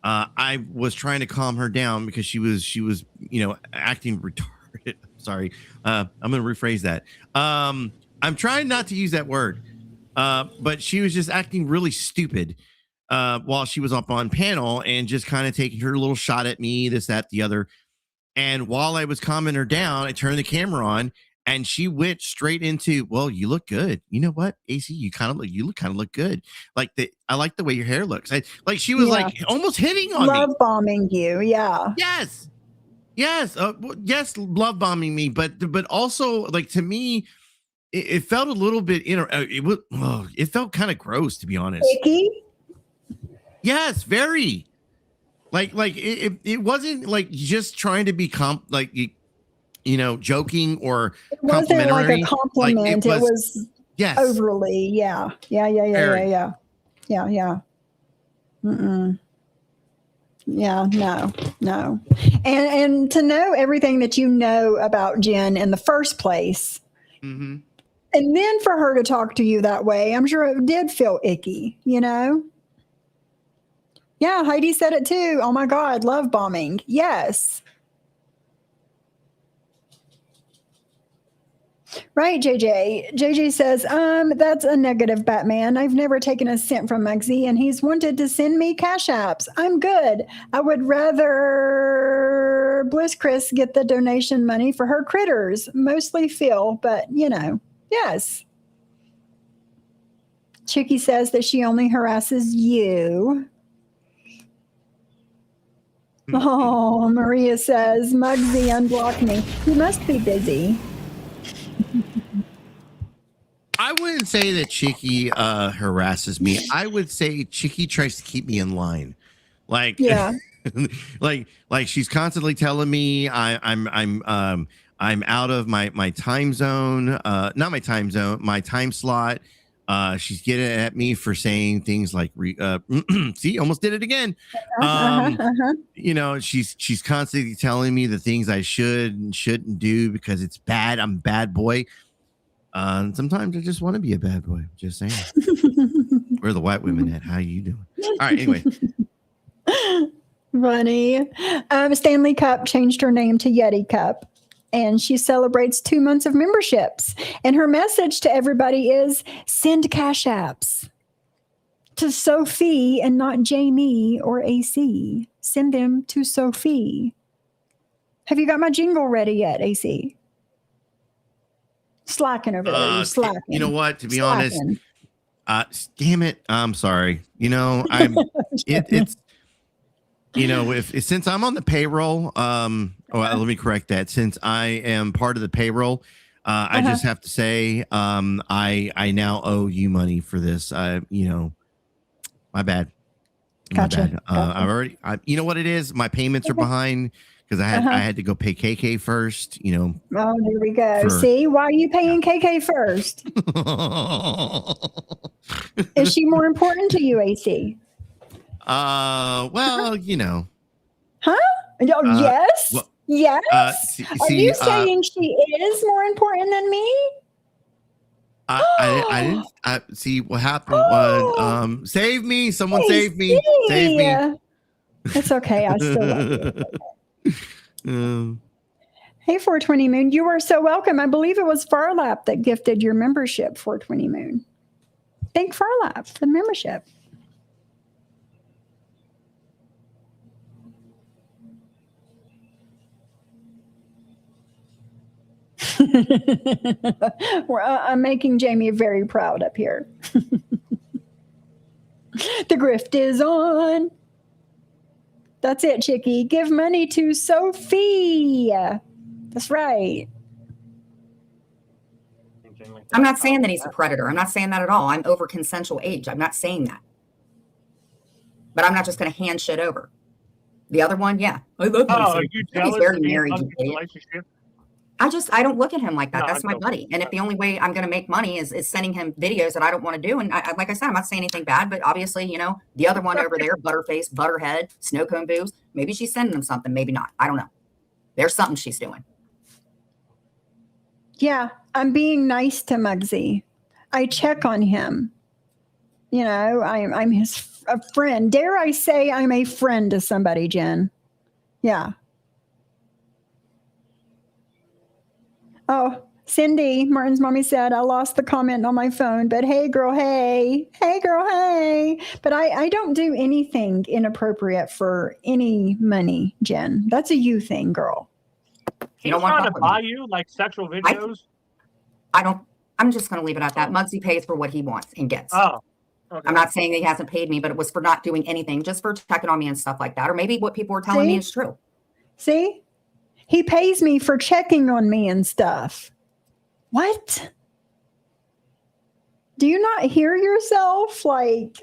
I was trying to calm her down because she was acting retarded. Sorry, I'm gonna rephrase that. I'm trying not to use that word, but she was just acting really stupid while she was up on panel and just kind of taking her little shot at me, this, that, the other. And while I was calming her down, I turned the camera on and she went straight into, well, you look good. You know what, AC, you look good. I like the way your hair looks. She was like almost hitting on me. Love bombing you. Yeah. Yes. Yes. Yes. Love bombing me. But also, like, to me, it felt a little bit, it felt kind of gross, to be honest. Icky? Yes, very. Like it wasn't like just trying to be joking or It wasn't like complimentary. a compliment. Like, it was yes, overly. Yeah. Very. Yeah. Mm-mm. Yeah, no. And to know everything that you know about Jen in the first place, Mm-hmm. and then for her to talk to you that way, I'm sure it did feel icky, Yeah, Heidi said it too. Oh my God, love bombing. Yes. Right, JJ. JJ says, that's a negative, Batman. I've never taken a cent from Muggsy, and he's wanted to send me cash apps. I'm good. I would rather Bliss Chris get the donation money for her critters, mostly Phil, but yes. Chicky says that she only harasses you. Oh, Maria says, Muggsy unblocked me. He must be busy. I wouldn't say that Chicky harasses me. I would say Chicky tries to keep me in line. Like, Yeah. like she's constantly telling me I'm out of my time zone, not my time zone, my time slot. She's getting at me for saying things like, see, almost did it again. She's constantly telling me the things I should and shouldn't do because it's bad. I'm a bad boy. Sometimes I just want to be a bad boy. Just saying. Where are the white women at? How you doing? All right. Anyway. Funny. Stanley Cup changed her name to Yeti Cup. and she celebrates 2 months of memberships. And her message to everybody is send cash apps to Sophie and not Jamie or AC. Send them to Sophie. Have you got my jingle ready yet, AC? Slacking over there. You're slacking. You know what? To be Slacking. honest, damn it, I'm sorry. You know, it's if since I'm on the payroll, let me correct that. Since I am part of the payroll, I just have to say, I now owe you money for this. My bad. Gotcha. You know what it is? My payments are behind because I had to go pay KK first. Oh, here we go. See, why are you paying KK first? Is she more important to you, AC? Well, Huh? Yes. well, yes. Are you see, saying she is more important than me? I didn't see what happened was save me, someone save me, save me. It's okay. I still love you. Hey, 420 Moon, you are so welcome. I believe it was Farlap that gifted your membership, 420 Moon. Thank Farlap for the membership. I'm making Jamie very proud up here. The grift is on. That's it, Chickie. Give money to Sophie. That's right. I'm not saying that he's a predator. I'm not saying that at all. I'm over consensual age. I'm not saying that. But I'm not just going to hand shit over. The other one, yeah. I love him. Are you He's jealous very of being married in to a Kate. relationship? I don't look at him like that. No, That's my I buddy. And if the only way I'm going to make money is sending him videos that I don't want to do, and like I said, I'm not saying anything bad, but obviously, the other one over there, Butterface, Butterhead, Snowcone Boobs, maybe she's sending him something, maybe not. I don't know. There's something she's doing. Yeah, I'm being nice to Muggsy. I check on him. I'm a friend. Dare I say I'm a friend to somebody, Jen? Yeah. Oh, Cindy, Martin's mommy said, I lost the comment on my phone, but hey, girl, hey. Hey, girl, hey. But I don't do anything inappropriate for any money, Jen. That's a you thing, girl. He's don't want trying to to talk buy you like sexual videos. I'm just going to leave it at that. Muggsy pays for what he wants and gets. Oh, okay. I'm not saying that he hasn't paid me, but it was for not doing anything, just for checking on me and stuff like that. Or maybe what people were telling me is true. See? He pays me for checking on me and stuff. What? Do you not hear yourself? Like,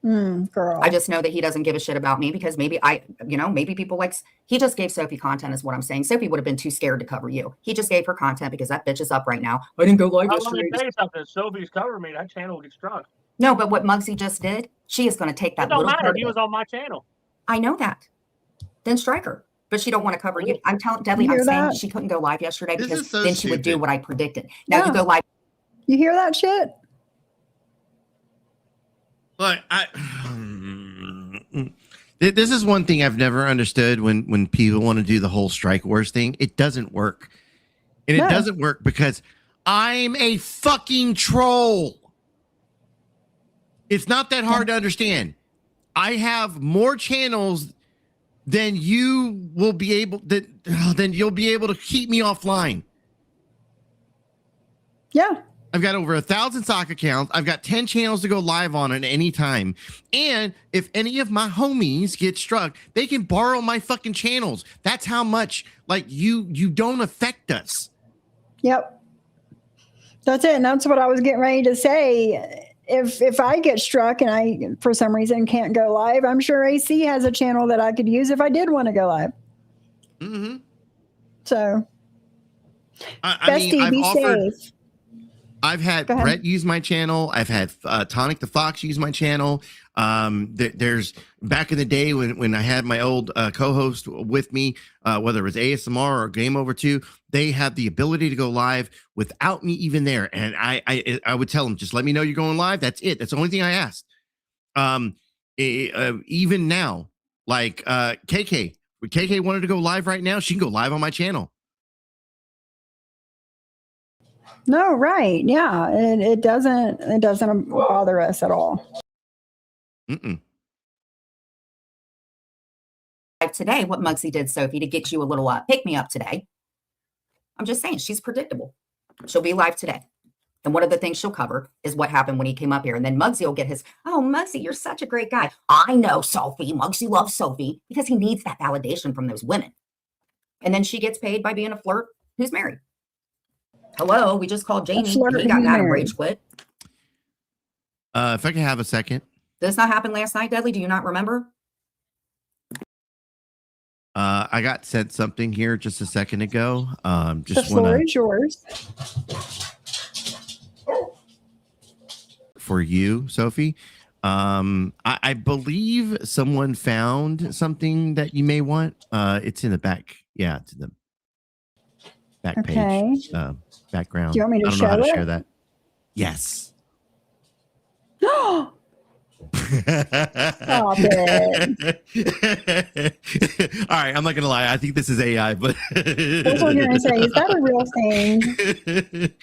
girl. I just know that he doesn't give a shit about me because maybe maybe people he just gave Sophie content is what I'm saying. Sophie would have been too scared to cover you. He just gave her content because that bitch is up right now. I didn't go live Let me yesterday. tell you something. Sophie's covering me. That channel will get struck. No, but what Muggsy just did, she is going to take that It don't little matter. part He of was it. on my channel. I know that. Then strike her. But she don't want to cover you. I'm telling Dudley, You I'm hear saying that? she couldn't go live yesterday This because is so then she would do stupid. what I predicted. Now Yeah. you go live. You hear that shit? Look, this is one thing I've never understood when people want to do the whole strike wars thing. It doesn't work. And it No. doesn't work because I'm a fucking troll. It's not that hard to understand. I have more channels than you will be able then you'll be able to keep me offline. Yeah. I've got over 1,000 sock accounts. I've got 10 channels to go live on at any time. And if any of my homies get struck, they can borrow my fucking channels. That's how much you don't affect us. Yep. That's it. And that's what I was getting ready to say. If I get struck and I, for some reason, can't go live, I'm sure AC has a channel that I could use if I did want to go live. Mm-hmm. So, I mean, Bestie, I've be offered. safe. I've had Go ahead. Brett use my channel. I've had Tonic the Fox use my channel. There's back in the day when I had my old co-host with me, whether it was ASMR or Game Over 2, they had the ability to go live without me even there. And I would tell them, just let me know you're going live. That's it. That's the only thing I asked. Even now, KK, if KK wanted to go live right now, she can go live on my channel. No, right. Yeah. It doesn't bother us at all. Mm-mm. Today, what Muggsy did, Sophie, to get you a little pick me up today. I'm just saying, she's predictable. She'll be live today. And one of the things she'll cover is what happened when he came up here. And then Muggsy will get his, oh, Muggsy, you're such a great guy. I know, Sophie. Muggsy loves Sophie because he needs that validation from those women. And then she gets paid by being a flirt who's married. Hello, we just called Jamie. flirt He got who's mad and married. rage quit. If I could have a second. Did this not happen last night, Dudley? Do you not remember? I got sent something here just a second ago. The Just floor want is yours. for you, Sophie. I believe someone found something that you may want. It's in the back. Yeah, it's in the back Okay. page. Background. Do you want me to I don't know how to show it? share that. Yes. Stop it. All right, I'm not gonna lie. I think this is AI, but That's what I'm going to say. Is that a real thing?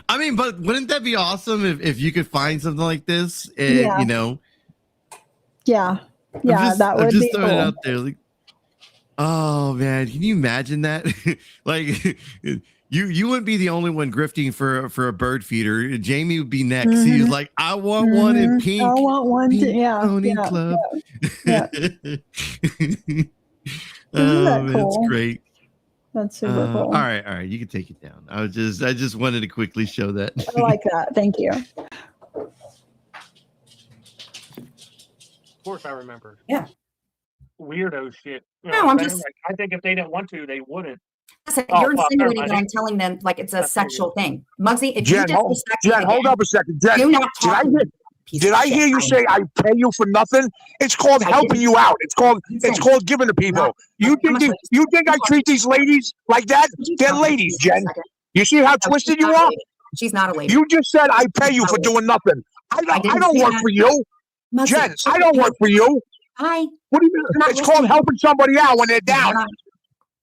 I mean, but wouldn't that be awesome if you could find something like this? And, Yeah. you know, Yeah. Yeah, that would be throwing it cool. out there. Like, oh man, can you imagine that? Like, you wouldn't be the only one grifting for a bird feeder. Jamie would be next. He was Mhm. like, I want one in pink. I want one. Pink Yeah. Pony Yeah. Club. yeah. Oh, that man, cool? it's great. That's super cool. All right, you can take it down. I just wanted to quickly show that. I like that. Thank you. Of course, I remember. Yeah. Weirdo shit. You No, what I'm saying? just- Like, I think if they didn't want to, they wouldn't. Listen, Oh, you're fuck, never insinuating mind. that I'm telling them like it's a That's sexual thing. Muggsy, if you Jen, hold, disrespect me Jen, hold again, up a second. Jen, do not did talk I to hear, me. Piece did of I shit. hear you say I pay you for nothing? It's called I helping didn't. you out. It's called Listen, giving to people. not- You how think much are you think I treat these ladies like that? Could you They're stop it ladies, for a Jen. second? You see how No, twisted she's you not a are? lady. She's not a lady. You just said I pay you Not for a lady. doing nothing. I didn't don't say work that. for you, Muggsy, Jen. she I don't paid- work for you. Hi. What do you mean? You're not It's called listening. helping somebody out when they're down. Hold on.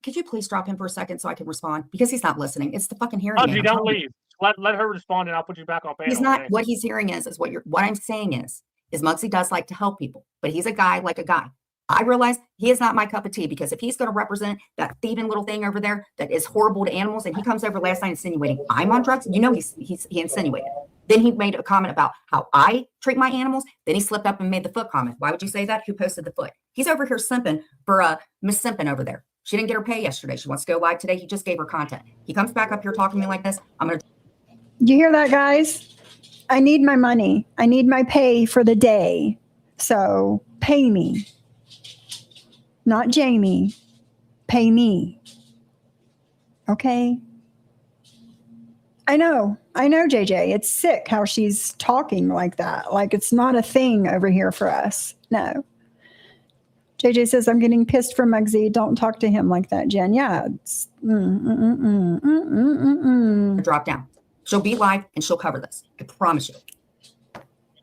Could you please drop him for a second so I can respond? Because he's not listening. It's the fucking hearing Oh, aid. you I'm don't telling you. leave. Let her respond, and I'll put you back on panel. He's not. okay? What he's hearing is what I'm saying is Muggsy does like to help people, but he's a guy like a guy. I realize he is not my cup of tea because if he's going to represent that thieving little thing over there that is horrible to animals, and he comes over last night insinuating I'm on drugs, you know he insinuated. Then he made a comment about how I treat my animals. Then he slipped up and made the foot comment. Why would you say that? Who posted the foot? He's over here simping for Miss Simpin over there. She didn't get her pay yesterday. She wants to go live today. He just gave her content. He comes back up here talking to me like this. I'm going to You hear that, guys? I need my money. I need my pay for the day. So pay me. Not Jamie. Pay me. Okay? I know, JJ. It's sick how she's talking like that. Like it's not a thing over here for us. No. JJ says, I'm getting pissed for Muggsy. Don't talk to him like that, Jen. Yeah. It's, drop down. She'll be live and she'll cover this. I promise you.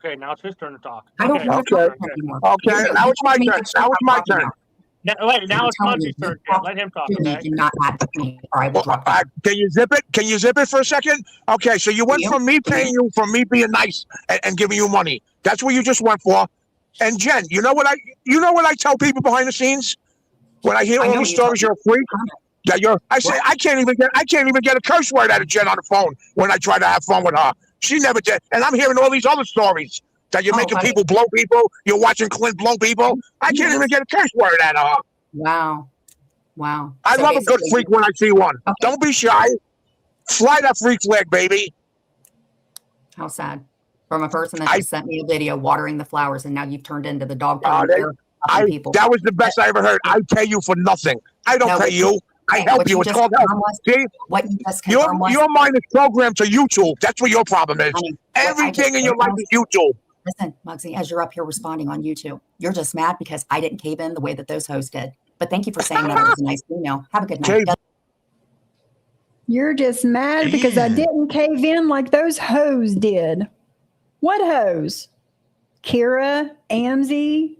Okay, now it's his turn to talk. I don't Okay, want to okay. talk to him anymore. Okay, now it's my turn. Now it's my turn. Wait, now I'm it's telling you, Muggsy's turn. you talk Let him talk, To me okay? and not at me, or I will drop down. Can you zip it? Can you zip it for a second? Okay, so you went Yeah. from me paying you, from me being nice and giving you money. That's what you just went for. And Jen, you know what I tell people behind the scenes when I hear I all know these what you stories. You're a freak. That I say What? I can't even get a curse word out of Jen on the phone when I try to have fun with her. She never did. And I'm hearing all these other stories that you're Oh, making buddy. people blow people. You're watching Clint blow people. I can't even get a curse word out of her. Wow. I So love a good basically- freak when I see one. Okay. Don't be shy. Fly that freak flag, baby. How sad. From a person that I- just sent me a video watering the flowers, and now you've turned into the dog Oh, people. That was the best I ever heard. I pay you for nothing. I don't No, pay what you. I Hey, help what you. It's just called help. confirmed was- See, What you just confirmed was, your mind is programmed to YouTube. That's what your problem is. honey, what I Everything just in your life confirmed- is YouTube. Listen, Muggsy, as you're up here responding on YouTube, you're just mad because I didn't cave in the way that those hoes did. But thank you for saying that it was a nice email. Have a good night. Cave- You're just mad because I Man. didn't cave in like those hoes did. What hoes? Kira, Amzie?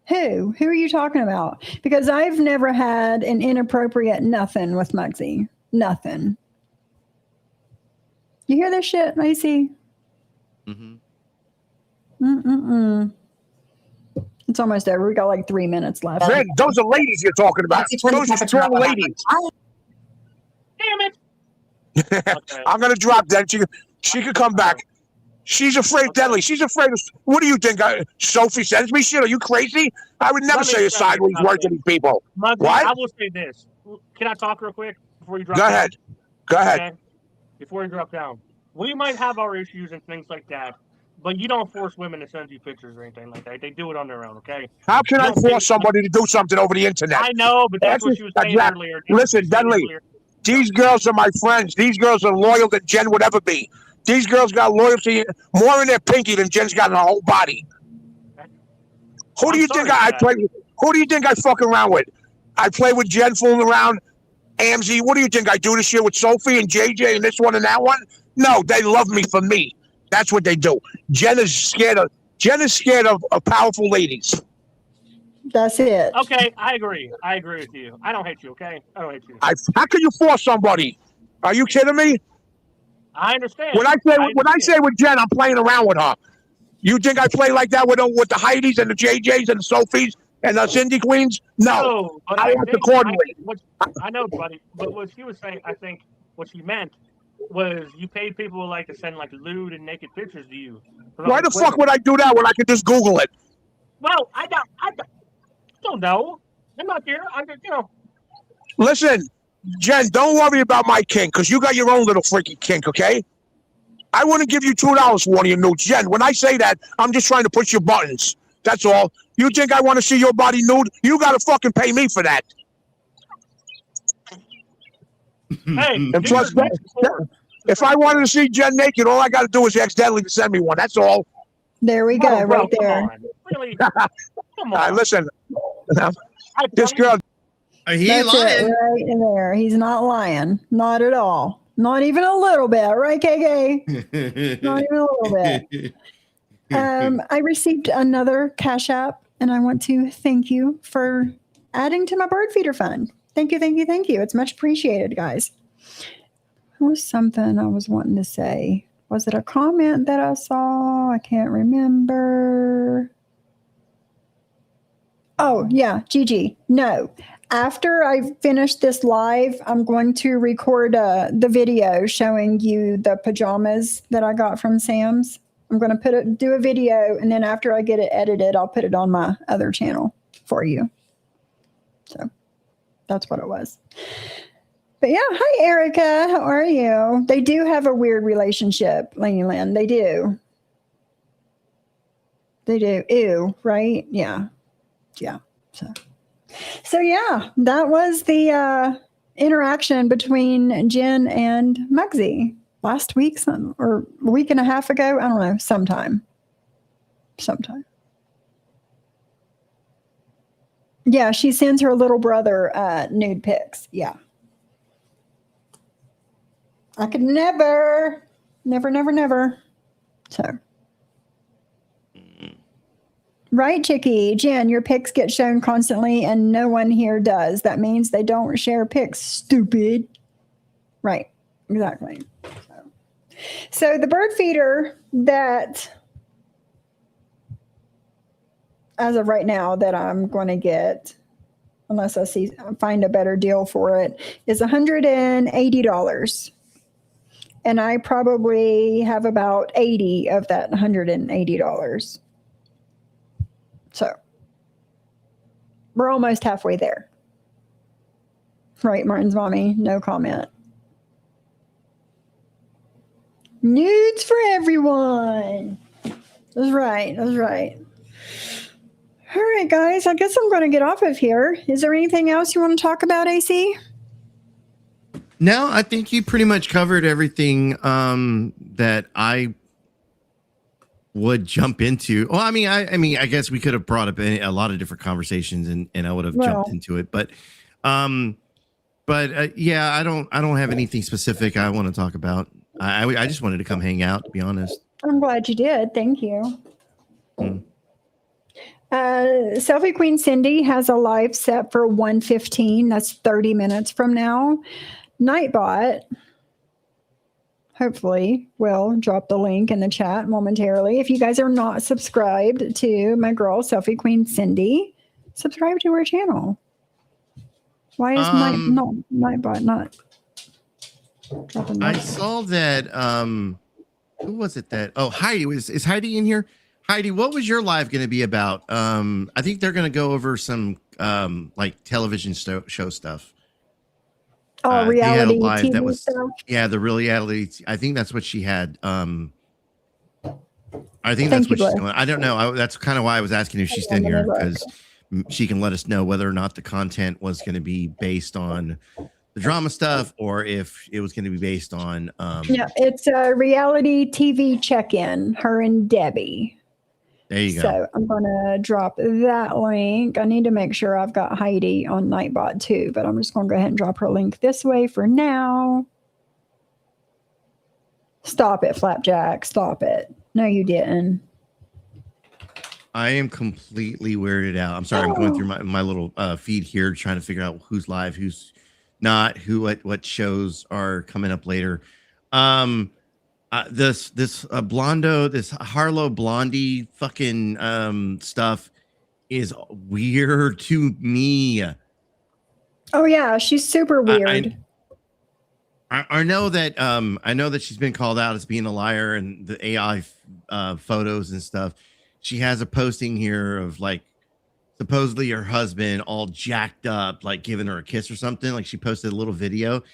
Who? Who are you talking about? Because I've never had an inappropriate nothing with Muggsy. Nothing. You hear this shit, Lacey? Mhm. Mm-mm-mm. It's almost over. We got like 3 minutes left. Man, those are ladies you're talking about. Maxie, turn the Those are temperature up strong on that ladies. one. Damn it. Okay. I'm gonna drop that. She could come back. She's afraid, deadly. She's afraid of. What do you think? Sophie sends me shit. Are you crazy? I would never Let me say a tell you sideways word to something. these people. Muggsy, What? I will say this. Can I talk real quick before you drop Go down? ahead. Go ahead. Okay? Before you drop down. We might have our issues and things like that, but you don't force women to send you pictures or anything like that. They do it on their own, okay? How can You I don't think- force somebody to do something over the internet? I know, but that's what That's- she was that's saying right. earlier. Listen, She was saying Dudley. earlier. These girls are my friends. These girls are loyal than Jen would ever be. These girls got loyalty more in their pinky than Jen's got in her whole body. Who do I'm you sorry think I for that. play with? Who do you think I fuck around with? I play with Jen fooling around. Amzy, what do you think I do this shit with Sophie and JJ and this one and that one? No, they love me for me. That's what they do. Jen is scared of powerful ladies. That's it. Okay, I agree. I agree with you. I don't hate you, okay? I don't hate you. How can you force somebody? Are you kidding me? I understand. When I say with Jen, I'm playing around with her. You think I play like that with the Heidis and the JJs and the Sophies and the Cindy Queens? No. No, but I act accordingly. I know, buddy. But what she was saying, I think what she meant was you paid people like to send like lewd and naked pictures to you. Why the fuck would I do that when I could just Google it? Well, I don't know. I'm not here. I'm just, Listen, Jen, don't worry about my kink because you got your own little freaky kink, okay? I wouldn't give you $2 for one of your nudes. Jen, when I say that, I'm just trying to push your buttons. That's all. You think I want to see your body nude? You got to fucking pay me for that. Hey, And plus, if I wanted to see Jen naked, all I got to do is ask Deadly to send me one. That's all. There we go, Oh, bro, right there. Come on. Really? Come on. Listen, I this girl, He That's lying. it right in there. He's not lying. Not at all. Not even a little bit. Right, KK? Not even a little bit. I received another Cash App, and I want to thank you for adding to my bird feeder fund. Thank you, thank you, thank you. It's much appreciated, guys. There was something I was wanting to say. Was it a comment that I saw? I can't remember. Oh, yeah, Gigi. No. After I finish this live, I'm going to record the video showing you the pajamas that I got from Sam's. I'm going to do a video, and then after I get it edited, I'll put it on my other channel for you. So that's what it was. But yeah, hi Erica, how are you? They do have a weird relationship, Laney Lynn. They do. They do. Ew, right? Yeah. Yeah. So yeah, that was the interaction between Jen and Muggsy last week, or a week and a half ago. I don't know, sometime. Yeah, she sends her little brother nude pics. Yeah. I could never. So. Right, Chicky. Jen, your pics get shown constantly and no one here does. That means they don't share pics, stupid. Right, exactly. So the bird feeder that, as of right now, that I'm going to get, unless I find a better deal for it, is $180. And I probably have about 80 of that $180. So we're almost halfway there. Right, Martin's mommy, no comment. Nudes for everyone. That's right. All right, guys, I guess I'm going to get off of here. Is there anything else you want to talk about, AC? No, I think you pretty much covered everything that I would jump into. Well, I mean, I guess we could have brought up a lot of different conversations, and I would have jumped into it. But yeah, I don't have anything specific I want to talk about. I just wanted to come hang out, to be honest. I'm glad you did. Thank you. Selfie Queen Cindy has a live set for 1:15. That's 30 minutes from now. Nightbot hopefully will drop the link in the chat momentarily. If you guys are not subscribed to my girl, Selfie Queen Cindy, subscribe to her channel. Why is Nightbot not dropping I that? saw that. Who was it that? Oh, Heidi is Heidi in here? Heidi, what was your live going to be about? I think they're going to go over some like television show stuff. Oh, They had a reality live TV that was stuff. yeah, the reality. I think that's what she had. I think Thank that's you, what she's Blair. doing. I don't know. That's kind of why I was asking if she's Hold in on, let here me look. because she can let us know whether or not the content was going to be based on the drama stuff or if it was going to be based on. Yeah, it's a reality TV check-in. Her and Debbie. There you go. So I'm gonna drop that link. I need to make sure I've got Heidi on Nightbot too, but I'm just gonna go ahead and drop her link this way for now. Stop it, Flapjack. Stop it. No, you didn't. I am completely weirded out. I'm sorry. I'm going through my little feed here trying to figure out who's live, who's not, what shows are coming up later. This Blondo, this Harlow Blondie fucking stuff is weird to me. Oh yeah, she's super weird. I know that she's been called out as being a liar and the AI photos and stuff. She has a posting here of like supposedly her husband all jacked up, like giving her a kiss or something. Like she posted a little video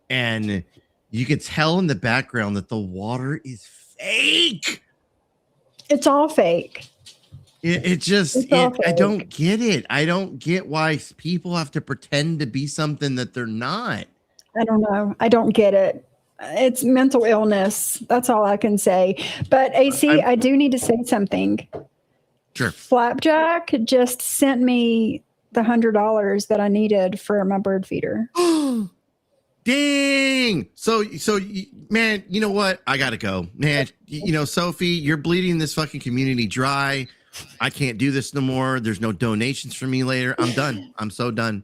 and you could tell in the background that the water is fake. It's all fake. I don't get it. I don't get why people have to pretend to be something that they're not. I don't know. I don't get it. It's mental illness. That's all I can say. But AC, I do need to say something. Sure. Flapjack just sent me the $100 that I needed for my bird feeder. Dang. So man, you know what? I gotta go, man. Sophie, you're bleeding this fucking community dry. I can't do this no more. There's no donations for me later. I'm done. I'm so done.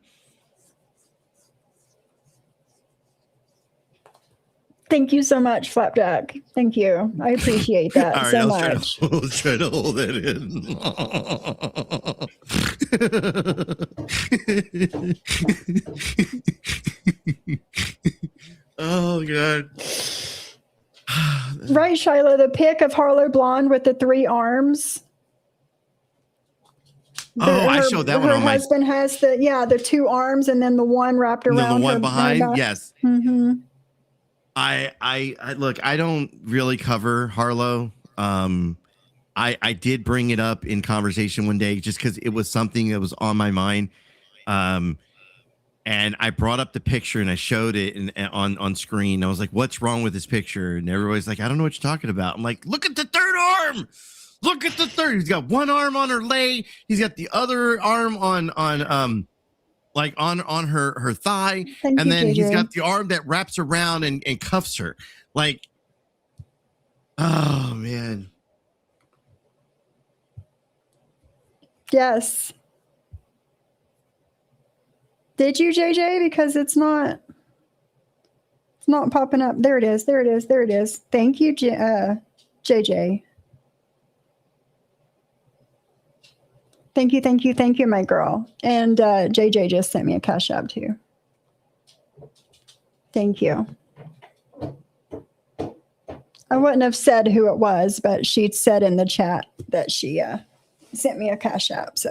Thank you so much, Flapjack. Thank you. I appreciate that All right, so I much. was trying to hold that in. Oh god. Right, Shiloh, the pic of Harlow Blonde with the 3 arms. I showed that one on my. Her husband has the 2 arms and then the one wrapped And around then the one her behind, back. yes. Mm-hmm. I look, I don't really cover Harlow. I did bring it up in conversation one day just because it was something that was on my mind. And I brought up the picture and I showed it on screen. I was like, what's wrong with this picture? And everybody's like, I don't know what you're talking about. I'm like, look at the third arm. Look at the third. He's got one arm on her leg. He's got the other arm on her thigh. Thank And you, then JJ. he's got the arm that wraps around and cuffs her. Like, oh man. Yes. Did you, JJ? Because it's not popping up. There it is. There it is. There it is. Thank you, JJ. Thank you, thank you, thank you, my girl. And JJ just sent me a cash app too. Thank you. I wouldn't have said who it was, but she said in the chat that she sent me a cash app. So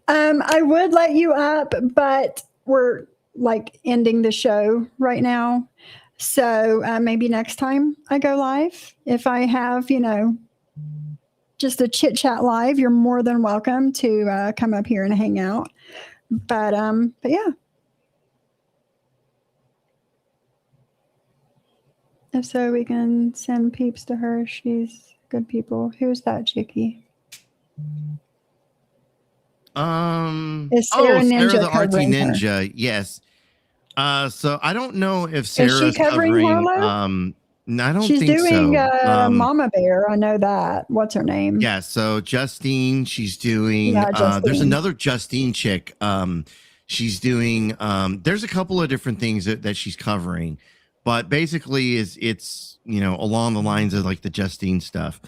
I would let you up, but we're like ending the show right now. So maybe next time I go live, if I have, just a chit chat live, you're more than welcome to come up here and hang out. But yeah. If so, we can send peeps to her. She's good people. Who's that, Chicky? Is Sarah Ninja Sarah the RT covering her? Ninja, yes. So I don't know if Sarah's she covering Harlow? No, I don't She's think doing so. Mama Bear. I know that. What's her name? Yeah, so Justine, she's doing Yeah, there's Justine. another Justine chick. She's doing there's a couple of different things that she's covering, but basically it's along the lines of like the Justine stuff.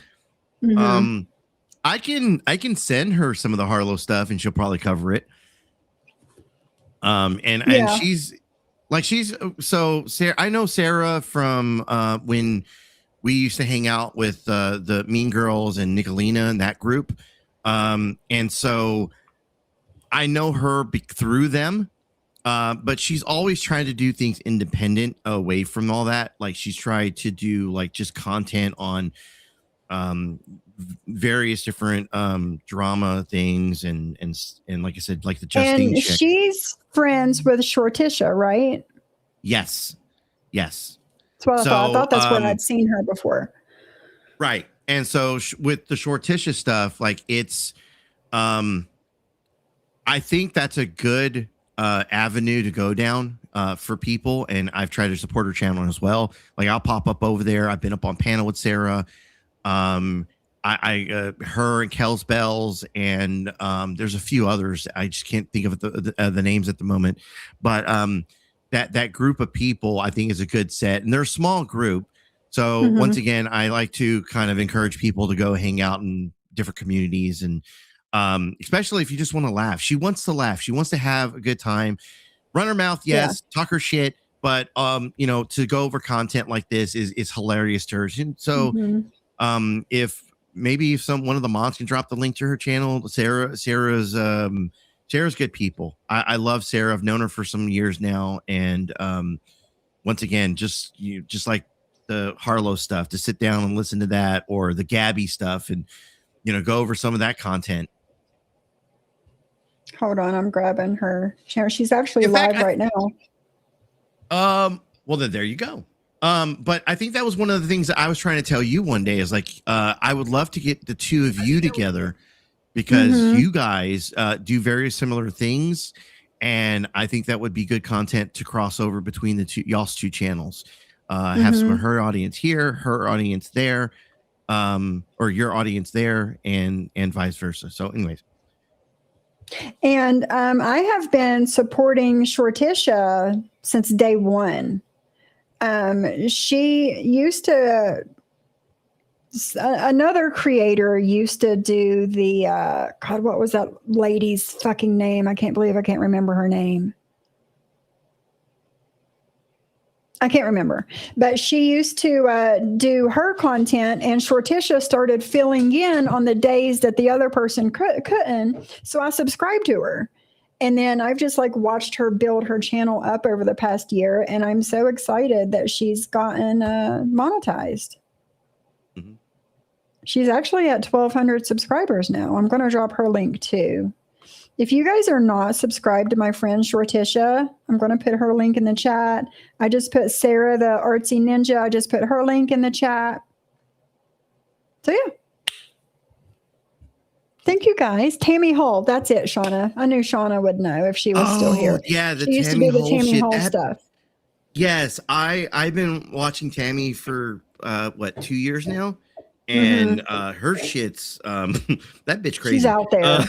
Mhm. I can send her some of the Harlow stuff and she'll probably cover it. And Yeah. she's so Sarah, I know Sarah from when we used to hang out with the Mean Girls and Nicolina and that group. And so I know her through them. But she's always trying to do things independent away from all that. Like she's tried to do like just content on various different drama things and like I said, like the Justine And chick. she's friends with Shortisha, right? Yes. That's what I thought. I thought that's where I'd seen her before. Right. And so with the Shortisha stuff, like it's I think that's a good avenue to go down for people, and I've tried to support her channel as well. Like I'll pop up over there. I've been up on panel with Sarah, her and Kel's Bells, and there's a few others. I just can't think of the names at the moment, but that group of people I think is a good set, and they're a small group. So once again, I like to kind of encourage people to go hang out in different communities, and especially if you just want to laugh. She wants to laugh. She wants to have a good time. Run her mouth, yes. Talk her shit, but to go over content like this is hilarious to her. So if one of the mods can drop the link to her channel, Sarah's good people. I love Sarah. I've known her for some years now, and once again, just like the Harlow stuff, to sit down and listen to that, or the Gabby stuff, and go over some of that content. Hold on, I'm grabbing her. She's actually live right now. Well, then there you go. But I think that was one of the things that I was trying to tell you one day is like, I would love to get the two of you together because you guys do very similar things. And I think that would be good content to cross over between y'all's two channels. Have some of her audience here, her audience there, or your audience there, and vice versa. So anyways. And I have been supporting Shortisha since day one. She used to, another creator used to do the, God, what was that lady's fucking name? I can't believe I can't remember her name. I can't remember, but she used to do her content, and Shortisha started filling in on the days that the other person couldn't. So I subscribed to her, and then I've just like watched her build her channel up over the past year, and I'm so excited that she's gotten monetized. She's actually at 1,200 subscribers now. I'm going to drop her link too. If you guys are not subscribed to my friend Shortisha, I'm going to put her link in the chat. I just put Sarah, the artsy ninja. I just put her link in the chat. So yeah. Thank you guys. Tammy Hull. That's it, Shauna. I knew Shauna would know if she was still here. Yeah, she used to do the Tammy Hull shit. stuff. Yes, I've been watching Tammy for 2 years now. And her shit's that bitch crazy. She's out there.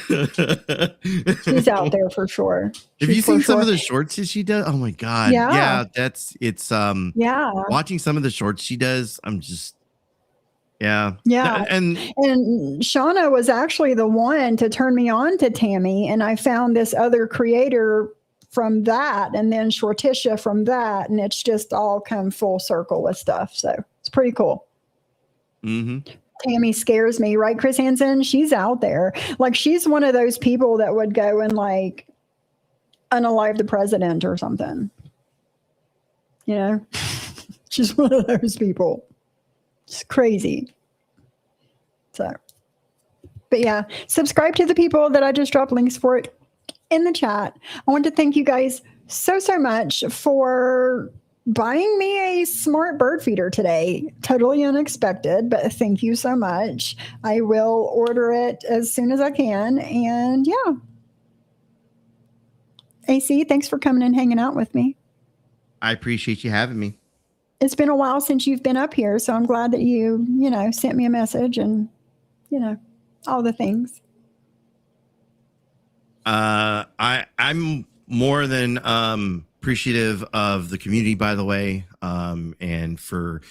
She's out there for sure. Have you seen some of the shorts that she does? Oh my god. Yeah. Watching some of the shorts she does, I'm just yeah. And Shauna was actually the one to turn me on to Tammy, and I found this other creator from that, and then Shortisha from that, and it's just all come full circle with stuff. So it's pretty cool. Tammy scares me, right, Chris Hansen? She's out there. Like, she's one of those people that would go and like unalive the president or something. You know, she's one of those people. It's crazy. So, but yeah, subscribe to the people that I just dropped links for it in the chat. I want to thank you guys so much for buying me a smart bird feeder today. Totally unexpected, but thank you so much. I will order it as soon as I can. And yeah. AC, thanks for coming and hanging out with me. I appreciate you having me. It's been a while since you've been up here, so I'm glad that you sent me a message and, all the things. I'm more than appreciative of the community, by the way, and for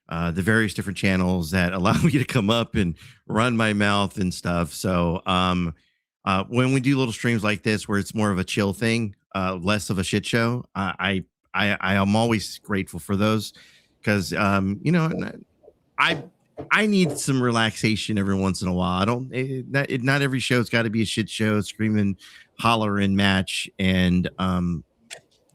the various different channels that allow me to come up and run my mouth and stuff. So when we do little streams like this, where it's more of a chill thing, less of a shit show, I am always grateful for those because I need some relaxation every once in a while. I don't. Not every show's got to be a shit show, screaming, hollering match, and I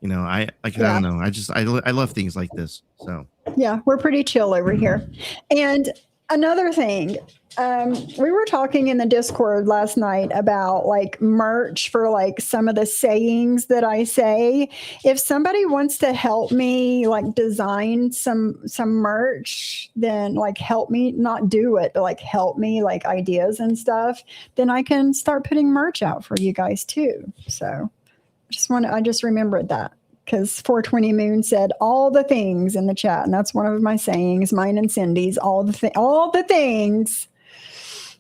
don't know. I love things like this. So Yeah, we're pretty chill over here. And another thing, we were talking in the Discord last night about like merch for like some of the sayings that I say. If somebody wants to help me like design some merch, then like help me not do it, but like help me like ideas and stuff, then I can start putting merch out for you guys too. So I just remembered that. Because 420 Moon said all the things in the chat, and that's one of my sayings, mine and Cindy's, all the things.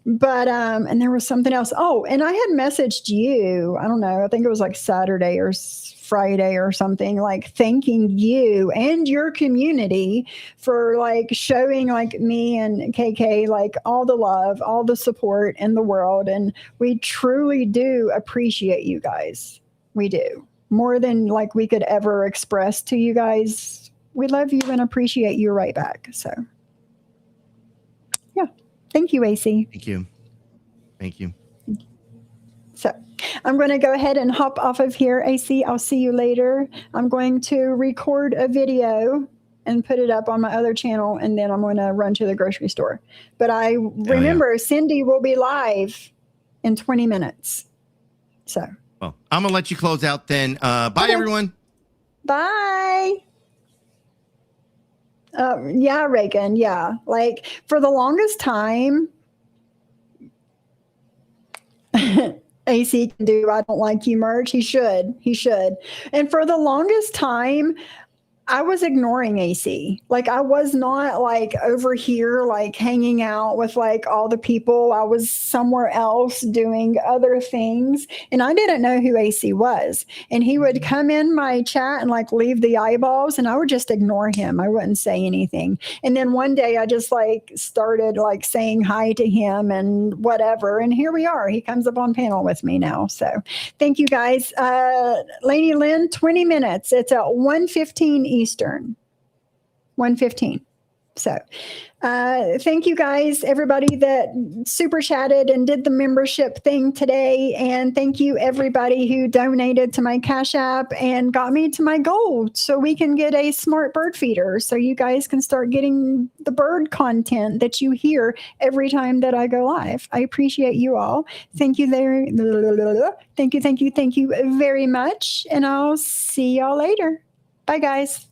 But and there was something else. Oh, and I had messaged you. I don't know. I think it was like Saturday or Friday or something, like thanking you and your community for like showing like me and KK like all the love, all the support in the world, and we truly do appreciate you guys. We do. More than like we could ever express to you guys. We love you and appreciate you right back. So yeah, thank you, AC. Thank you. So I'm going to go ahead and hop off of here, AC. I'll see you later. I'm going to record a video and put it up on my other channel, and then I'm going to run to the grocery store. But I remember Cindy will be live in 20 minutes. So. Well, I'm gonna let you close out then. Bye, everyone. Bye. Yeah, Reagan. Yeah. Like for the longest time, AC can do I don't like you merch. He should. And for the longest time, I was ignoring AC. Like I was not like over here, like hanging out with like all the people. I was somewhere else doing other things. And I didn't know who AC was. And he would come in my chat and like leave the eyeballs, and I would just ignore him. I wouldn't say anything. And then one day I just like started like saying hi to him and whatever. And here we are. He comes up on panel with me now. So thank you guys. Lady Lynn, 20 minutes. It's at 1:15 Eastern, 1:15. So thank you guys, everybody that super chatted and did the membership thing today. And thank you everybody who donated to my Cash App and got me to my goal so we can get a smart bird feeder so you guys can start getting the bird content that you hear every time that I go live. I appreciate you all. Thank you there. Thank you very much. And I'll see y'all later. Bye guys.